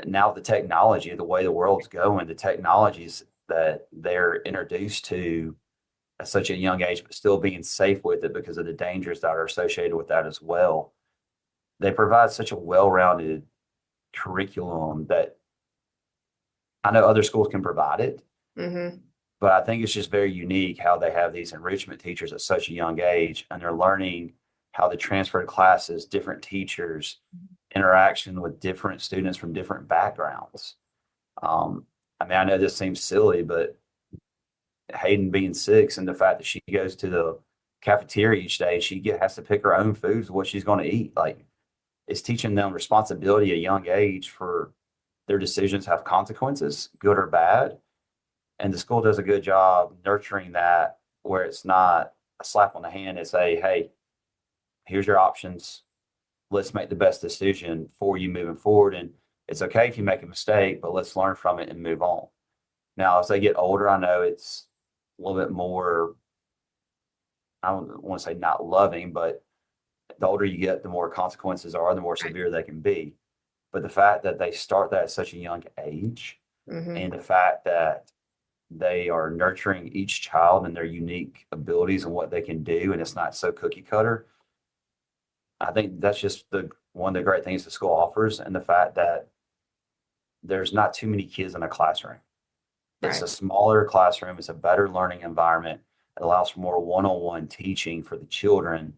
now the technology, the way the world's going, the technologies that they're introduced to at such a young age, but still being safe with it because of the dangers that are associated with that as well. They provide such a well-rounded curriculum that I know other schools can provide it, but I think it's just very unique how they have these enrichment teachers at such a young age, and they're learning how the transferred classes, different teachers, interaction with different students from different backgrounds. I mean, I know this seems silly, but Hayden being 6 and the fact that she goes to the cafeteria each day, she has to pick her own foods, what she's going to eat. Like, it's teaching them responsibility at a young age for their decisions have consequences, good or bad. And the school does a good job nurturing that, where it's not a slap on the hand and say, hey, here's your options. Let's make the best decision for you moving forward. And it's okay if you make a mistake, but let's learn from it and move on. Now, as they get older, I know it's a little bit more, I don't want to say not loving, but the older you get, the more consequences are, the more severe they can be. But the fact that they start that at such a young age, and the fact that they are nurturing each child and their unique abilities and what they can do, and it's not so cookie cutter, I think that's just one of the great things the school offers, and the fact that there's not too many kids in a classroom. It's a smaller classroom. It's a better learning environment. It allows for more one-on-one teaching for the children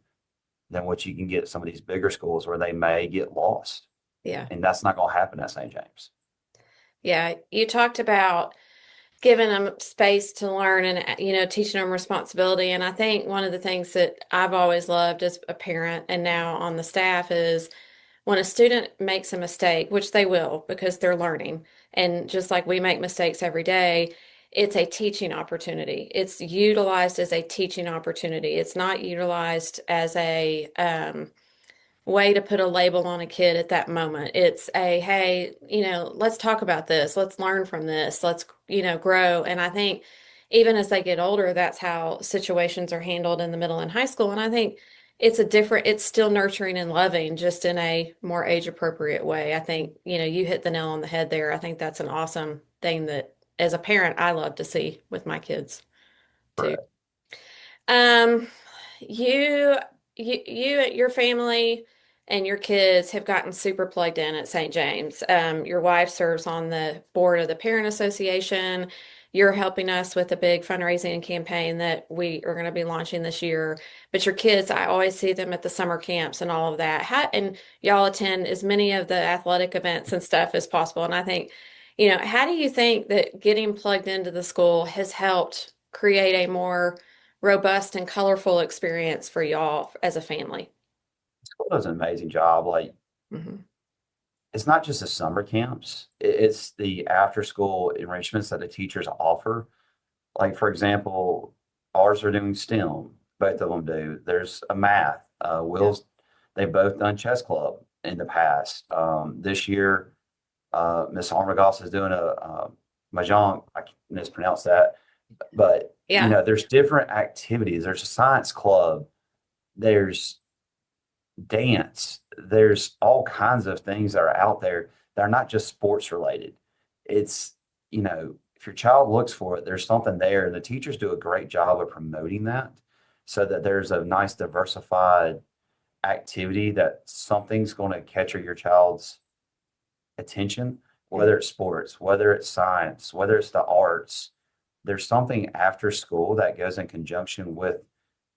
than what you can get at some of these bigger schools where they may get lost. Yeah. And that's not going to happen at St. James. Yeah. You talked about giving them space to learn and, you know, teaching them responsibility. And I think one of the things that I've always loved as a parent and now on the staff is when a student makes a mistake, which they will because they're learning, and just like we make mistakes every day, it's a teaching opportunity. It's utilized as a teaching opportunity. It's not utilized as a way to put a label on a kid at that moment. It's a, hey, you know, let's talk about this. Let's learn from this. Let's, you know, grow. And I think even as they get older, that's how situations are handled in the middle and high school. And I think it's still nurturing and loving, just in a more age appropriate way. I think, you know, you hit the nail on the head there. I think that's an awesome thing that as a parent, I love to see with my kids too. Your family and your kids have gotten super plugged in at St. James. Your wife serves on the board of the Parent Association. You're helping us with a big fundraising campaign that we are going to be launching this year. But your kids, I always see them at the summer camps and all of that. And y'all attend as many of the athletic events and stuff as possible. And I think, you know, how do you think that getting plugged into the school has helped create a more robust and colorful experience for y'all as a family? School does an amazing job. Like, it's not just the summer camps, it's the after school enrichments that the teachers offer. Like, for example, ours are doing STEM, both of them do. There's a math. They've both done chess club in the past. This year, Miss Armagoss is doing a mahjong. I mispronounced that, but you know, there's different activities. There's a science club. There's dance. There's all kinds of things that are out there that are not just sports related. It's, you know, if your child looks for it, there's something there. And the teachers do a great job of promoting that so that there's a nice diversified activity that something's going to catch your child's attention, whether it's sports, whether it's science, whether it's the arts. There's something after school that goes in conjunction with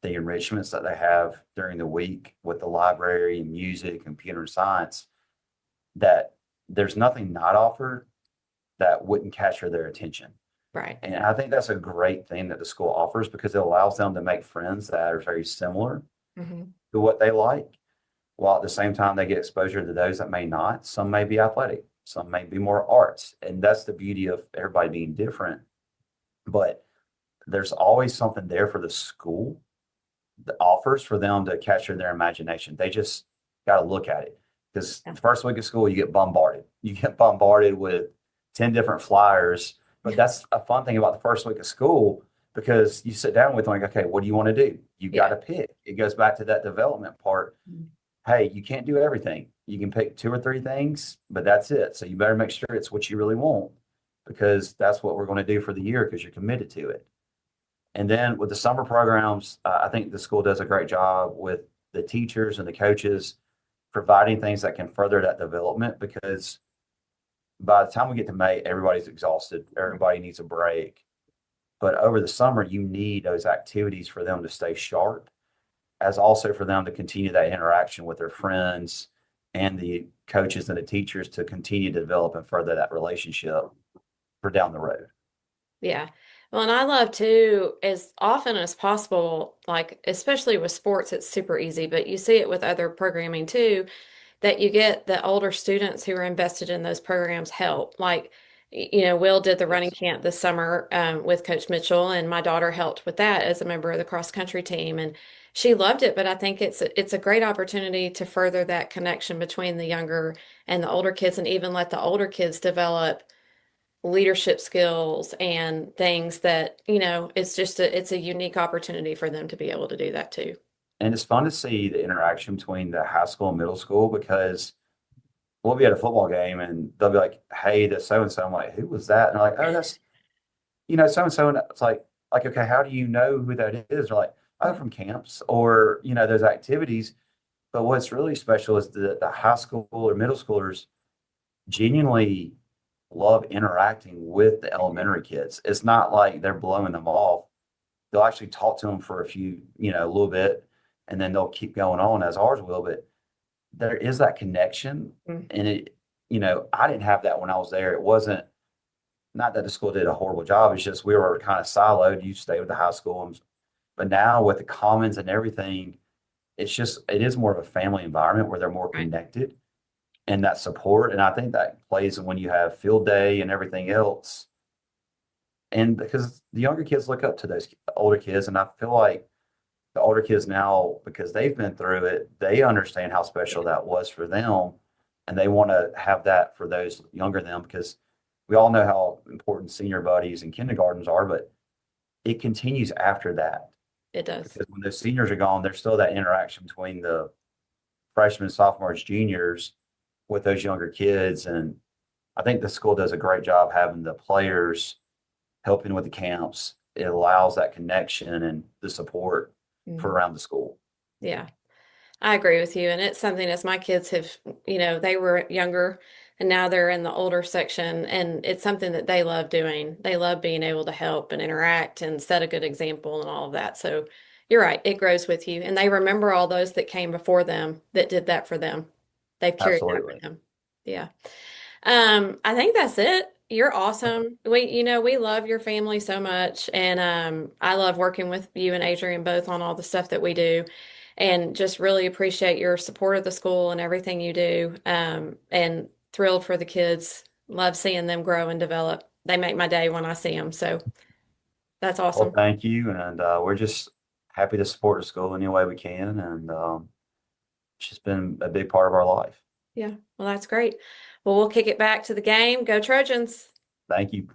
the enrichments that they have during the week with the library and music, computer science, that there's nothing not offered that wouldn't capture their attention. Right. And I think that's a great thing that the school offers because it allows them to make friends that are very similar to what they like, while at the same time they get exposure to those that may not. Some may be athletic, some may be more arts. And that's the beauty of everybody being different. But there's always something there for the school that offers for them to capture their imagination. They just got to look at it because the first week of school, you get bombarded. You get bombarded with 10 different flyers. But that's a fun thing about the first week of school because you sit down with them like, okay, what do you want to do? You got to pick. It goes back to that development part. Hey, you can't do everything. You can pick 2 or 3 things, but that's it. So you better make sure it's what you really want because that's what we're going to do for the year because you're committed to it. And then with the summer programs, I think the school does a great job with the teachers and the coaches providing things that can further that development because by the time we get to May, everybody's exhausted. Everybody needs a break. But over the summer, you need those activities for them to stay sharp, as also for them to continue that interaction with their friends and the coaches and the teachers to continue to develop and further that relationship for down the road. Yeah. Well, and I love too, as often as possible, like especially with sports, it's super easy, but you see it with other programming too, that you get the older students who are invested in those programs help. Like Will did the running camp this summer with Coach Mitchell, and my daughter helped with that as a member of the cross country team, and she loved it. But I think it's a great opportunity to further that connection between the younger and the older kids, and even let the older kids develop leadership skills and things that, it's a unique opportunity for them to be able to do that too. And it's fun to see the interaction between the high school and middle school, because we'll be at a football game and they'll be like, hey, the so-and-so. I'm like, who was that? And they're like, oh, that's, so-and-so. And it's like, okay, how do you know who that is? They're like, oh, from camps or, those activities. But what's really special is the high school or middle schoolers genuinely love interacting with the elementary kids. It's not like they're blowing them off. They'll actually talk to them for a little bit, and then they'll keep going on as ours will. But there is that connection. And it, I didn't have that when I was there. It wasn't, not that the school did a horrible job. It's just, we were kind of siloed. You stay with the high school. But now with the commons and everything, it is more of a family environment where they're more connected and that support. And I think that plays when you have field day and everything else. And because the younger kids look up to those older kids, and I feel like the older kids now, because they've been through it, they understand how special that was for them. And they want to have that for those younger than them, because we all know how important senior buddies and kindergartens are, but it continues after that. It does. Because when those seniors are gone, there's still that interaction between the freshmen, sophomores, juniors with those younger kids. And I think the school does a great job having the players helping with the camps. It allows that connection and the support for around the school. Yeah, I agree with you. And it's something, as my kids have, they were younger and now they're in the older section, and it's something that they love doing. They love being able to help and interact and set a good example and all of that. So you're right. It grows with you, and they remember all those that came before them that did that for them. They've carried that for them. Yeah. I think that's it. You're awesome. We love your family so much. And I love working with you and Adrian both on all the stuff that we do, and just really appreciate your support of the school and everything you do. And thrilled for the kids. Love seeing them grow and develop. They make my day when I see them. So that's awesome. Well, thank you. And we're just happy to support the school any way we can. And it's just been a big part of our life. Yeah. Well, that's great. Well, we'll kick it back to the game. Go Trojans. Thank you.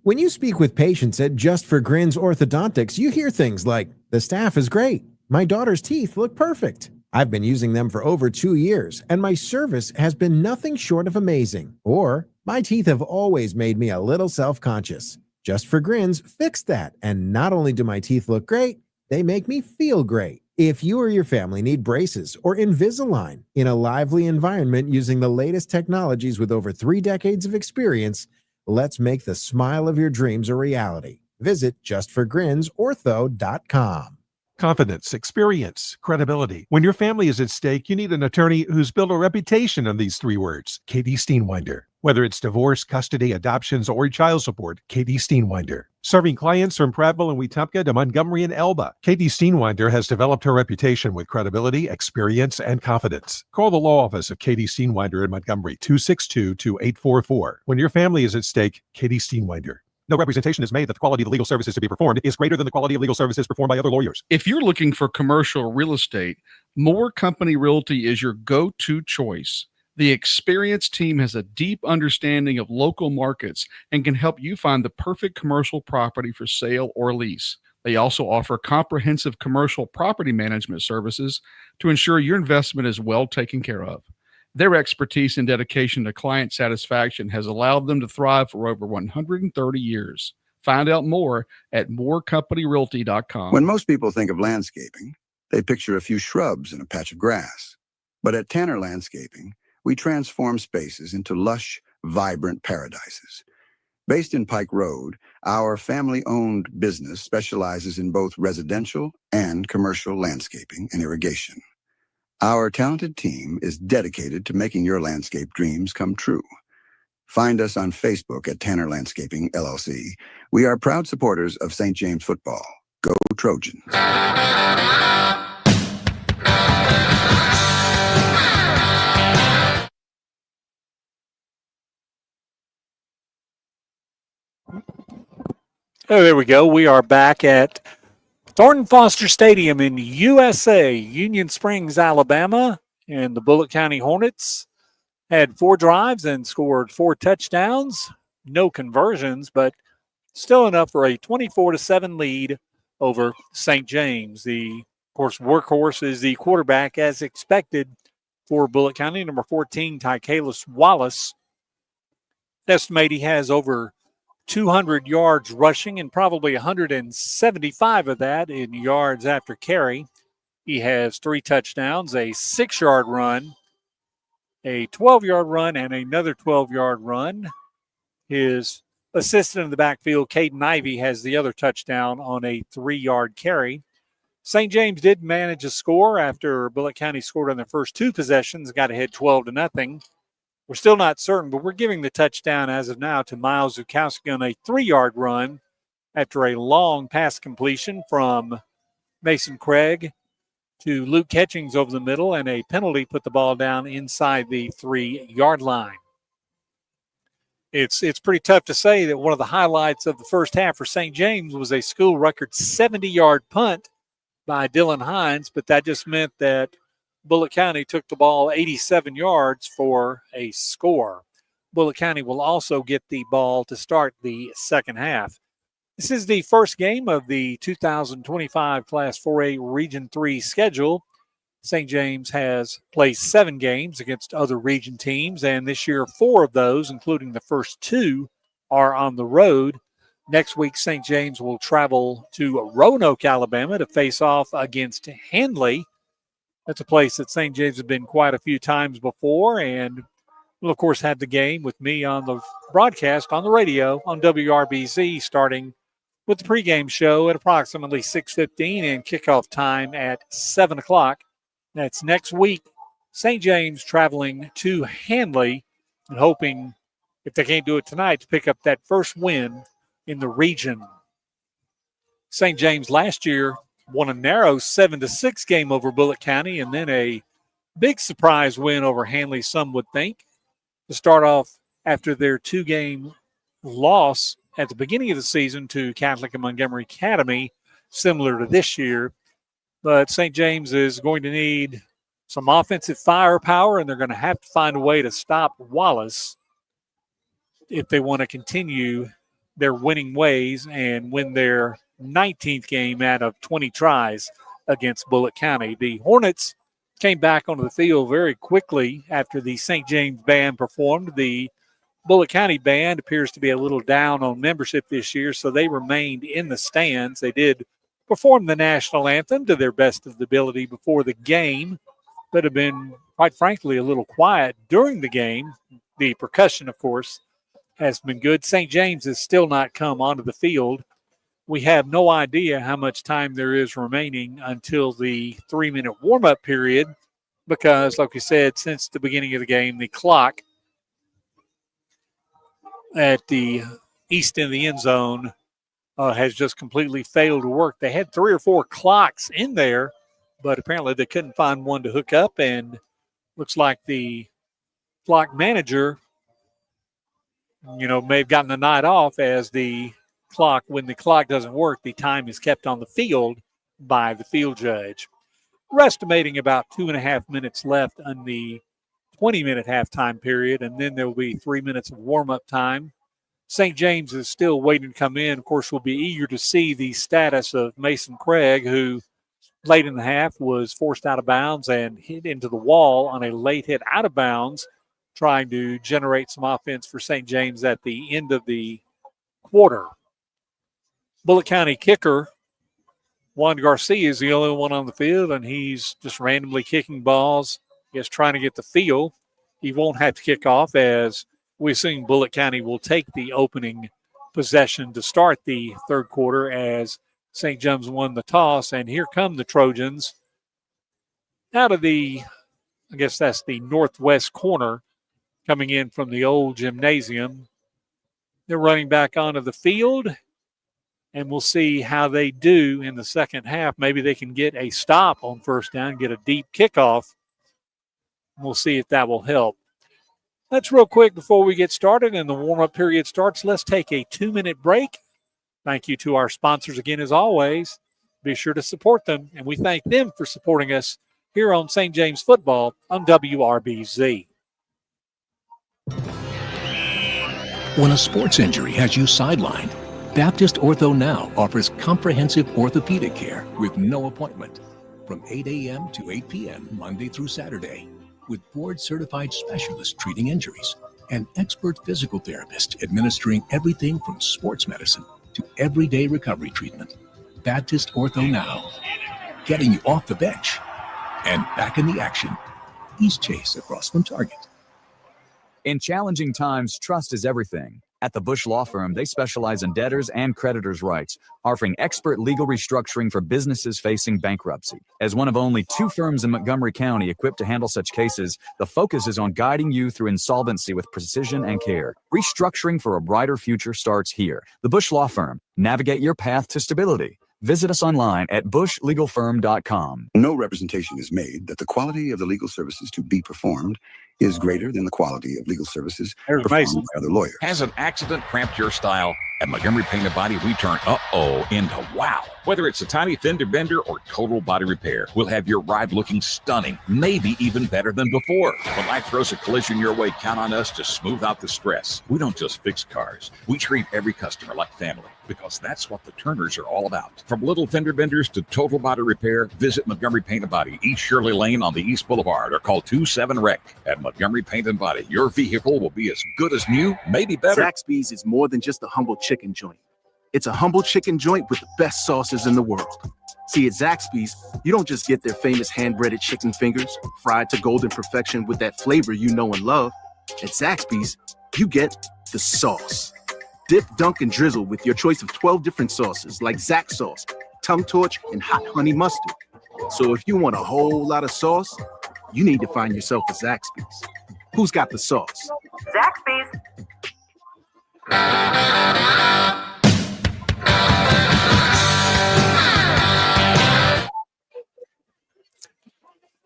When you speak with patients at Just for Grins Orthodontics, you hear things like, the staff is great. My daughter's teeth look perfect. I've been using them for over 2 years, and my service has been nothing short of amazing. Or, my teeth have always made me a little self-conscious. Just for Grins fixed that, and not only do my teeth look great, they make me feel great. If you or your family need braces or Invisalign in a lively environment using the latest technologies with over 3 decades of experience, let's make the smile of your dreams a reality. Visit justforgrinsortho.com. Confidence, experience, credibility. When your family is at stake, you need an attorney who's built a reputation on these 3 words. Katie Steenwinder. Whether it's divorce, custody, adoptions, or child support, Katie Steenwinder. Serving clients from Prattville and Wetumpka to Montgomery and Elba, Katie Steenwinder has developed her reputation with credibility, experience, and confidence. Call the law office of Katie Steenwinder in Montgomery, 262-2844. When your family is at stake, Katie Steenwinder. No representation is made that the quality of the legal services to be performed is greater than the quality of legal services performed by other lawyers. If you're looking for commercial real estate, Moore Company Realty is your go-to choice. The experienced team has a deep understanding of local markets and can help you find the perfect commercial property for sale or lease. They also offer comprehensive commercial property management services to ensure your investment is well taken care of. Their expertise and dedication to client satisfaction has allowed them to thrive for over 130 years. Find out more at moorecompanyrealty.com. When most people think of landscaping, they picture a few shrubs and a patch of grass. But at Tanner Landscaping, we transform spaces into lush, vibrant paradises. Based in Pike Road, our family-owned business specializes in both residential and commercial landscaping and irrigation. Our talented team is dedicated to making your landscape dreams come true. Find us on Facebook at Tanner Landscaping, LLC. We are proud supporters of St. James football. Go Trojans. Oh, there we go. We are back at Thornton Foster Stadium in USA, Union Springs, Alabama. And the Bullitt County Hornets had 4 drives and scored 4 touchdowns. No conversions, but still enough for a 24-7 lead over St. James. The, of course, workhorse is the quarterback as expected for Bullitt County, number 14, Tykalis Wallace. Estimate he has over 200 yards rushing and probably 175 of that in yards after carry. He has 3 touchdowns, a 6-yard run, a 12-yard run, and another 12-yard run. His assistant in the backfield, Caden Ivey, has the other touchdown on a 3-yard carry. St. James did manage a score after Bullitt County scored on their first 2 possessions, got ahead 12-0. We're still not certain, but we're giving the touchdown as of now to Miles Zukowski on a 3-yard run after a long pass completion from Mason Craig to Luke Catchings over the middle, and a penalty put the ball down inside the 3-yard line. It's pretty tough to say that one of the highlights of the first half for St. James was a school record 70-yard punt by Dylan Hines, but that just meant that Bullitt County took the ball 87 yards for a score. Bullitt County will also get the ball to start the second half. This is the first game of the 2025 Class 4A Region 3 schedule. St. James has played 7 games against other region teams, and this year 4 of those, including the first 2, are on the road. Next week, St. James will travel to Roanoke, Alabama to face off against Handley. That's a place that St. James has been quite a few times before, and we'll, of course, have the game with me on the broadcast on the radio on WRBZ, starting with the pregame show at approximately 6:15 and kickoff time at 7 o'clock. That's next week. St. James traveling to Handley and hoping, if they can't do it tonight, to pick up that first win in the region. St. James last year won a narrow 7-6 game over Bullitt County, and then a big surprise win over Handley, some would think, to start off after their 2-game loss at the beginning of the season to Catholic and Montgomery Academy, similar to this year. But St. James is going to need some offensive firepower, and they're going to have to find a way to stop Wallace if they want to continue their winning ways and win their 19th game out of 20 tries against Bullitt County. The Hornets came back onto the field very quickly after the St. James band performed. The Bullitt County band appears to be a little down on membership this year, so they remained in the stands. They did perform the national anthem to their best of the ability before the game, but have been, quite frankly, a little quiet during the game. The percussion, of course, has been good. St. James has still not come onto the field. We have no idea how much time there is remaining until the 3-minute warm-up period because, like we said, since the beginning of the game, the clock at the east end of the end zone has just completely failed to work. They had 3 or 4 clocks in there, but apparently they couldn't find one to hook up, and looks like the clock manager, may have gotten the night off, as the clock, when the clock doesn't work, the time is kept on the field by the field judge. We're estimating about 2.5 minutes left on the 20-minute halftime period, and then there will be 3 minutes of warm-up time. St. James is still waiting to come in. Of course, we'll be eager to see the status of Mason Craig, who late in the half was forced out of bounds and hit into the wall on a late hit out of bounds, trying to generate some offense for St. James at the end of the quarter. Bullitt County kicker Juan Garcia is the only one on the field, and he's just randomly kicking balls. He's trying to get the feel. He won't have to kick off, as we assume Bullitt County will take the opening possession to start the third quarter, as St. James won the toss. And here come the Trojans out of the, I guess that's the northwest corner, coming in from the old gymnasium. They're running back onto the field, and we'll see how they do in the second half. Maybe they can get a stop on first down, get a deep kickoff. We'll see if that will help. Let's real quick before we get started and the warm-up period starts, let's take a 2-minute break. Thank you to our sponsors again, as always. Be sure to support them, and we thank them for supporting us here on St. James Football on WRBZ. When a sports injury has you sidelined, Baptist Ortho Now offers comprehensive orthopedic care with no appointment from 8 a.m. to 8 p.m. Monday through Saturday, with board-certified specialists treating injuries and expert physical therapists administering everything from sports medicine to everyday recovery treatment. Baptist Ortho Now, getting you off the bench and back in the action. East Chase across from Target. In challenging times, trust is everything. At the Bush Law Firm, they specialize in debtors and creditors' rights, offering expert legal restructuring for businesses facing bankruptcy. As one of only 2 firms in Montgomery County equipped to handle such cases, the focus is on guiding you through insolvency with precision and care. Restructuring for a brighter future starts here. The Bush Law Firm. Navigate your path to stability. Visit us online at bushlegalfirm.com. No representation is made that the quality of the legal services to be performed is greater than the quality of legal services performed by other lawyers. Has an accident cramped your style? At Montgomery Paint and Body, we turn uh-oh into wow. Whether it's a tiny fender bender or total body repair, we'll have your ride looking stunning, maybe even better than before. When life throws a collision your way, count on us to smooth out the stress. We don't just fix cars. We treat every customer like family, because that's what the Turners are all about. From little fender benders to total body repair, visit Montgomery Paint and Body, East Shirley Lane on the East Boulevard, or call 27-REC. At Montgomery Paint and Body, your vehicle will be as good as new, maybe better. Zaxby's is more than just a humble chicken joint. It's a humble chicken joint with the best sauces in the world. See, at Zaxby's, you don't just get their famous hand-breaded chicken fingers, fried to golden perfection with that flavor you know and love. At Zaxby's, you get the sauce. Dip, dunk, and drizzle with your choice of 12 different sauces like Zax sauce, tongue torch, and hot honey mustard. So if you want a whole lot of sauce, you need to find yourself a Zaxby's. Who's got the sauce? Zaxby's.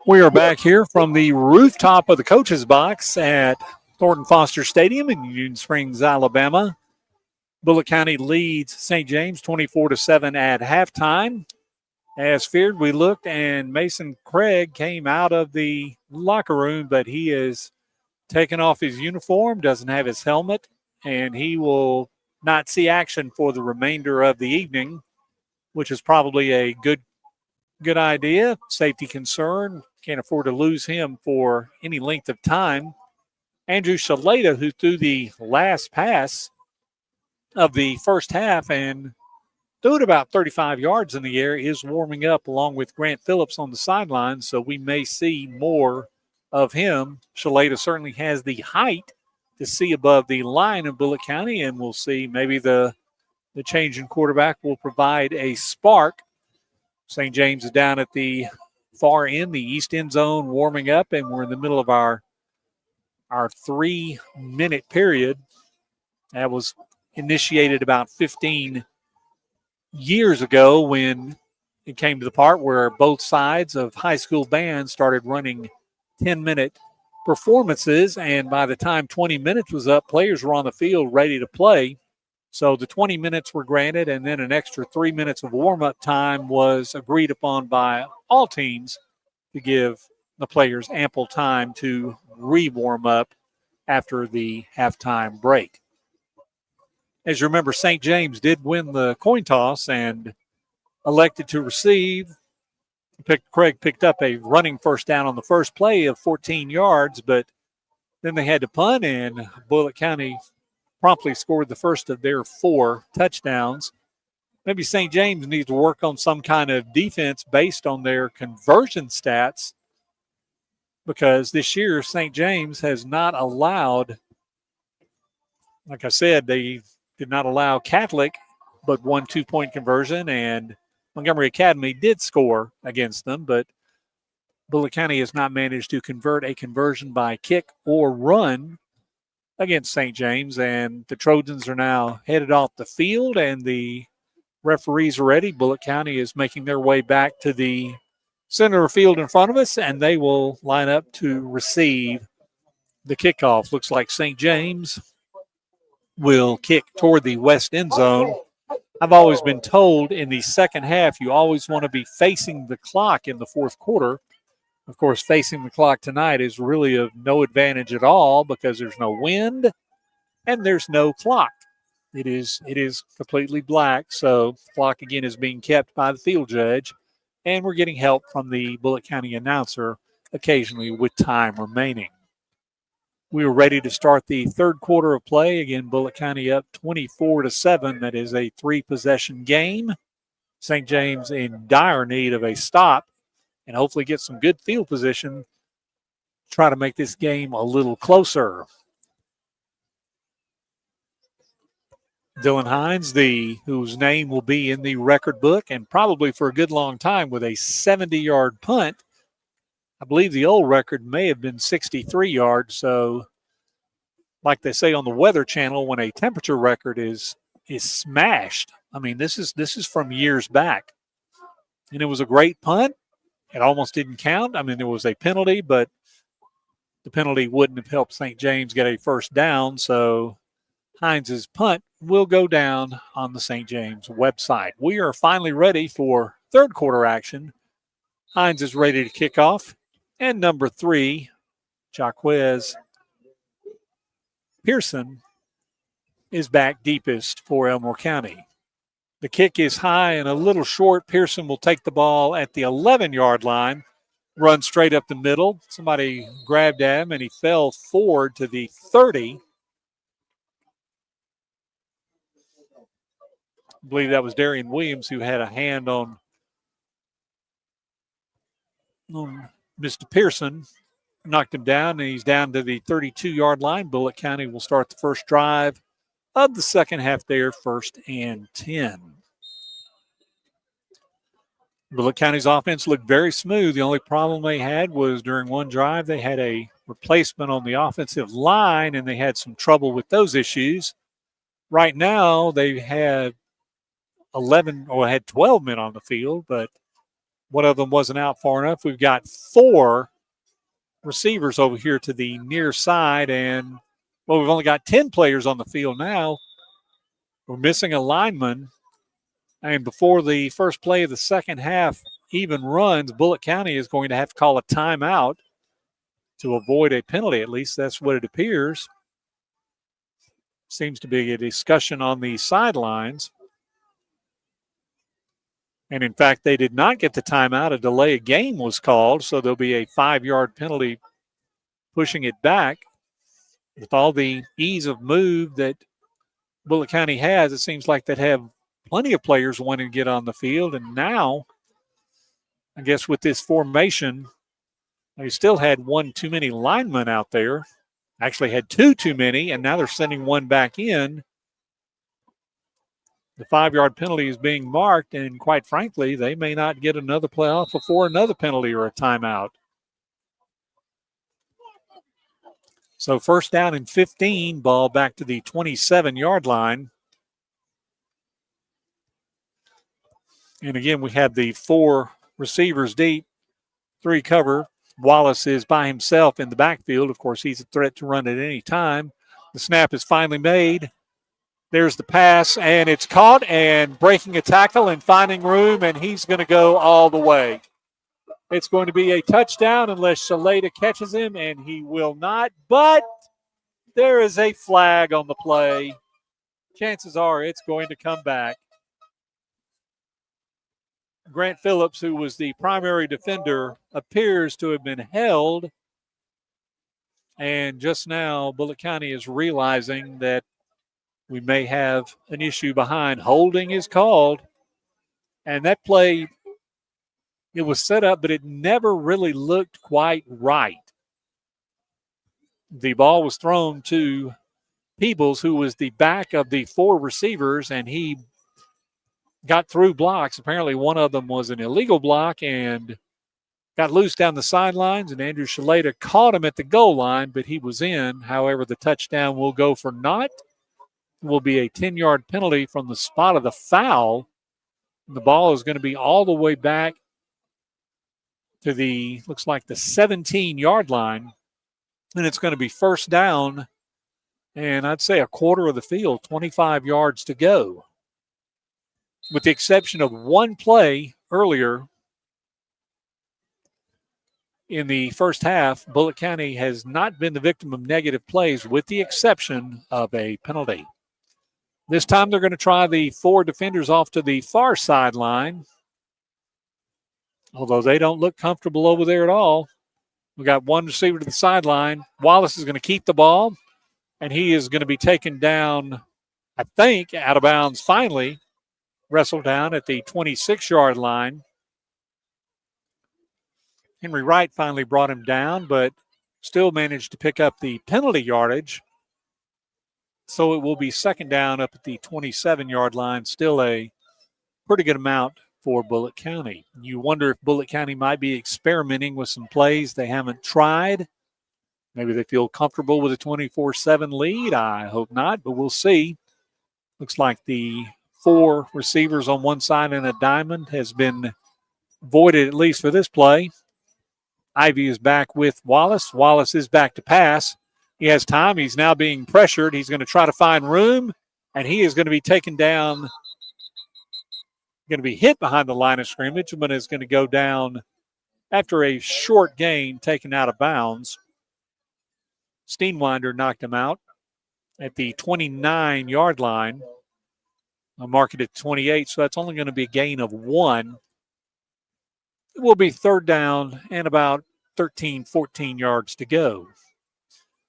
We are back here from the rooftop of the coach's box at Thornton Foster Stadium in Union Springs, Alabama. Bullitt County leads St. James 24-7 at halftime. As feared, we looked and Mason Craig came out of the locker room, but he is taken off his uniform, doesn't have his helmet, and he will not see action for the remainder of the evening, which is probably a good idea. Safety concern. Can't afford to lose him for any length of time. Andrew Shaleta, who threw the last pass of the first half and threw it about 35 yards in the air, is warming up along with Grant Phillips on the sideline, so we may see more of him. Shaleta certainly has the height to see above the line in Bullitt County, and we'll see maybe the change in quarterback will provide a spark. St. James is down at the far end, the east end zone, warming up, and we're in the middle of our 3-minute period. That was initiated about 15 years ago when it came to the part where both sides of high school bands started running 10-minute performances, and by the time 20 minutes was up, players were on the field ready to play. So the 20 minutes were granted, and then an extra 3 minutes of warm-up time was agreed upon by all teams to give the players ample time to re-warm up after the halftime break. As you remember, St. James did win the coin toss and elected to receive. Craig picked up a running first down on the first play of 14 yards, but then they had to punt, and Bullitt County promptly scored the first of their 4 touchdowns. Maybe St. James needs to work on some kind of defense based on their conversion stats, because this year St. James has not allowed, like I said, they did not allow Catholic but 1 2-point conversion, and Montgomery Academy did score against them, but Bullitt County has not managed to convert a conversion by kick or run against St. James, and the Trojans are now headed off the field, and the referees are ready. Bullitt County is making their way back to the center of field in front of us, and they will line up to receive the kickoff. Looks like St. James will kick toward the west end zone. I've always been told in the second half, you always want to be facing the clock in the fourth quarter. Of course, facing the clock tonight is really of no advantage at all because there's no wind and there's no clock. It is completely black. So the clock again is being kept by the field judge, and we're getting help from the Bullitt County announcer occasionally with time remaining. We were ready to start the third quarter of play. Again, Bullitt County up 24-7. That is a 3-possession game. St. James in dire need of a stop and hopefully get some good field position. Try to make this game a little closer. Dylan Hines, whose name will be in the record book and probably for a good long time, with a 70-yard punt. I believe the old record may have been 63 yards. So like they say on the Weather Channel, when a temperature record is smashed, I mean, this is from years back. And it was a great punt. It almost didn't count. I mean, there was a penalty, but the penalty wouldn't have helped St. James get a first down. So Hines's punt will go down on the St. James website. We are finally ready for third quarter action. Hines is ready to kick off. And number 3, Jaquez Pearson, is back deepest for Elmore County. The kick is high and a little short. Pearson will take the ball at the 11-yard line, run straight up the middle. Somebody grabbed at him, and he fell forward to the 30. I believe that was Darian Williams who had a hand on Mr. Pearson, knocked him down, and he's down to the 32-yard line. Bullitt County will start the first drive of the second half there, 1st and 10. Bullitt County's offense looked very smooth. The only problem they had was during one drive, they had a replacement on the offensive line, and they had some trouble with those issues. Right now, they had 12 men on the field, but one of them wasn't out far enough. We've got 4 receivers over here to the near side, and we've only got 10 players on the field now. We're missing a lineman, and before the first play of the second half even runs, Bullitt County is going to have to call a timeout to avoid a penalty. At least that's what it appears. Seems to be a discussion on the sidelines. And, in fact, they did not get the timeout. A delay of game was called, so there'll be a 5-yard penalty pushing it back. With all the ease of move that Bullitt County has, it seems like they'd have plenty of players wanting to get on the field. And now, I guess with this formation, they still had one too many linemen out there. Actually had 2 too many, and now they're sending one back in. The 5-yard penalty is being marked, and quite frankly, they may not get another play off before another penalty or a timeout. So 1st down and 15, ball back to the 27-yard line. And again, we have the 4 receivers deep, 3 cover. Wallace is by himself in the backfield. Of course, he's a threat to run at any time. The snap is finally made. There's the pass, and it's caught and breaking a tackle and finding room, and he's going to go all the way. It's going to be a touchdown unless Shalata catches him, and he will not. But there is a flag on the play. Chances are it's going to come back. Grant Phillips, who was the primary defender, appears to have been held. And just now, Bullitt County is realizing that we may have an issue behind. Holding is called. And that play, it was set up, but it never really looked quite right. The ball was thrown to Peebles, who was the back of the 4 receivers, and he got through blocks. Apparently one of them was an illegal block and got loose down the sidelines, and Andrew Shalata caught him at the goal line, but he was in. However, the touchdown will go for naught. It will be a 10-yard penalty from the spot of the foul. The ball is going to be all the way back to the, looks like the 17-yard line, and it's going to be 1st down, and I'd say a quarter of the field, 25 yards to go. with the exception of one play earlier in the first half, Bullitt County has not been the victim of negative plays with the exception of a penalty. This time they're going to try the 4 defenders off to the far sideline, although they don't look comfortable over there at all. We got one receiver to the sideline. Wallace is going to keep the ball, and he is going to be taken down, I think, out of bounds finally, wrestled down at the 26-yard line. Henry Wright finally brought him down, but still managed to pick up the penalty yardage. So it will be second down up at the 27-yard line, still a pretty good amount for Bullitt County. You wonder if Bullitt County might be experimenting with some plays they haven't tried. Maybe they feel comfortable with a 24-7 lead. I hope not, but we'll see. Looks like the 4 receivers on one side and a diamond has been voided, at least for this play. Ivy is back with Wallace. Wallace is back to pass. He has time. He's now being pressured. He's going to try to find room, and he is going to be taken down, going to be hit behind the line of scrimmage, but is going to go down after a short gain taken out of bounds. Steenwinder knocked him out at the 29-yard line. I'll mark it at 28, so that's only going to be a gain of 1. It will be third down and about 13, 14 yards to go.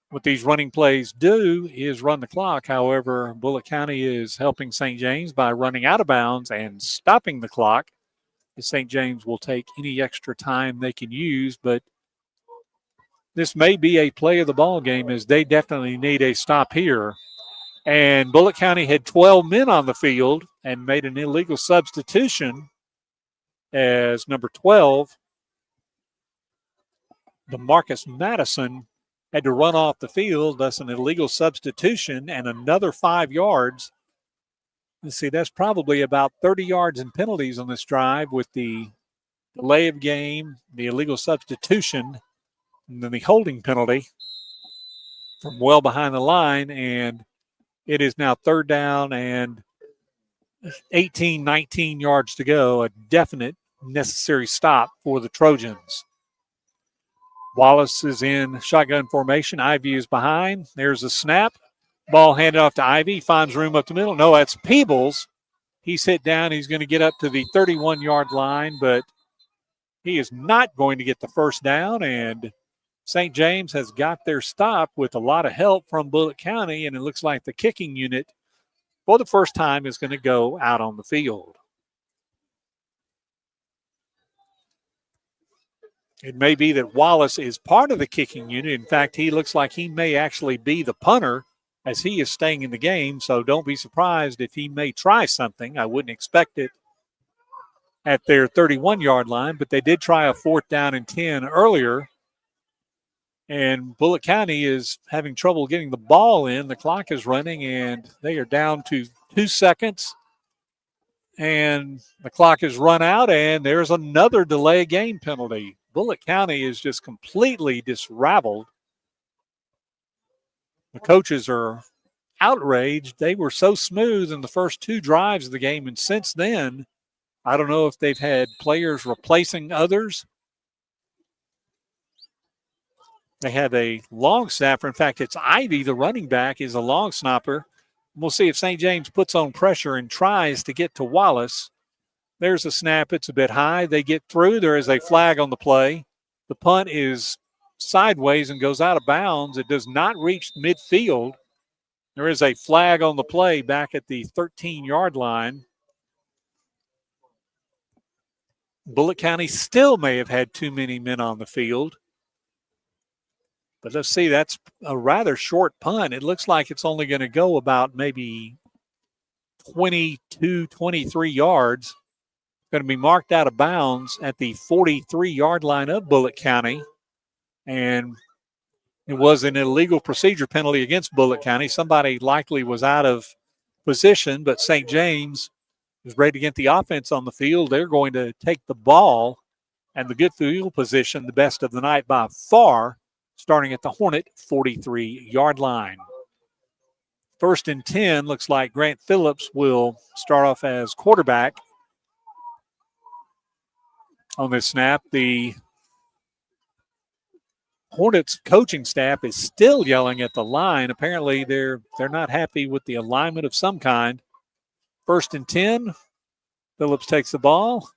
What these running plays do is run the clock. However, Bullitt County is helping St. James by running out of bounds and stopping the clock. St. James will take any extra time they can use, but this may be a play of the ball game as they definitely need a stop here. And Bullitt County had 12 men on the field and made an illegal substitution as number 12, DeMarcus Madison, had to run off the field. Thus an illegal substitution and another 5 yards. Let's see, that's probably about 30 yards in penalties on this drive with the delay of game, the illegal substitution, and then the holding penalty from well behind the line. And it is now third down and 18, 19 yards to go. A definite necessary stop for the Trojans. Wallace is in shotgun formation. Ivy is behind. There's a snap. Ball handed off to Ivy. Finds room up the middle. No, that's Peebles. He's hit down. He's going to get up to the 31-yard line, but he is not going to get the first down. And St. James has got their stop with a lot of help from Bullitt County, and it looks like the kicking unit for the first time is going to go out on the field. It may be that Wallace is part of the kicking unit. In fact, he looks like he may actually be the punter as he is staying in the game. So don't be surprised if he may try something. I wouldn't expect it at their 31-yard line, but they did try a 4th down and 10 earlier. And Bullitt County is having trouble getting the ball in. The clock is running, and they are down to 2 seconds. And the clock has run out, and there's another delay game penalty. Bullitt County is just completely disraveled. The coaches are outraged. They were so smooth in the first 2 drives of the game, and since then, I don't know if they've had players replacing others. They have a long snapper. In fact, it's Ivy, the running back, is a long snapper. We'll see if St. James puts on pressure and tries to get to Wallace. There's a snap. It's a bit high. They get through. There is a flag on the play. The punt is sideways and goes out of bounds. It does not reach midfield. There is a flag on the play back at the 13-yard line. Bullitt County still may have had too many men on the field. But let's see, that's a rather short punt. It looks like it's only going to go about maybe 22, 23 yards. Going to be marked out of bounds at the 43-yard line of Bullitt County. And it was an illegal procedure penalty against Bullitt County. Somebody likely was out of position, but St. James is ready to get the offense on the field. They're going to take the ball and the good field position, the best of the night by far, starting at the Hornet 43-yard line. First and 10, looks like Grant Phillips will start off as quarterback on this snap. The Hornets coaching staff is still yelling at the line. Apparently they're not happy with the alignment of some kind. First and 10, Phillips takes the ball.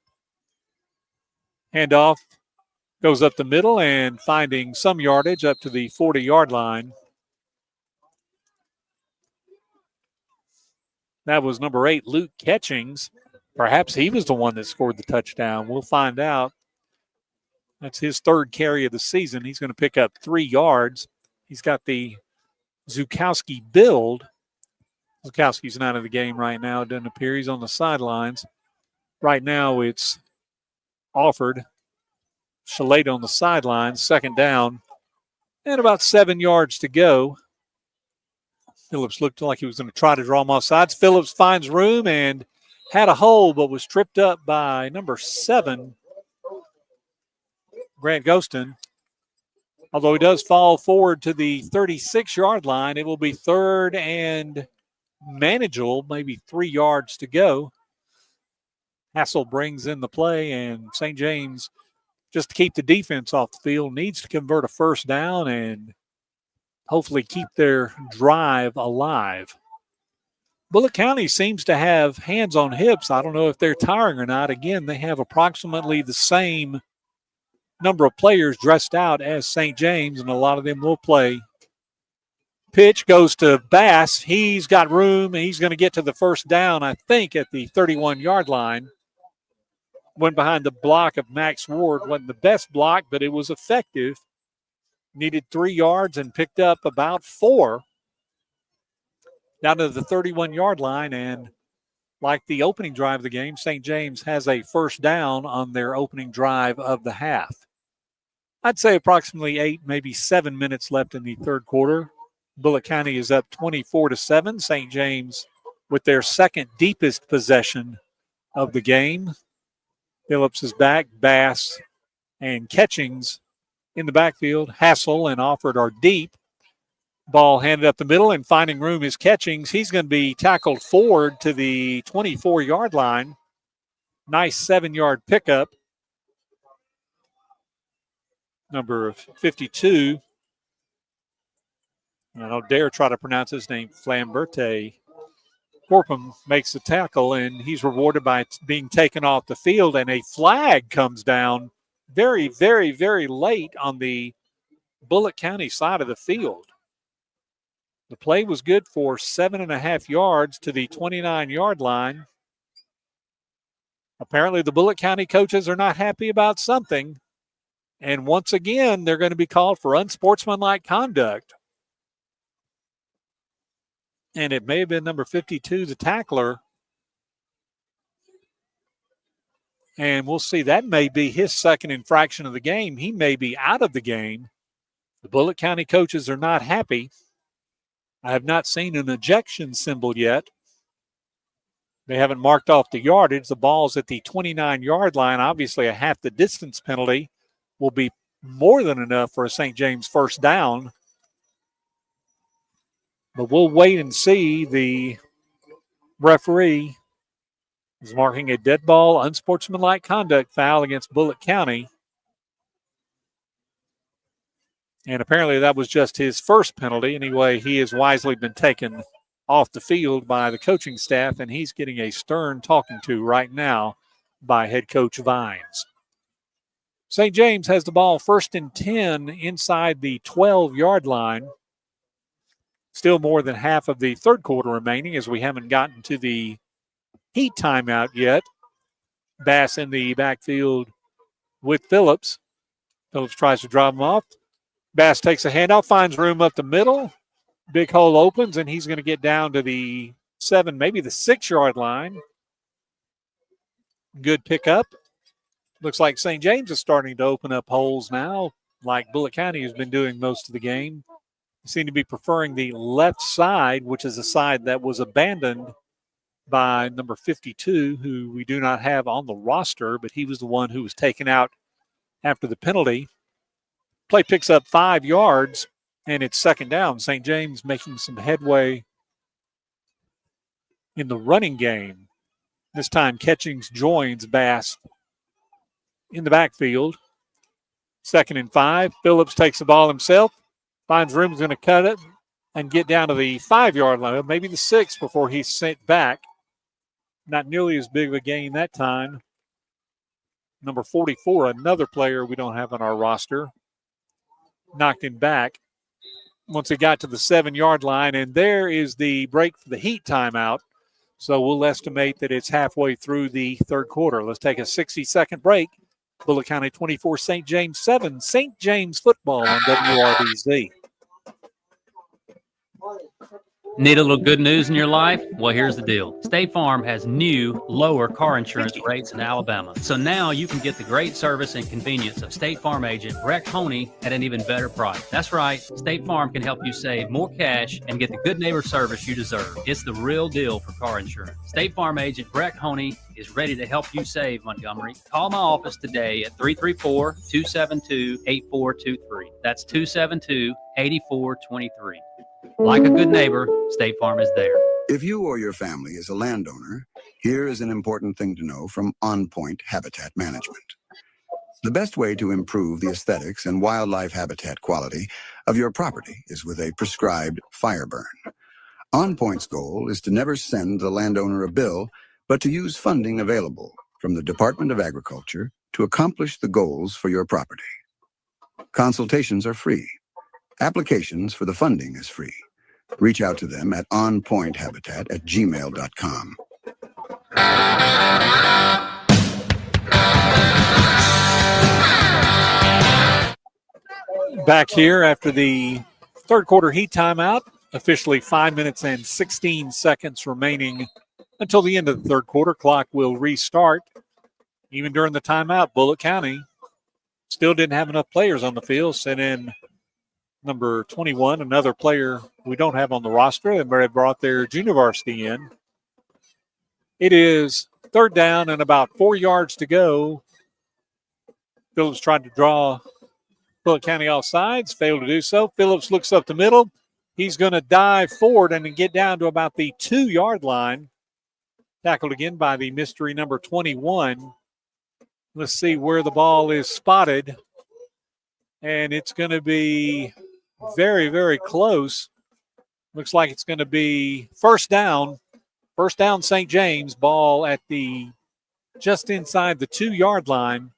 Handoff goes up the middle and finding some yardage up to the 40-yard line. That was number 8, Luke Catchings. Perhaps he was the one that scored the touchdown. We'll find out. That's his third carry of the season. He's going to pick up 3 yards. He's got the Zukowski build. Zukowski's not in the game right now. It doesn't appear. He's on the sidelines. Right now it's Alford. Shalate on the sidelines. Second down. And about 7 yards to go. Phillips looked like he was going to try to draw him off sides. Phillips finds room and had a hole, but was tripped up by number 7, Grant Ghostin. Although he does fall forward to the 36-yard line, it will be third and manageable, maybe 3 yards to go. Hassel brings in the play, and St. James, just to keep the defense off the field, needs to convert a first down and hopefully keep their drive alive. Bullitt County seems to have hands on hips. I don't know if they're tiring or not. Again, they have approximately the same number of players dressed out as St. James, and a lot of them will play. Pitch goes to Bass. He's got room, and he's going to get to the first down, I think, at the 31-yard line. Went behind the block of Max Ward. Wasn't the best block, but it was effective. Needed 3 yards and picked up about 4. Down to the 31-yard line, and like the opening drive of the game, St. James has a first down on their opening drive of the half. I'd say approximately 8, maybe 7 minutes left in the third quarter. Bullitt County is up 24-7. St. James with their second deepest possession of the game. Phillips is back, Bass and Catchings in the backfield. Hassel and Alford are deep. Ball handed up the middle, and finding room is Catchings. He's going to be tackled forward to the 24-yard line. Nice 7-yard pickup. Number 52. I don't dare try to pronounce his name. Flamberte. Corpum makes the tackle, and he's rewarded by being taken off the field, and a flag comes down very, very, very late on the Bullitt County side of the field. The play was good for 7.5 yards to the 29-yard line. Apparently the Bullitt County coaches are not happy about something, and once again they're going to be called for unsportsmanlike conduct. And it may have been number 52, the tackler. And we'll see, that may be his second infraction of the game. He may be out of the game. The Bullitt County coaches are not happy. I have not seen an ejection symbol yet. They haven't marked off the yardage. The ball's at the 29-yard line. Obviously, a half the distance penalty will be more than enough for a St. James first down. But we'll wait and see. The referee is marking a dead ball, unsportsmanlike conduct foul against Bullitt County. And apparently that was just his first penalty. Anyway, he has wisely been taken off the field by the coaching staff, and he's getting a stern talking to right now by head coach Vines. St. James has the ball first and 10 inside the 12-yard line. Still more than half of the third quarter remaining, as we haven't gotten to the heat timeout yet. Bass in the backfield with Phillips. Phillips tries to drop him off. Bass takes a handoff, finds room up the middle. Big hole opens, and he's going to get down to the 7, maybe the 6-yard line. Good pickup. Looks like St. James is starting to open up holes now, like Bullitt County has been doing most of the game. They seem to be preferring the left side, which is a side that was abandoned by number 52, who we do not have on the roster, but he was the one who was taken out after the penalty. Play picks up 5 yards, and it's second down. St. James making some headway in the running game. This time Catchings joins Bass in the backfield. 2nd and 5. Phillips takes the ball himself, finds room, is going to cut it and get down to the 5-yard line, maybe the 6 before he's sent back. Not nearly as big of a gain that time. Number 44, another player we don't have on our roster, knocked him back once he got to the 7-yard line. And there is the break for the Heat timeout. So we'll estimate that it's halfway through the third quarter. Let's take a 60-second break. Bullitt County 24, St. James 7. St. James football on WRBZ. Need a little good news in your life? Well, here's the deal. State Farm has new, lower car insurance rates in Alabama. So now you can get the great service and convenience of State Farm agent Breck Honey at an even better price. That's right. State Farm can help you save more cash and get the good neighbor service you deserve. It's the real deal for car insurance. State Farm agent Breck Honey is ready to help you save, Montgomery. Call my office today at 334-272-8423. That's 272-8423. Like a good neighbor, State Farm is there. If you or your family is a landowner, here is an important thing to know from On Point Habitat Management. The best way to improve the aesthetics and wildlife habitat quality of your property is with a prescribed fire burn. On Point's goal is to never send the landowner a bill, but to use funding available from the Department of Agriculture to accomplish the goals for your property. Consultations are free. Applications for the funding is free. Reach out to them at onpointhabitat@gmail.com. Back here after the third quarter Heat timeout. Officially 5 minutes and 16 seconds remaining until the end of the third quarter. Clock will restart. Even during the timeout, Bullitt County still didn't have enough players on the field. Sent in number 21, another player we don't have on the roster. They brought their junior varsity in. It is third down and about 4 yards to go. Phillips tried to draw Bullitt County off sides, failed to do so. Phillips looks up the middle. He's going to dive forward and get down to about the 2-yard line. Tackled again by the mystery number 21. Let's see where the ball is spotted. And it's going to be very, very close. Looks like it's going to be first down. First down, St. James. Ball at the just inside the 2-yard line.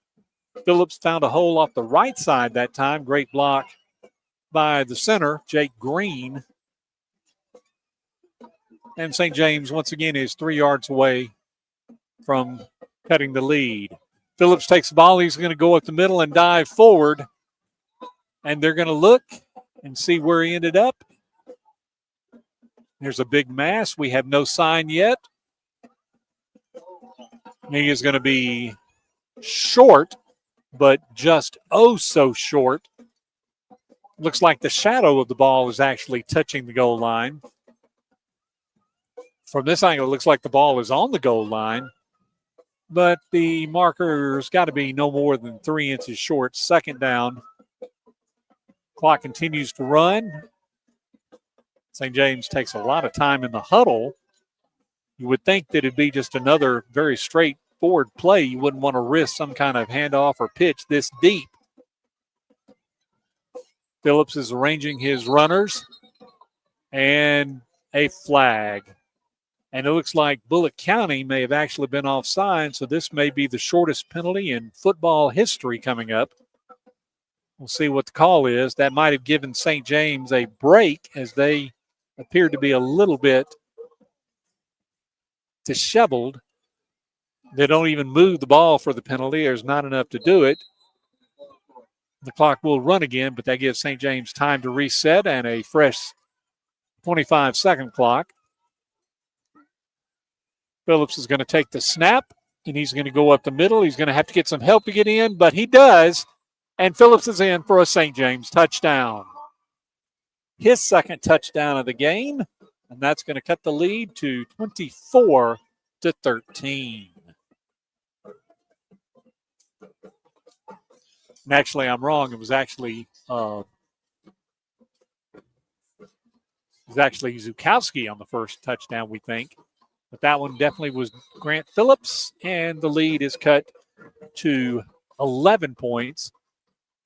Phillips found a hole off the right side that time. Great block by the center, Jake Green. And St. James, once again, is 3 yards away from cutting the lead. Phillips takes the ball. He's going to go up the middle and dive forward. And they're going to look and see where he ended up. There's a big mass. We have no sign yet. He is going to be short, but just so short. Looks like the shadow of the ball is actually touching the goal line. From this angle, it looks like the ball is on the goal line, but the marker's got to be no more than 3 inches short. Second down. Clock continues to run. St. James takes a lot of time in the huddle. You would think that it'd be just another very straightforward play. You wouldn't want to risk some kind of handoff or pitch this deep. Phillips is arranging his runners, and a flag. And it looks like Bullitt County may have actually been offside, so this may be the shortest penalty in football history coming up. We'll see what the call is. That might have given St. James a break as they appeared to be a little bit disheveled. They don't even move the ball for the penalty. There's not enough to do it. The clock will run again, but that gives St. James time to reset and a fresh 25-second clock. Phillips is going to take the snap, and he's going to go up the middle. He's going to have to get some help to get in, but he does. And Phillips is in for a St. James touchdown. His second touchdown of the game, and that's going to cut the lead to 24-13. And actually, I'm wrong. It was actually Zukowski on the first touchdown, we think. But that one definitely was Grant Phillips, and the lead is cut to 11 points.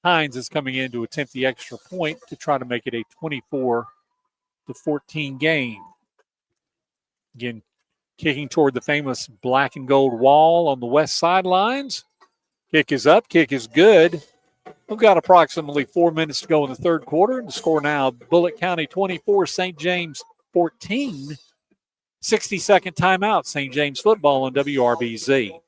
Hines is coming in to attempt the extra point to try to make it a 24-14 game. Again, kicking toward the famous black and gold wall on the west sidelines. Kick is up. Kick is good. We've got approximately 4 minutes to go in the third quarter. The score now, Bullitt County 24, St. James 14. 60-second timeout, St. James football on WRBZ.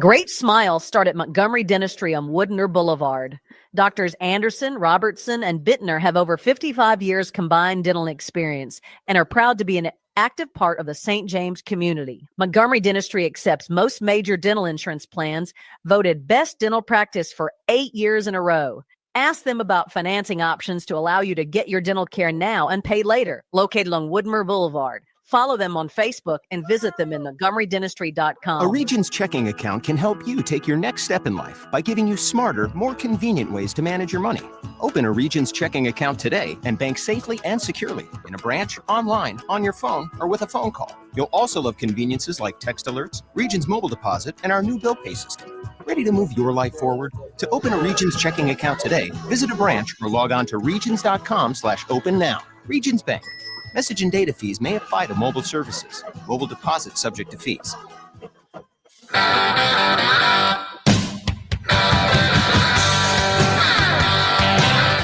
Great smiles start at Montgomery Dentistry on Woodner Boulevard. Doctors Anderson, Robertson, and Bittner have over 55 years combined dental experience and are proud to be an active part of the St. James community. Montgomery Dentistry accepts most major dental insurance plans, voted best dental practice for 8 years in a row. Ask them about financing options to allow you to get your dental care now and pay later. Located on Woodmer Boulevard. Follow them on Facebook and visit them at montgomerydentistry.com. A Regions checking account can help you take your next step in life by giving you smarter, more convenient ways to manage your money. Open a Regions checking account today and bank safely and securely in a branch, online, on your phone, or with a phone call. You'll also love conveniences like text alerts, Regions mobile deposit, and our new bill pay system. Ready to move your life forward? To open a Regions checking account today, visit a branch or log on to regions.com/open now. Regions Bank. Message and data fees may apply to mobile services. Mobile deposit subject to fees.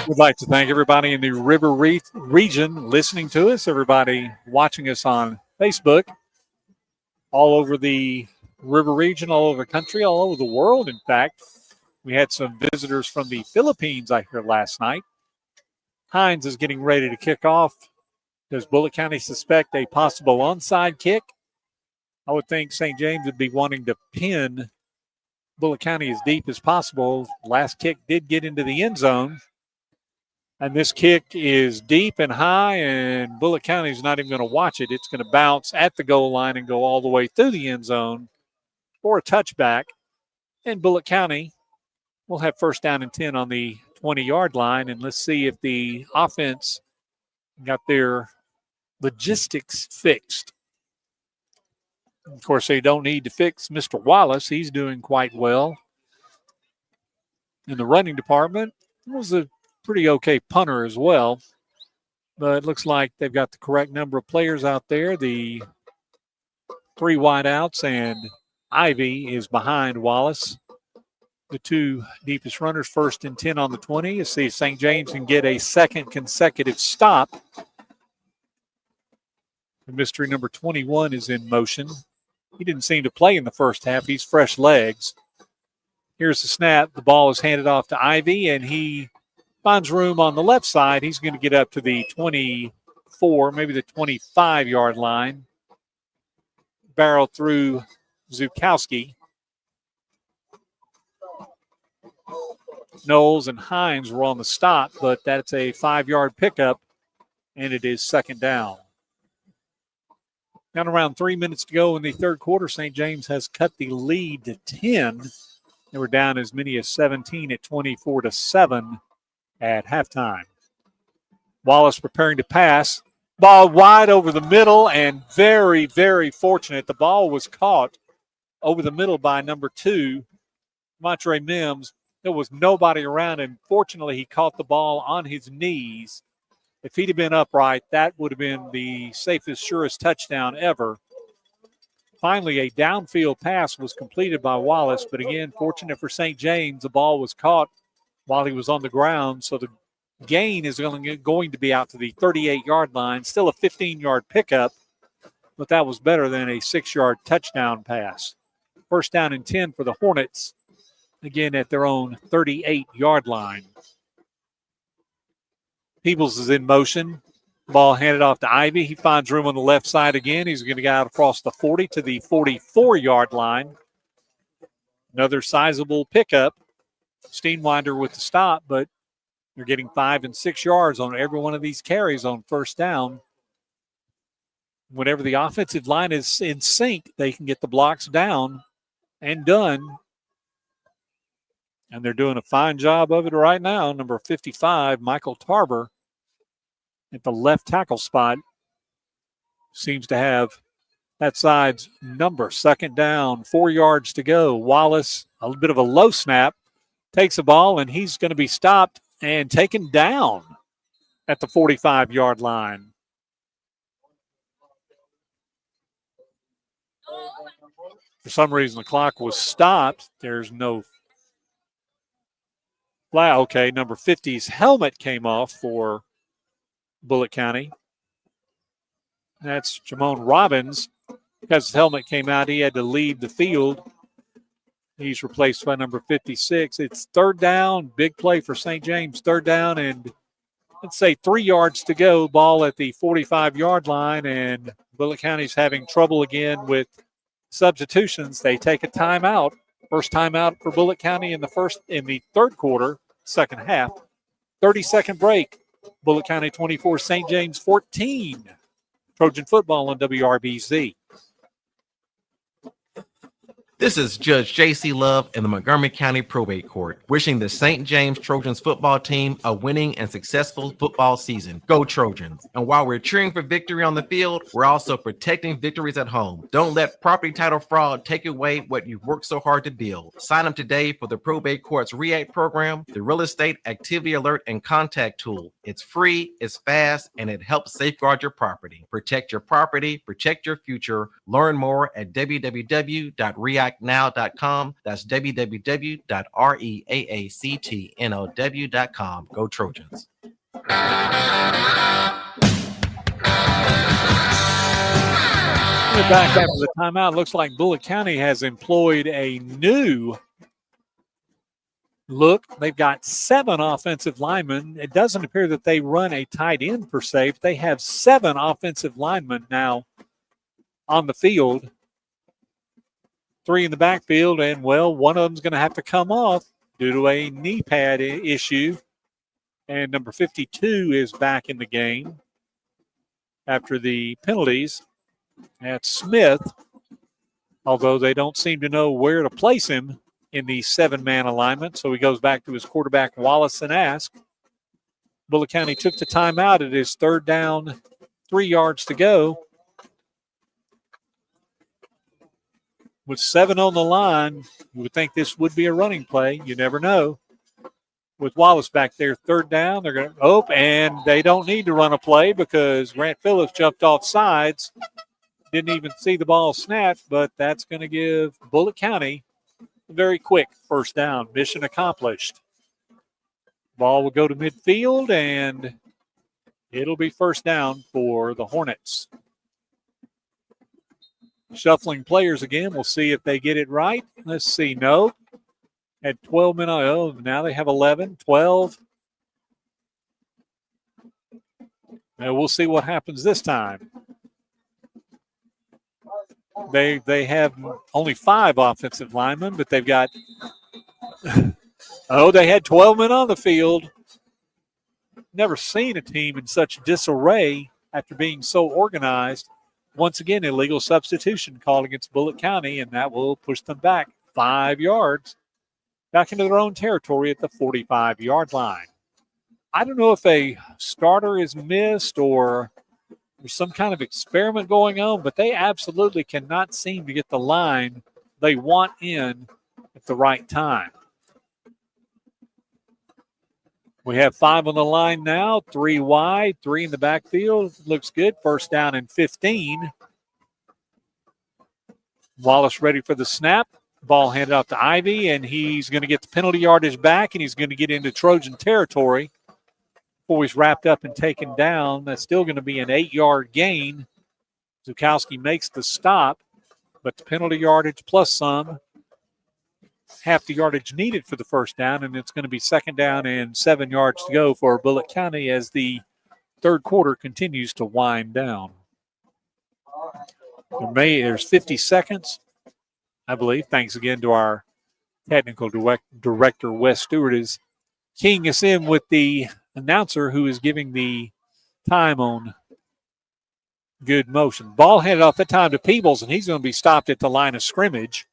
We'd like to thank everybody in the River region listening to us, everybody watching us on Facebook, all over the River region, all over the country, all over the world. In fact, we had some visitors from the Philippines, I heard, last night. Hines is getting ready to kick off. Does Bullitt County suspect a possible onside kick? I would think St. James would be wanting to pin Bullitt County as deep as possible. Last kick did get into the end zone. And this kick is deep and high, and Bullitt County is not even going to watch it. It's going to bounce at the goal line and go all the way through the end zone for a touchback. And Bullitt County will have first down and 10 on the 20-yard line. And let's see if the offense got their logistics fixed. Of course, they don't need to fix Mr. Wallace. He's doing quite well. In the running department, it was a pretty okay punter as well. But it looks like they've got the correct number of players out there. The 3 wideouts, and Ivy is behind Wallace. The 2 deepest runners, first and 10 on the 20. You see St. James can get a second consecutive stop. The mystery number 21 is in motion. He didn't seem to play in the first half. He's fresh legs. Here's the snap. The ball is handed off to Ivy, and he finds room on the left side. He's going to get up to the 24, maybe the 25-yard line. Barrel through Zukowski. Knowles and Hines were on the stop, but that's a 5-yard pickup, and it is second down. Down around 3 minutes to go in the third quarter, St. James has cut the lead to 10. They were down as many as 17 at 24-7 at halftime. Wallace preparing to pass. Ball wide over the middle, and very, very fortunate. The ball was caught over the middle by number 2, Montre Mims. There was nobody around, and fortunately he caught the ball on his knees. If he'd have been upright, that would have been the safest, surest touchdown ever. Finally, a downfield pass was completed by Wallace, but again, fortunate for St. James, the ball was caught while he was on the ground, so the gain is going to be out to the 38-yard line. Still a 15-yard pickup, but that was better than a 6-yard touchdown pass. First down and 10 for the Hornets, again at their own 38-yard line. Peebles is in motion. Ball handed off to Ivy. He finds room on the left side again. He's going to get out across the 40 to the 44-yard line. Another sizable pickup. Steenwinder with the stop, but they're getting 5 and 6 yards on every one of these carries on first down. Whenever the offensive line is in sync, they can get the blocks down and done. And they're doing a fine job of it right now. Number 55, Michael Tarver, at the left tackle spot. seems to have that side's number. Second down, 4 yards to go. Wallace, a little bit of a low snap, takes the ball, and he's going to be stopped and taken down at the 45-yard line. For some reason, the clock was stopped. There's no flag. Okay, number 50's helmet came off for Bullitt County. That's Jamone Robbins. Because his helmet came out, he had to leave the field. He's replaced by number 56. It's third down, big play for St. James. Third down and let's say 3 yards to go. Ball at the 45-yard line, and Bullitt County's having trouble again with substitutions. They take a timeout. First timeout for Bullitt County in the third quarter, second half. 30-second break. Bullitt County 24, St. James 14. Trojan football on WRBZ. This is Judge J.C. Love in the Montgomery County Probate Court, wishing the St. James Trojans football team a winning and successful football season. Go Trojans. And while we're cheering for victory on the field, we're also protecting victories at home. Don't let property title fraud take away what you've worked so hard to build. Sign up today for the Probate Court's REACT program, the Real Estate Activity Alert and Contact Tool. It's free, it's fast, and it helps safeguard your property. Protect your property, protect your future. Learn more at www.reactnow.com. That's www.reaactnow.com. Go Trojans. We're back after the timeout. Looks like Bullitt County has employed a new look. They've got 7 offensive linemen. It doesn't appear that they run a tight end per se, but they have 7 offensive linemen now on the field. 3 in the backfield, and, well, one of them's going to have to come off due to a knee pad issue. And number 52 is back in the game after the penalties. That's Smith, although they don't seem to know where to place him in the 7-man alignment. So he goes back to his quarterback, Wallace, and Ask. Bullitt County took the timeout. It is third down, 3 yards to go. With 7 on the line, you would think this would be a running play. You never know. With Wallace back there, third down, they're going to and they don't need to run a play because Grant Phillips jumped off sides. Didn't even see the ball snapped, but that's going to give Bullitt County a very quick first down. Mission accomplished. Ball will go to midfield, and it'll be first down for the Hornets. Shuffling players again. We'll see if they get it right. Let's see. No. At 12 minutes. Oh, now they have 11, 12. And we'll see what happens this time. They have only 5 offensive linemen, but they've got they had 12 men on the field. Never seen a team in such disarray after being so organized. Once again, illegal substitution called against Bullitt County, and that will push them back 5 yards back into their own territory at the 45-yard line. I don't know if a starter is missed or there's some kind of experiment going on, but they absolutely cannot seem to get the line they want in at the right time. We have 5 on the line now, 3 wide, 3 in the backfield. Looks good. First down and 15. Wallace ready for the snap. Ball handed off to Ivy, and he's going to get the penalty yardage back, and he's going to get into Trojan territory before he's wrapped up and taken down. That's still going to be an 8-yard gain. Zukowski makes the stop, but the penalty yardage plus some. Half the yardage needed for the first down, and it's going to be second down and 7 yards to go for Bullitt County as the third quarter continues to wind down. There's 50 seconds, I believe. Thanks again to our technical director, Wes Stewart, is keying us in with the announcer who is giving the time on good motion. Ball handed off that time to Peebles, and he's going to be stopped at the line of scrimmage.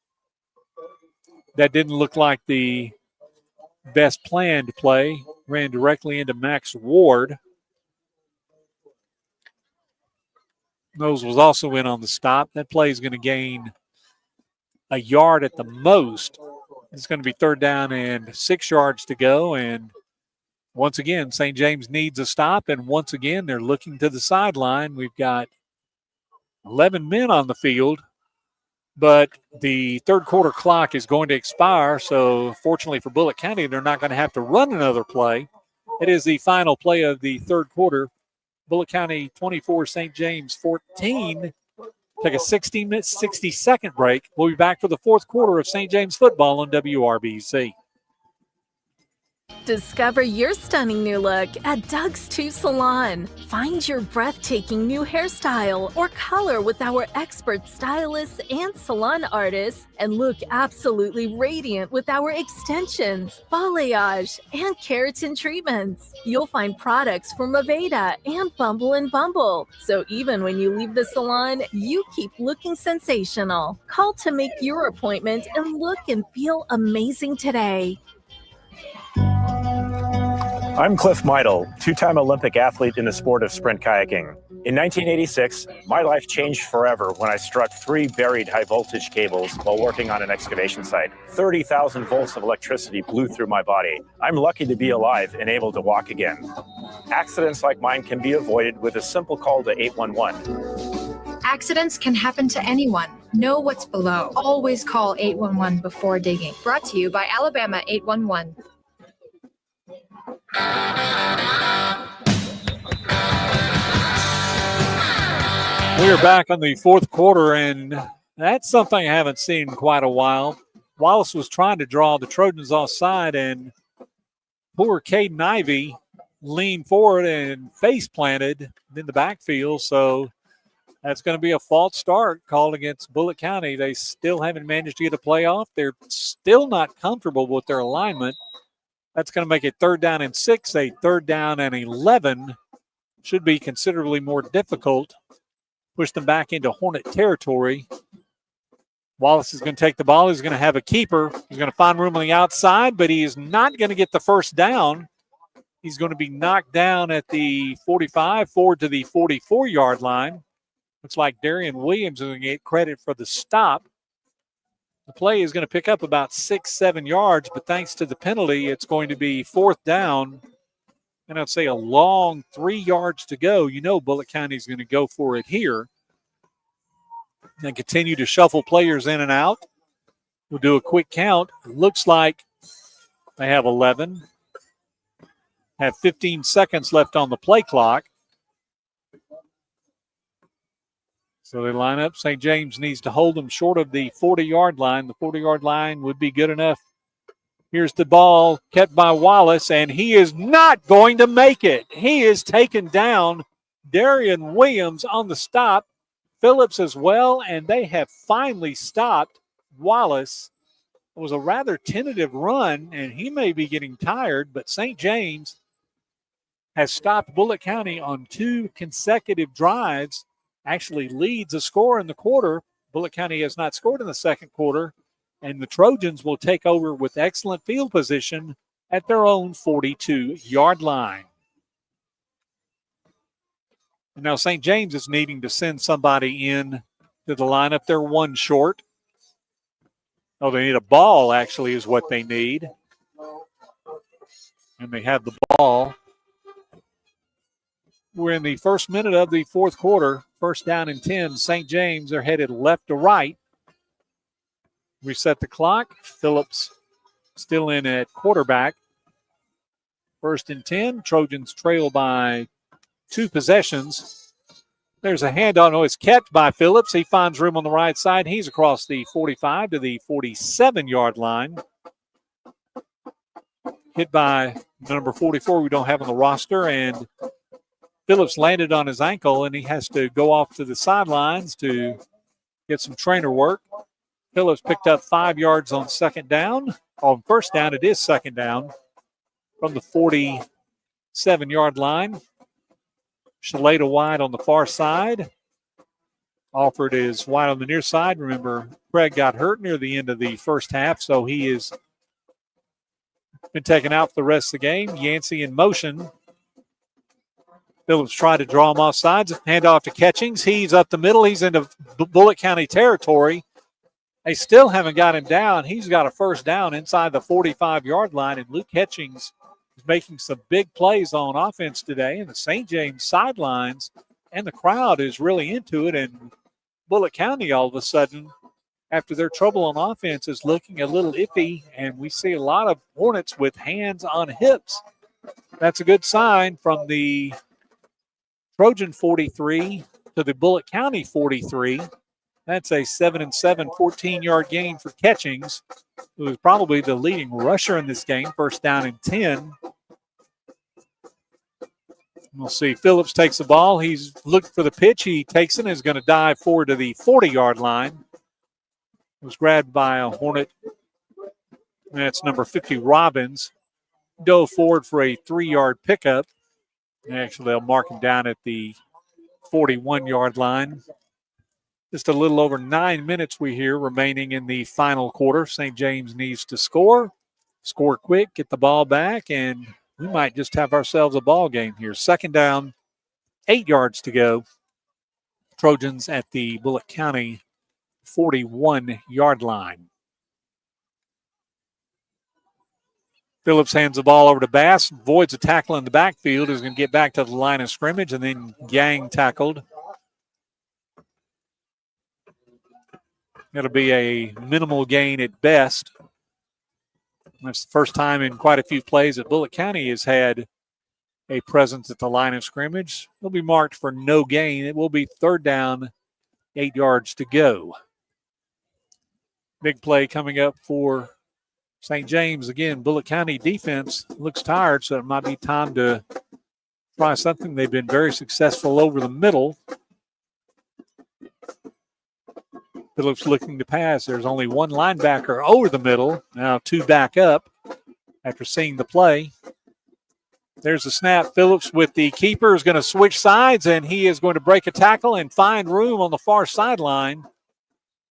That didn't look like the best planned play. Ran directly into Max Ward. Nose was also in on the stop. That play is going to gain a yard at the most. It's going to be 3rd down and 6 yards to go. And once again, St. James needs a stop. And once again, they're looking to the sideline. We've got 11 men on the field, but the third quarter clock is going to expire. So fortunately for Bullitt County, they're not going to have to run another play. It is the final play of the third quarter. Bullitt County 24, St. James 14. Take a 60-second break. We'll be back for the fourth quarter of St. James football on WRBC. Discover your stunning new look at Doug's 2 Salon. Find your breathtaking new hairstyle or color with our expert stylists and salon artists, and look absolutely radiant with our extensions, balayage, and keratin treatments. You'll find products from Aveda and Bumble & Bumble, so even when you leave the salon, you keep looking sensational. Call to make your appointment and look and feel amazing today. I'm Cliff Meidel, 2-time Olympic athlete in the sport of sprint kayaking. In 1986, my life changed forever when I struck 3 buried high-voltage cables while working on an excavation site. 30,000 volts of electricity blew through my body. I'm lucky to be alive and able to walk again. Accidents like mine can be avoided with a simple call to 811. Accidents can happen to anyone. Know what's below. Always call 811 before digging. Brought to you by Alabama 811. We are back on the fourth quarter, and that's something I haven't seen in quite a while. Wallace was trying to draw the Trojans offside, and poor Caden Ivey leaned forward and face planted in the backfield. So that's going to be a false start called against Bullitt County. They still haven't managed to get a playoff. They're still not comfortable with their alignment. That's going to make it 3rd down and 6. A 3rd down and 11 should be considerably more difficult. Push them back into Hornet territory. Wallace is going to take the ball. He's going to have a keeper. He's going to find room on the outside, but he is not going to get the first down. He's going to be knocked down at the 45, forward to the 44-yard line. Looks like Darian Williams is going to get credit for the stop. The play is going to pick up about 6-7 yards, but thanks to the penalty, it's going to be 4th down. And I'd say a long 3 yards to go. You know Bullitt County is going to go for it here. And continue to shuffle players in and out. We'll do a quick count. It looks like they have 11. Have 15 seconds left on the play clock. So they line up. St. James needs to hold them short of the 40-yard line. The 40-yard line would be good enough. Here's the ball kept by Wallace, and he is not going to make it. He is taken down. Darian Williams on the stop. Phillips as well, and they have finally stopped Wallace. It was a rather tentative run, and he may be getting tired, but St. James has stopped Bullitt County on 2 consecutive drives. Actually leads a score in the quarter. Bullitt County has not scored in the second quarter, and the Trojans will take over with excellent field position at their own 42-yard line. And now St. James is needing to send somebody in to the lineup. They're 1 short. Oh, they need a ball, actually, is what they need. And they have the ball. We're in the first minute of the fourth quarter. 1st down and 10. St. James are headed left to right. Reset the clock. Phillips still in at quarterback. 1st and 10. Trojans trail by 2 possessions. There's a handoff. No, it's kept by Phillips. He finds room on the right side. He's across the 45 to the 47-yard line. Hit by number 44 we don't have on the roster, and Phillips landed on his ankle, and he has to go off to the sidelines to get some trainer work. Phillips picked up 5 yards on 2nd down. On 1st down, it is 2nd down from the 47-yard line. Shalata wide on the far side. Alford is wide on the near side. Remember, Craig got hurt near the end of the first half, so he has been taken out for the rest of the game. Yancey in motion. Phillips tried to draw him off sides. Hand off to Catchings. He's up the middle. He's into Bullitt County territory. They still haven't got him down. He's got a first down inside the 45-yard line, and Luke Catchings is making some big plays on offense today. And the St. James sidelines and the crowd is really into it. And Bullitt County, all of a sudden, after their trouble on offense, is looking a little iffy, and we see a lot of Hornets with hands on hips. That's a good sign from the Trojan 43 to the Bullitt County 43. That's a 7-7, 14-yard gain for Catchings, who is probably the leading rusher in this game. First down and 10. We'll see. Phillips takes the ball. He's looking for the pitch. He takes it and is going to dive forward to the 40-yard line. It was grabbed by a Hornet. That's number 50, Robbins. Dove forward for a 3-yard pickup. Actually, they'll mark him down at the 41-yard line. Just a little over 9 minutes we hear remaining in the final quarter. St. James needs to score quick, get the ball back, and we might just have ourselves a ball game here. Second down, 8 yards to go. Trojans at the Bullitt County 41-yard line. Phillips hands the ball over to Bass, avoids a tackle in the backfield, is going to get back to the line of scrimmage, and then gang tackled. It'll be a minimal gain at best. That's the first time in quite a few plays that Bullitt County has had a presence at the line of scrimmage. It'll be marked for no gain. It will be third down, 8 yards to go. Big play coming up for St. James. Again, Bullitt County defense looks tired, so it might be time to try something. They've been very successful over the middle. Phillips looking to pass. There's only one linebacker over the middle. Now 2 back up after seeing the play. There's the snap. Phillips with the keeper is going to switch sides, and he is going to break a tackle and find room on the far sideline.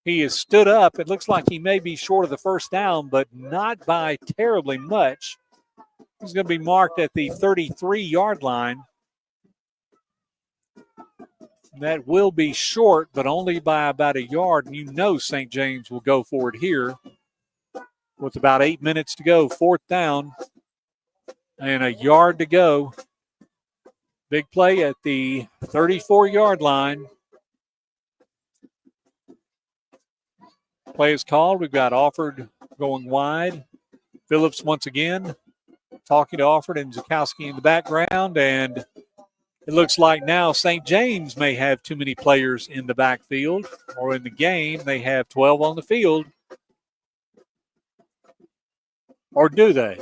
He is stood up. It looks like he may be short of the first down, but not by terribly much. He's going to be marked at the 33-yard line. That will be short, but only by about a yard. And you know St. James will go for it here with about 8 minutes to go. Fourth down and a yard to go. Big play at the 34-yard line. Play is called. We've got Alford going wide. Phillips once again talking to Alford and Zukowski in the background, and it looks like now St. James may have too many players in the backfield, or in the game they have 12 on the field. Or do they?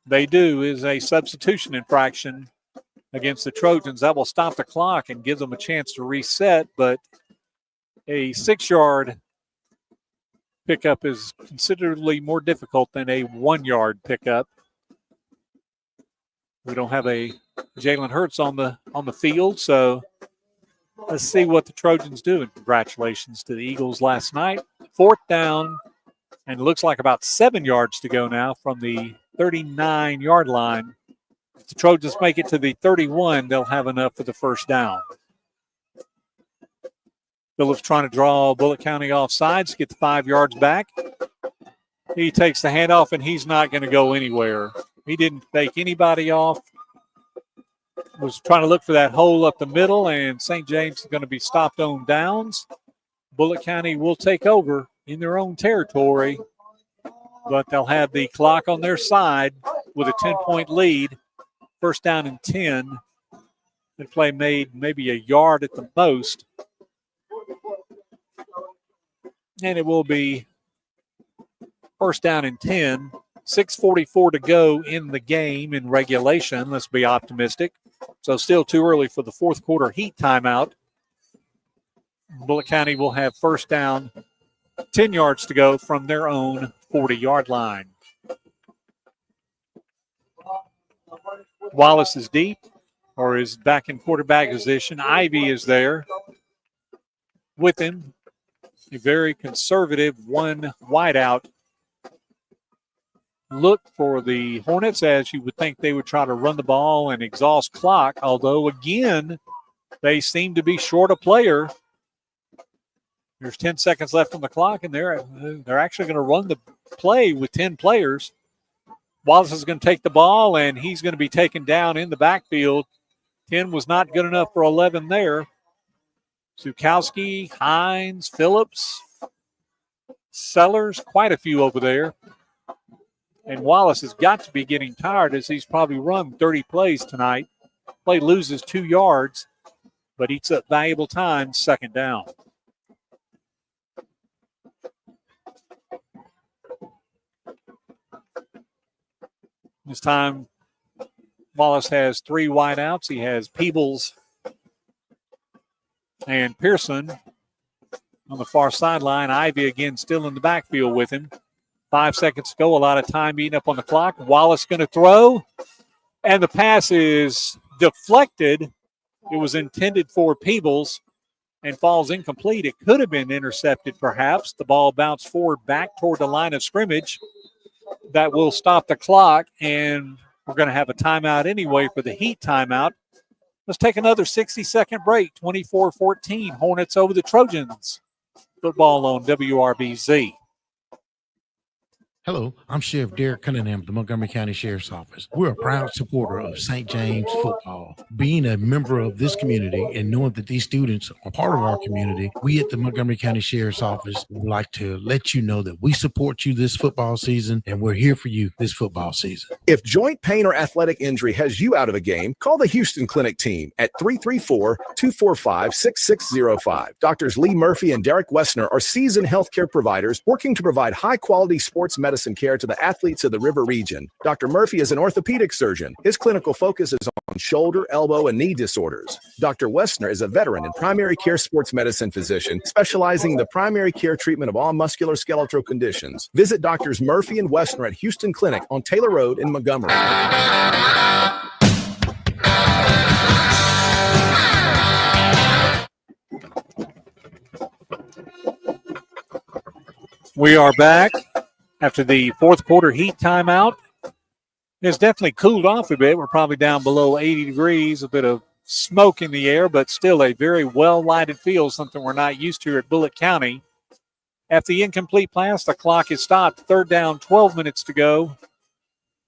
They do. Is a substitution infraction against the Trojans. That will stop the clock and give them a chance to reset, but a 6-yard pickup is considerably more difficult than a 1-yard pickup. We don't have a Jalen Hurts on the field, so let's see what the Trojans do. And congratulations to the Eagles last night. Fourth down, and it looks like about 7 yards to go now from the 39-yard line. If the Trojans make it to the 31, they'll have enough for the first down. Phillips trying to draw Bullitt County off sides, get the 5 yards back. He takes the handoff, and he's not going to go anywhere. He didn't take anybody off. Was trying to look for that hole up the middle, and St. James is going to be stopped on downs. Bullitt County will take over in their own territory, but they'll have the clock on their side with a 10-point lead. First down and 10. The play made maybe a yard at the most. And it will be first down and 10. 6:44 to go in the game in regulation. Let's be optimistic. So still too early for the fourth quarter heat timeout. Bullitt County will have first down, 10 yards to go from their own 40-yard line. Wallace is deep, or is back in quarterback position. Ivy is there with him. A very conservative one wideout look for the Hornets, as you would think they would try to run the ball and exhaust clock, although, again, they seem to be short a player. There's 10 seconds left on the clock, and they're actually going to run the play with 10 players. Wallace is going to take the ball, and he's going to be taken down in the backfield. 10 was not good enough for 11 there. Zukowski, Hines, Phillips, Sellers, quite a few over there. And Wallace has got to be getting tired as he's probably run 30 plays tonight. Play loses 2 yards, but eats up valuable time, second down. This time, Wallace has 3 wideouts. He has Peebles and Pearson on the far sideline. Ivy again still in the backfield with him. 5 seconds to go, a lot of time eating up on the clock. Wallace going to throw, and the pass is deflected. It was intended for Peebles and falls incomplete. It could have been intercepted perhaps. The ball bounced forward back toward the line of scrimmage. That will stop the clock, and we're going to have a timeout anyway for the Heat timeout. Let's take another 60-second break. 24-14, Hornets over the Trojans. Football on WRBZ. Hello, I'm Sheriff Derek Cunningham of the Montgomery County Sheriff's Office. We're a proud supporter of St. James football. Being a member of this community and knowing that these students are part of our community, we at the Montgomery County Sheriff's Office would like to let you know that we support you this football season and we're here for you this football season. If joint pain or athletic injury has you out of a game, call the Houston Clinic team at 334-245-6605. Doctors Lee Murphy and Derek Wessner are seasoned healthcare providers working to provide high-quality sports medicine care to the athletes of the River region. Dr. Murphy is an orthopedic surgeon. His clinical focus is on shoulder, elbow, and knee disorders. Dr. Wessner is a veteran and primary care sports medicine physician specializing in the primary care treatment of all musculoskeletal conditions. Visit Doctors Murphy and Wessner at Houston Clinic on Taylor Road in Montgomery. We are back after the fourth quarter Heat timeout. It's definitely cooled off a bit. We're probably down below 80 degrees, a bit of smoke in the air, but still a very well-lighted field, something we're not used to here at Bullitt County. After the incomplete pass, the clock is stopped. Third down, 12 minutes to go.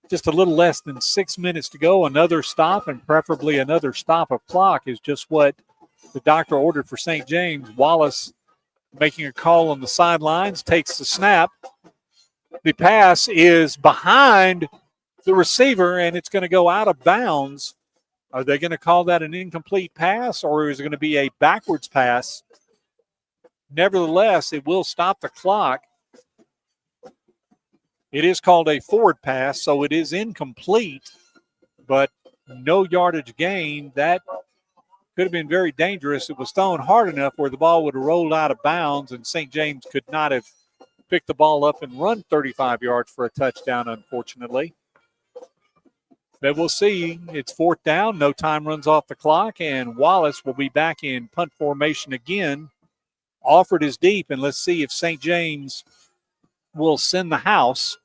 Just a little less than 6 minutes to go. Another stop, and preferably another stop of clock, is just what the doctor ordered for St. James. Wallace making a call on the sidelines, takes the snap. The pass is behind the receiver, and it's going to go out of bounds. Are they going to call that an incomplete pass, or is it going to be a backwards pass? Nevertheless, it will stop the clock. It is called a forward pass, so it is incomplete, but no yardage gain. That could have been very dangerous. It was thrown hard enough where the ball would have rolled out of bounds, and St. James could not have picked the ball up and run 35 yards for a touchdown, unfortunately. But we'll see. It's fourth down. No time runs off the clock, and Wallace will be back in punt formation again. Offered is deep, and let's see if St. James will send the house.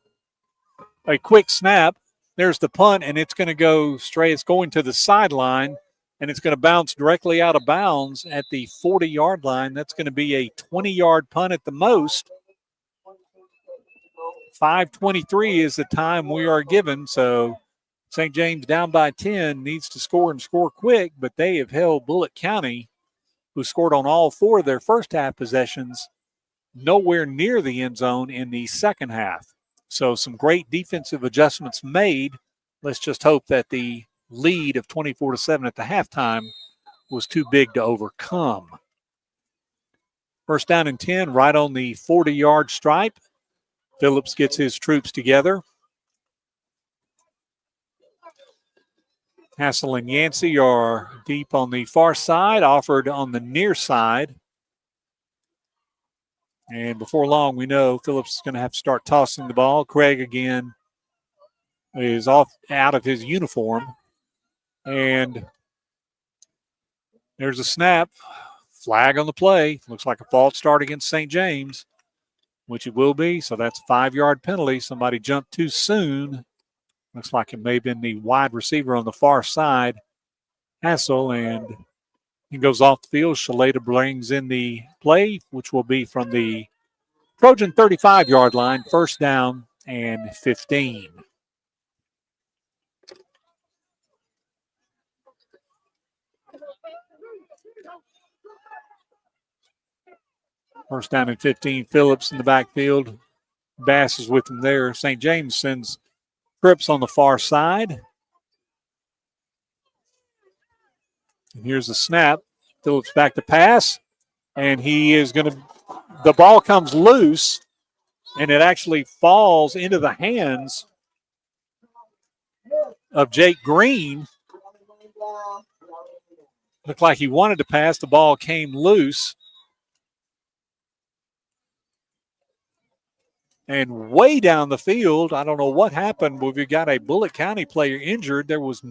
A quick snap. There's the punt, and it's going to go straight. It's going to the sideline, and it's going to bounce directly out of bounds at the 40-yard line. That's going to be a 20-yard punt at the most. 5:23 is the time we are given, so St. James down by 10 needs to score and score quick, but they have held Bullitt County, who scored on all 4 of their first half possessions, nowhere near the end zone in the second half. So some great defensive adjustments made. Let's just hope that the lead of 24-7 at the halftime was too big to overcome. First down and 10, right on the 40-yard stripe. Phillips gets his troops together. Hassel and Yancey are deep on the far side, offered on the near side. And before long, we know Phillips is going to have to start tossing the ball. Craig again is out of his uniform. And there's a snap. Flag on the play. Looks like a false start against St. James. which it will be. So that's a 5-yard penalty. Somebody jumped too soon. Looks like it may have been the wide receiver on the far side, Hassel, and he goes off the field. Shalata brings in the play, which will be from the Trojan 35-yard line, first down and 15. First down and 15. Phillips in the backfield. Bass is with him there. St. James sends Cripps on the far side. And here's the snap. Phillips back to pass. And he is going to – the ball comes loose, and it actually falls into the hands of Jake Green. Looked like he wanted to pass. The ball came loose. And way down the field, I don't know what happened, but we got a Bullitt County player injured. There was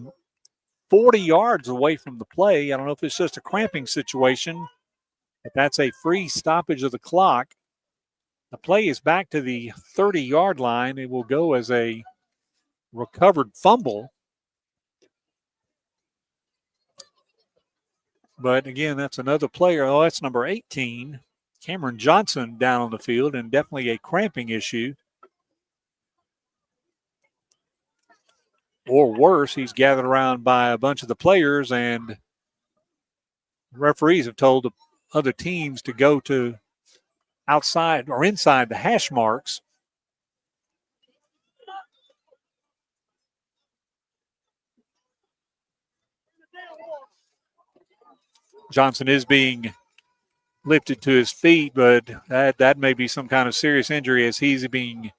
40 yards away from the play. I don't know if it's just a cramping situation, but that's a free stoppage of the clock. The play is back to the 30-yard line. It will go as a recovered fumble. But again, that's another player. Oh, that's number 18. Cameron Johnson down on the field, and definitely a cramping issue. Or worse, he's gathered around by a bunch of the players, and referees have told the other teams to go to outside or inside the hash marks. Johnson is being lifted to his feet, but that may be some kind of serious injury as he's being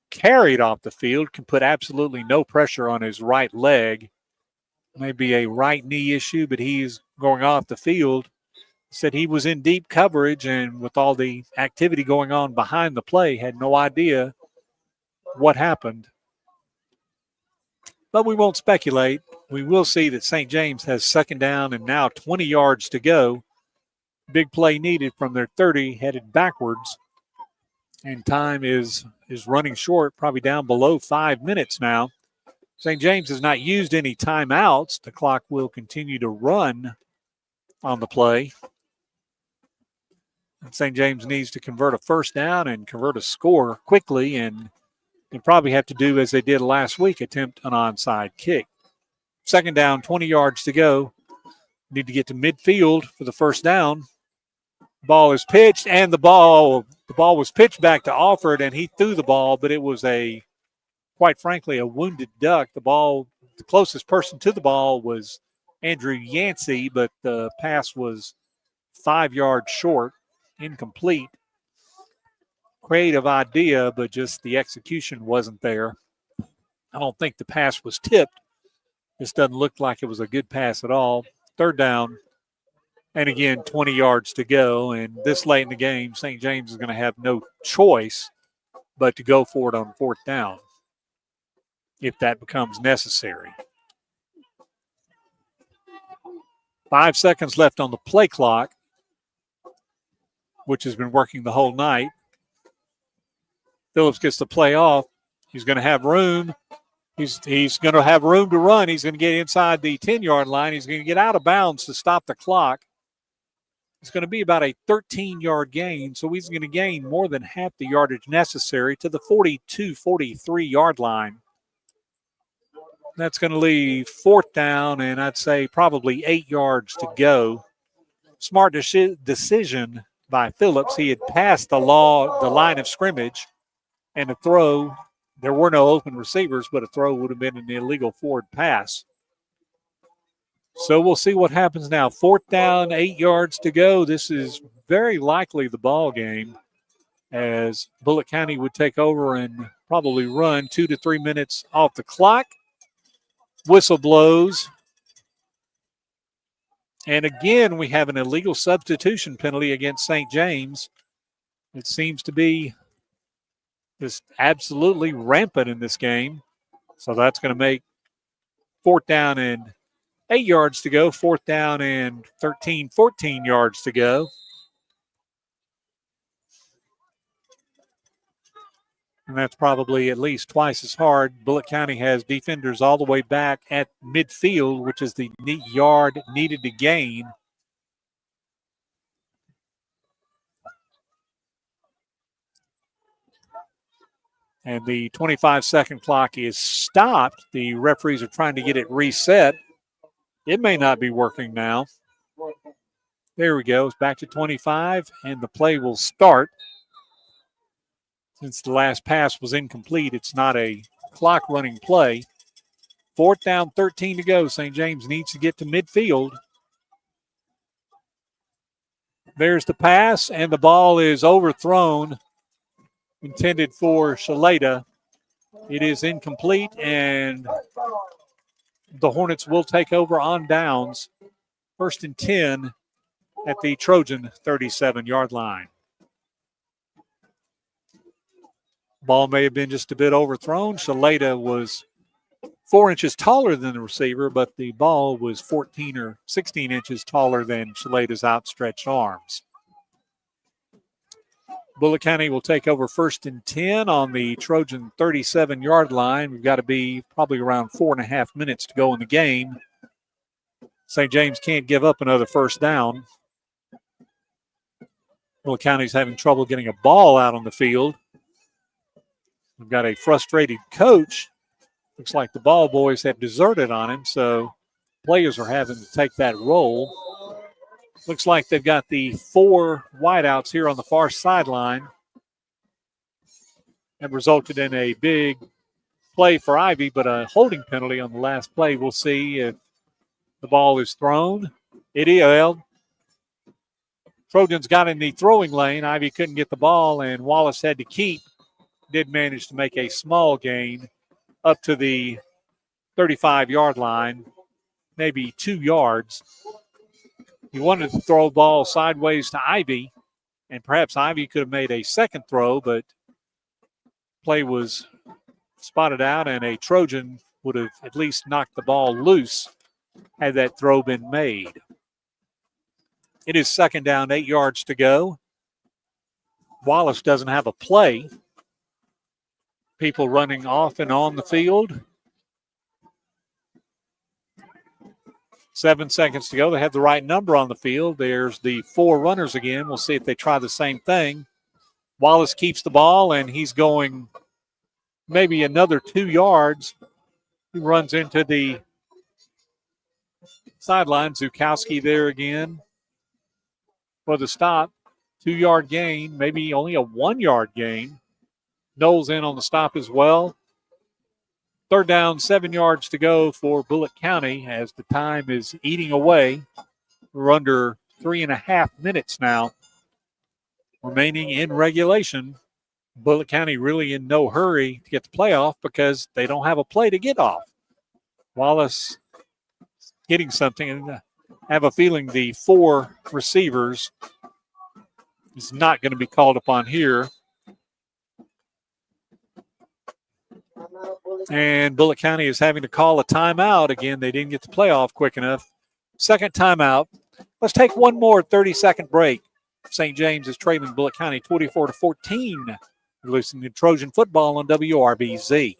carried off the field. Can put absolutely no pressure on his right leg. Maybe a right knee issue, but he's going off the field. Said he was in deep coverage, and with all the activity going on behind the play, had no idea what happened. But we won't speculate. We will see that St. James has second down and now 20 yards to go. Big play needed from their 30, headed backwards. And time is running short, probably down below 5 minutes now. St. James has not used any timeouts. The clock will continue to run on the play. And St. James needs to convert a first down and convert a score quickly, and they probably have to do as they did last week, attempt an onside kick. Second down, 20 yards to go. Need to get to midfield for the first down. Ball is pitched, and the ball was pitched back to Alford, and he threw the ball, but it was quite frankly, a wounded duck. The closest person to the ball was Andrew Yancey, but the pass was 5 yards short, incomplete. Creative idea, but just the execution wasn't there. I don't think the pass was tipped. This doesn't look like it was a good pass at all. Third down. And again, 20 yards to go. And this late in the game, St. James is going to have no choice but to go for it on fourth down if that becomes necessary. 5 seconds left on the play clock, which has been working the whole night. Phillips gets the play off. He's going to have room. He's going to have room to run. He's going to get inside the 10-yard line. He's going to get out of bounds to stop the clock. It's going to be about a 13-yard gain, so he's going to gain more than half the yardage necessary to the 42, 43-yard line. That's going to leave fourth down, and I'd say probably 8 yards to go. Smart decision by Phillips. He had passed the line of scrimmage, and a throw, there were no open receivers, but a throw would have been an illegal forward pass. So we'll see what happens now. Fourth down, 8 yards to go. This is very likely the ball game, as Bullitt County would take over and probably run 2 to 3 minutes off the clock. Whistle blows. And again, we have an illegal substitution penalty against St. James. It seems to be just absolutely rampant in this game. So that's going to make fourth down and 8 yards to go, fourth down and 13, 14 yards to go. And that's probably at least twice as hard. Bullitt County has defenders all the way back at midfield, which is the yard needed to gain. And the 25-second clock is stopped. The referees are trying to get it reset. It may not be working now. There we go. It's back to 25, and the play will start. Since the last pass was incomplete, it's not a clock running play. 4th down, 13 to go. St. James needs to get to midfield. There's the pass, and the ball is overthrown, intended for Shalata. It is incomplete, and the Hornets will take over on downs. 1st and 10 at the Trojan 37-yard line. Ball may have been just a bit overthrown. Shalata was 4 inches taller than the receiver, but the ball was 14 or 16 inches taller than Shalata's outstretched arms. Bullitt County will take over 1st and 10 on the Trojan 37-yard line. We've got to be probably around 4.5 minutes to go in the game. St. James can't give up another 1st down. Bullitt County's having trouble getting a ball out on the field. We've got a frustrated coach. Looks like the ball boys have deserted on him, so players are having to take that role. Looks like they've got the 4 wideouts here on the far sideline. That resulted in a big play for Ivy, but a holding penalty on the last play. We'll see if the ball is thrown. It is. Trojans got in the throwing lane. Ivy couldn't get the ball, and Wallace had to keep. Did manage to make a small gain up to the 35-yard line, maybe 2 yards. He wanted to throw the ball sideways to Ivy, and perhaps Ivy could have made a second throw, but play was spotted out, and a Trojan would have at least knocked the ball loose had that throw been made. It is 2nd down, 8 yards to go. Wallace doesn't have a play. People running off and on the field. 7 seconds to go. They have the right number on the field. There's the 4 runners again. We'll see if they try the same thing. Wallace keeps the ball, and he's going maybe another 2 yards. He runs into the sideline. Zukowski there again for the stop. 2-yard gain, maybe only a 1-yard gain. Knowles in on the stop as well. 3rd down, 7 yards to go for Bullitt County as the time is eating away. We're under 3.5 minutes now remaining in regulation. Bullitt County really in no hurry to get the playoff because they don't have a play to get off. Wallace getting something, and I have a feeling the 4 receivers is not going to be called upon here. And Bullitt County is having to call a timeout. Again, they didn't get the playoff quick enough. 2nd timeout. Let's take one more 30-second break. St. James is trailing Bullitt County 24-14. You're listening to Trojan Football on WRBZ.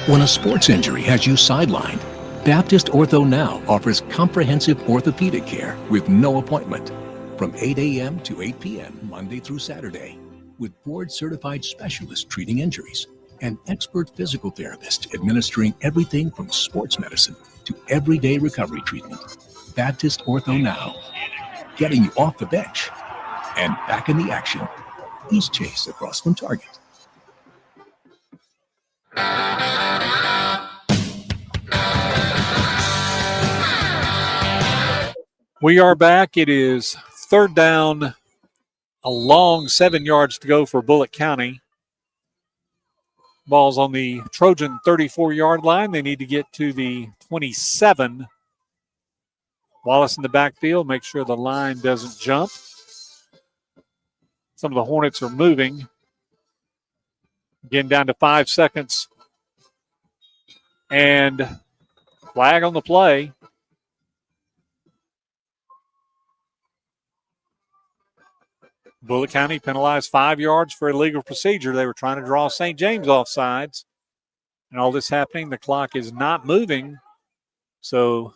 When a sports injury has you sidelined, Baptist Ortho Now offers comprehensive orthopedic care with no appointment from 8 a.m. to 8 p.m. Monday through Saturday, with board-certified specialists treating injuries and expert physical therapists administering everything from sports medicine to everyday recovery treatment. Baptist Ortho Now, getting you off the bench and back in the action. East Chase across from Target. We are back. It is 3rd down, a long 7 yards to go for Bullitt County. Ball's on the Trojan 34-yard line. They need to get to the 27. Wallace in the backfield. Make sure the line doesn't jump. Some of the Hornets are moving. Again, down to 5 seconds. And flag on the play. Bullitt County penalized 5 yards for illegal procedure. They were trying to draw St. James off sides. And all this happening, the clock is not moving. So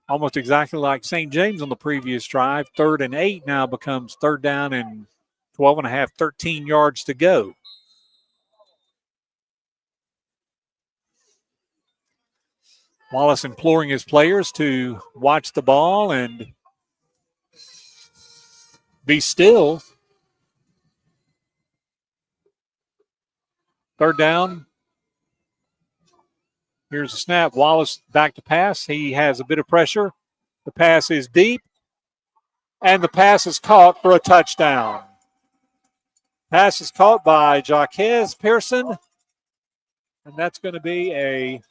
almost exactly like St. James on the previous drive, 3rd and 8 now becomes 3rd down and 12 and a half, 13 yards to go. Wallace imploring his players to watch the ball and be still. 3rd down. Here's a snap. Wallace back to pass. He has a bit of pressure. The pass is deep, and the pass is caught for a touchdown. Pass is caught by Jaquez Pearson, and that's going to be a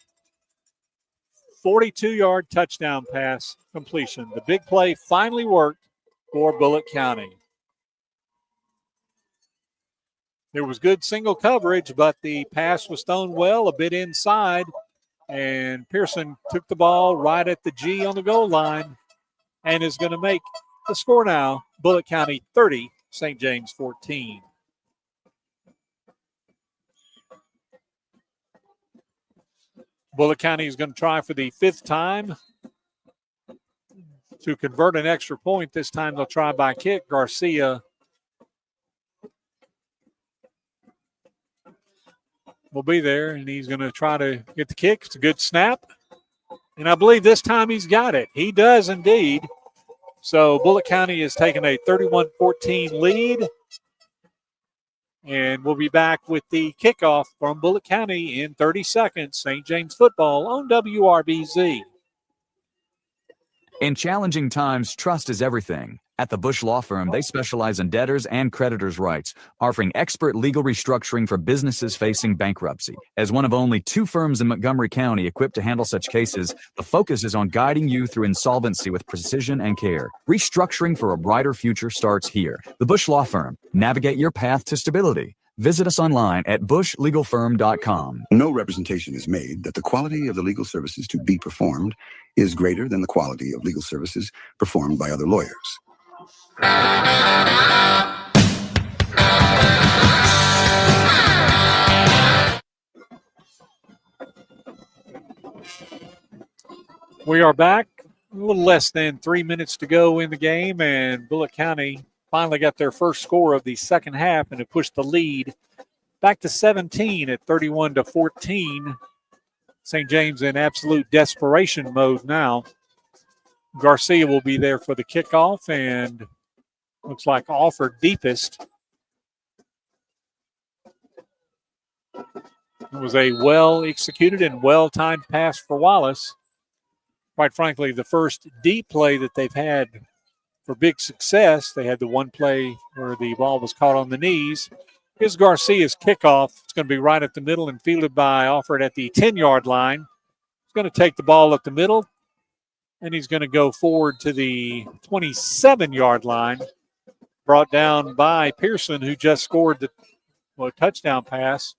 42-yard touchdown pass completion. The big play finally worked for Bullitt County. There was good single coverage, but the pass was thrown well, a bit inside, and Pearson took the ball right at the G on the goal line and is going to make the score now. Bullitt County 30, St. James 14. Bullitt County is going to try for the 5th time to convert an extra point. This time they'll try by kick. Garcia will be there, and he's going to try to get the kick. It's a good snap, and I believe this time he's got it. He does indeed. So Bullitt County has taken a 31-14 lead, and we'll be back with the kickoff from Bullitt County in 30 seconds. St. James football on WRBZ. In challenging times, trust is everything. At the Bush Law Firm, they specialize in debtors and creditors' rights, offering expert legal restructuring for businesses facing bankruptcy. As one of only 2 firms in Montgomery County equipped to handle such cases, the focus is on guiding you through insolvency with precision and care. Restructuring for a brighter future starts here. The Bush Law Firm. Navigate your path to stability. Visit us online at bushlegalfirm.com. No representation is made that the quality of the legal services to be performed is greater than the quality of legal services performed by other lawyers. We are back. A little less than 3 minutes to go in the game, and Bullitt County finally got their first score of the second half and have pushed the lead back to 17 at 31-14. St. James in absolute desperation mode now. Garcia will be there for the kickoff, and looks like Alford deepest. It was a well-executed and well-timed pass for Wallace. Quite frankly, the first deep play that they've had for big success. They had the one play where the ball was caught on the knees. Here's Garcia's kickoff. It's going to be right at the middle and fielded by Alford at the 10-yard line. He's going to take the ball up the middle, and he's going to go forward to the 27-yard line, brought down by Pearson, who just scored the touchdown pass.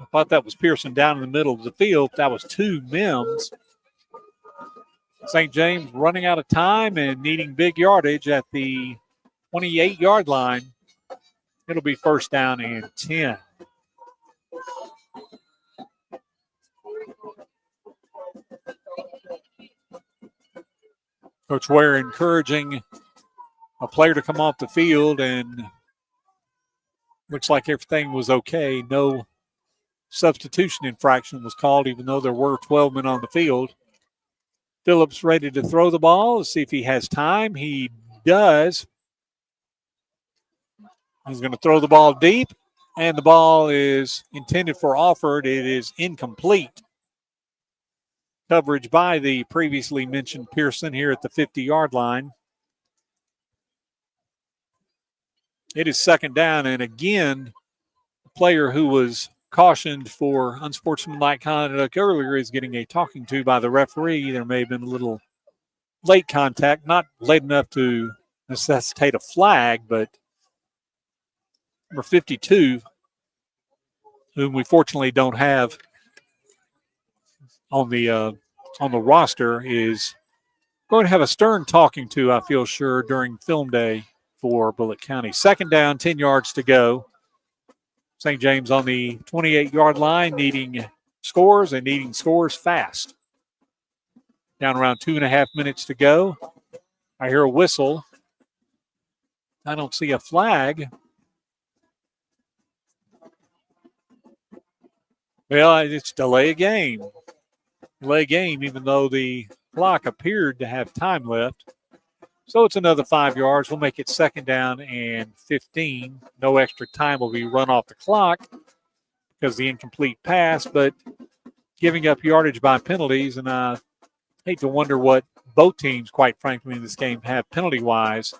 I thought that was Pearson down in the middle of the field. That was 2 Mims. St. James running out of time and needing big yardage at the 28-yard line. It'll be 1st down and 10. Coach Ware encouraging a player to come off the field, and looks like everything was okay. No substitution infraction was called, even though there were 12 men on the field. Phillips ready to throw the ball. Let's see if he has time. He does. He's going to throw the ball deep, and the ball is intended for Alford. It is incomplete. Coverage by the previously mentioned Pearson here at the 50-yard line. It is 2nd down, and again, the player who was cautioned for unsportsmanlike conduct earlier is getting a talking to by the referee. There may have been a little late contact, not late enough to necessitate a flag, but number 52, whom we fortunately don't have on the roster, is going to have a stern talking to, I feel sure, during film day for Bullitt County. Second down, 10 yards to go. St. James on the 28-yard line, needing scores and needing scores fast. Down around 2.5 minutes to go. I hear a whistle. I don't see a flag. Well, it's delay a game. Delay game, even though the clock appeared to have time left. So it's another 5 yards. We'll make it second down and 15. No extra time will be run off the clock because of the incomplete pass, but giving up yardage by penalties. And I hate to wonder what both teams, quite frankly, in this game have penalty-wise,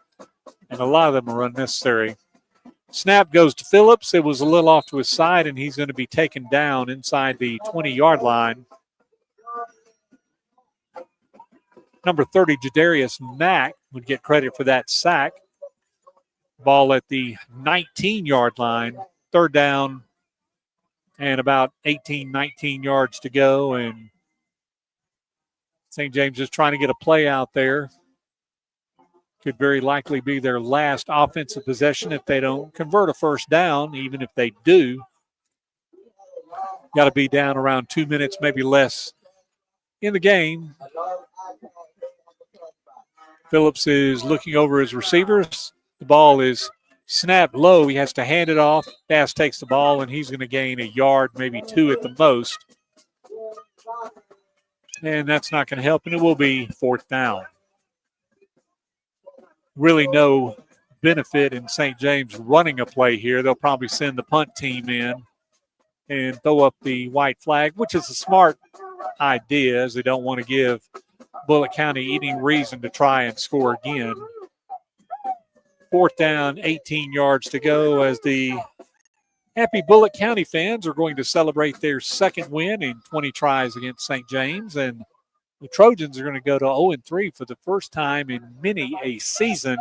and a lot of them are unnecessary. Snap goes to Phillips. It was a little off to his side, and he's going to be taken down inside the 20-yard line. Number 30, Jadarius Mack, would get credit for that sack. Ball at the 19-yard line. Third down and about 18, 19 yards to go. And St. James is trying to get a play out there. Could very likely be their last offensive possession if they don't convert a first down. Even if they do, got to be down around 2 minutes, maybe less in the game. Phillips is looking over his receivers. The ball is snapped low. He has to hand it off. Bass takes the ball, and he's going to gain a yard, maybe 2 at the most. And that's not going to help, and it will be fourth down. Really no benefit in St. James running a play here. They'll probably send the punt team in and throw up the white flag, which is a smart idea, as they don't want to give Bullitt County any reason to try and score again. Fourth down, 18 yards to go, as the happy Bullitt County fans are going to celebrate their second win in 20 tries against St. James. And the Trojans are going to go to 0-3 for the first time in many a season,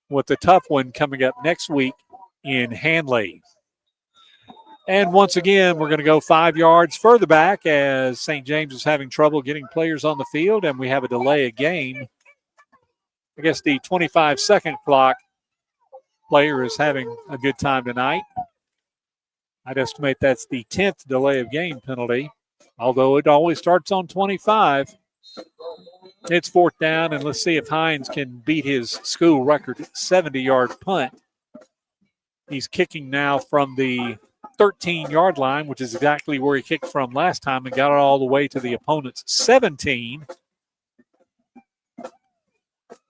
with a tough one coming up next week in Handley. And once again, we're going to go 5 yards further back as St. James is having trouble getting players on the field, and we have a delay of game. I guess the 25-second clock player is having a good time tonight. I'd estimate that's the 10th delay of game penalty, although it always starts on 25. It's fourth down, and let's see if Hines can beat his school record 70-yard punt. He's kicking now from the 13-yard line, which is exactly where he kicked from last time, and got it all the way to the opponent's 17.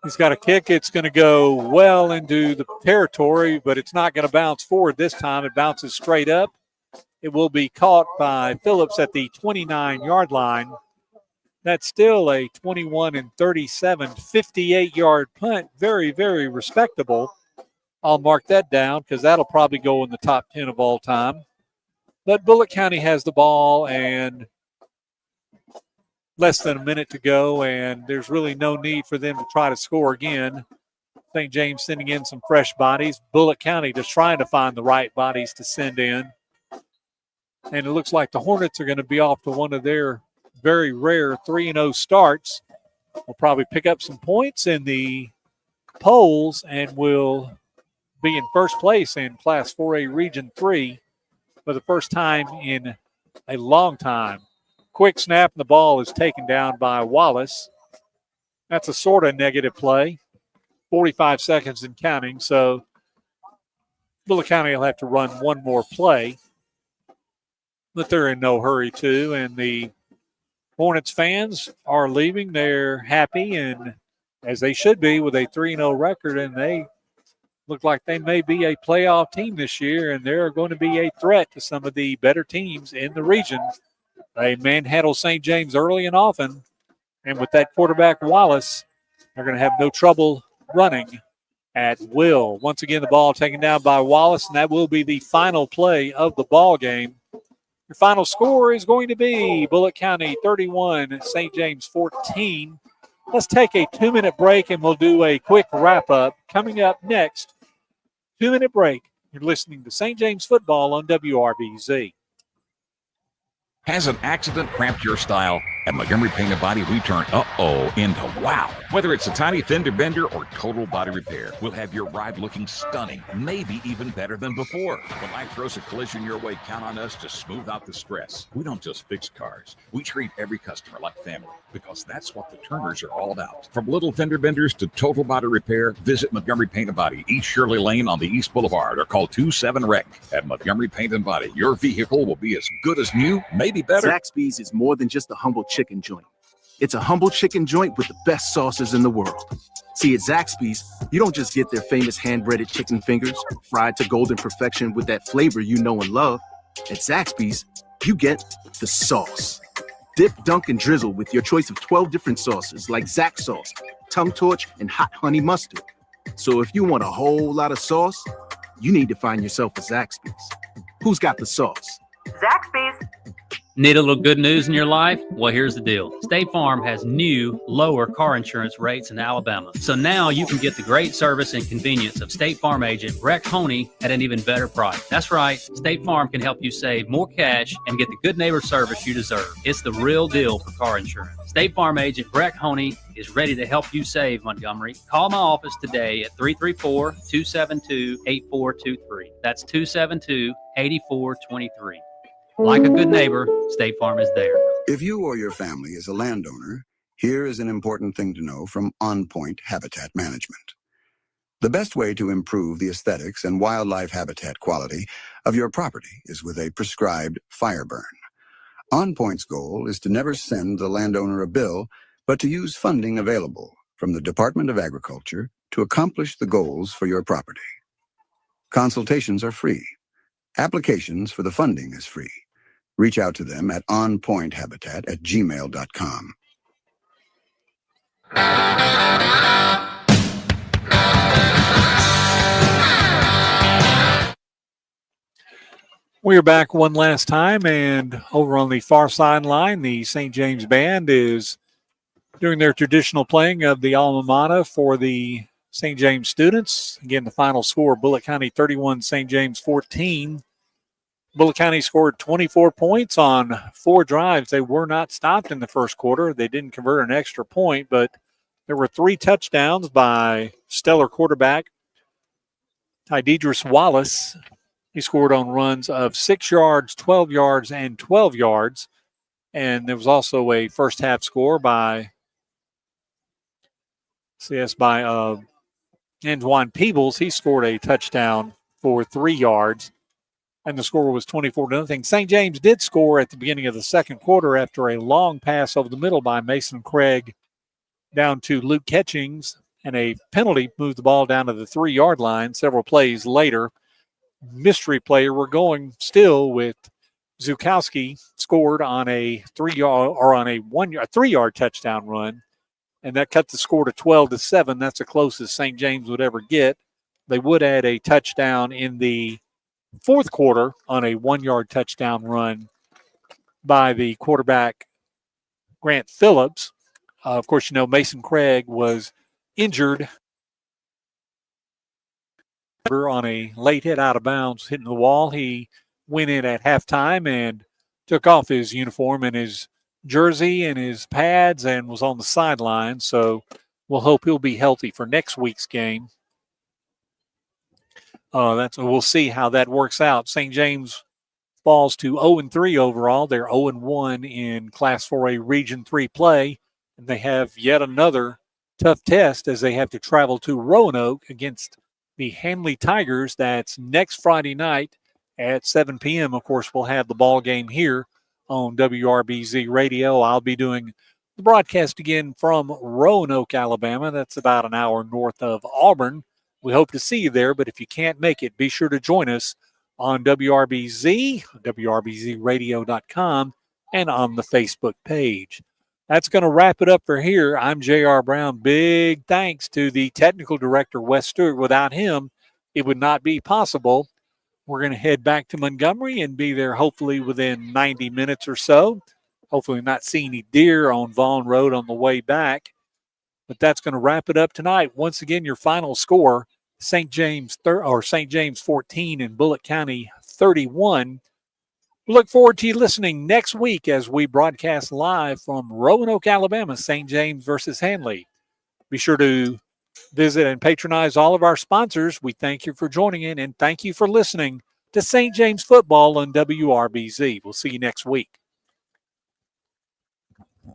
He's got a kick. It's going to go well into the territory, but it's not going to bounce forward this time. It bounces straight up. It will be caught by Phillips at the 29-yard line. That's still a 21-37, 58-yard punt. Very, very respectable. I'll mark that down because that'll probably go in the top 10 of all time. But Bullitt County has the ball and less than a minute to go, and there's really no need for them to try to score again. St. James sending in some fresh bodies. Bullitt County just trying to find the right bodies to send in. And it looks like the Hornets are going to be off to one of their very rare 3-0 starts. We'll probably pick up some points in the polls and will be in first place in Class 4A Region 3 for the first time in a long time. Quick snap, and the ball is taken down by Wallace. That's a sort of negative play. 45 seconds and counting, so Bullitt County will have to run one more play. But they're in no hurry to, and the Hornets fans are leaving. They're happy, and as they should be, with a 3-0 record, and they look like they may be a playoff team this year, and they're going to be a threat to some of the better teams in the region. They manhandle St. James early and often, and with that quarterback Wallace, they're going to have no trouble running at will. Once again, the ball taken down by Wallace, and that will be the final play of the ball game. Your final score is going to be Bullitt County 31, St. James 14. Let's take a 2-minute break, and we'll do a quick wrap-up. Coming up next, 2-minute break. You're listening to St. James football on WRBZ. Has an accident cramped your style? At Montgomery Painted Body, we turn uh-oh into wow. Whether it's a tiny fender bender or total body repair, we'll have your ride looking stunning, maybe even better than before. When life throws a collision your way, count on us to smooth out the stress. We don't just fix cars. We treat every customer like family, because that's what the Turners are all about. From little fender benders to total body repair, visit Montgomery Painted Body, East Shirley Lane on the East Boulevard, or call 27-REC. At Montgomery Painted Body, your vehicle will be as good as new, maybe better. Zaxby's is more than just a humble chicken joint. It's a humble chicken joint with the best sauces in the world. See, at Zaxby's, you don't just get their famous hand-breaded chicken fingers, fried to golden perfection with that flavor you know and love. At Zaxby's, you get the sauce. Dip, dunk, and drizzle with your choice of 12 different sauces like Zax sauce, tongue torch, and hot honey mustard. So if you want a whole lot of sauce, you need to find yourself a Zaxby's. Who's got the sauce? Zaxby's. Need a little good news in your life? Well, here's the deal. State Farm has new, lower car insurance rates in Alabama. So now you can get the great service and convenience of State Farm agent Breck Honey at an even better price. That's right. State Farm can help you save more cash and get the good neighbor service you deserve. It's the real deal for car insurance. State Farm agent Breck Honey is ready to help you save, Montgomery. Call my office today at 334-272-8423. That's 272-8423. Like a good neighbor, State Farm is there. If you or your family is a landowner, here is an important thing to know from On Point Habitat Management. The best way to improve the aesthetics and wildlife habitat quality of your property is with a prescribed fire burn. On Point's goal is to never send the landowner a bill, but to use funding available from the Department of Agriculture to accomplish the goals for your property. Consultations are free. Applications for the funding is free. Reach out to them at onpointhabitat@gmail.com. We are back one last time, and over on the far sideline, the St. James Band is doing their traditional playing of the alma mater for the St. James students. Again, the final score, Bullitt County 31, St. James 14. Bullitt County scored 24 points on 4 drives. They were not stopped in the first quarter. They didn't convert an extra point, but there were 3 touchdowns by stellar quarterback Tydedris Wallace. He scored on runs of 6 yards, 12 yards, and 12 yards. And there was also a first half score by Antoine Peebles. He scored a touchdown for 3 yards. And the score was 24-0. St. James did score at the beginning of the second quarter after a long pass over the middle by Mason Craig down to Luke Ketchings, and a penalty moved the ball down to the 3-yard line. Several plays later, mystery player, we're going still with Zukowski, scored on a 3-yard touchdown run, and that cut the score to 12-7. That's the closest St. James would ever get. They would add a touchdown in the fourth quarter on a 1-yard touchdown run by the quarterback Grant Phillips. Of course, you know, Mason Craig was injured on a late hit out of bounds, hitting the wall. He went in at halftime and took off his uniform and his jersey and his pads and was on the sideline. So we'll hope he'll be healthy for next week's game. We'll see how that works out. St. James falls to 0-3 overall. They're 0-1 in Class 4A Region 3 play, and they have yet another tough test as they have to travel to Roanoke against the Handley Tigers. That's next Friday night at 7 p.m. Of course, we'll have the ball game here on WRBZ Radio. I'll be doing the broadcast again from Roanoke, Alabama. That's about an hour north of Auburn. We hope to see you there, but if you can't make it, be sure to join us on WRBZ, WRBZradio.com, and on the Facebook page. That's going to wrap it up for here. I'm J.R. Brown. Big thanks to the technical director, Wes Stewart. Without him, it would not be possible. We're going to head back to Montgomery and be there hopefully within 90 minutes or so. Hopefully not see any deer on Vaughn Road on the way back. But that's going to wrap it up tonight. Once again, your final score, St. James 14 and Bullitt County 31. We look forward to you listening next week as we broadcast live from Roanoke, Alabama, St. James versus Handley. Be sure to visit and patronize all of our sponsors. We thank you for joining in, and thank you for listening to St. James Football on WRBZ. We'll see you next week.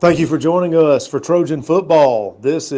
Thank you for joining us for Trojan Football. This is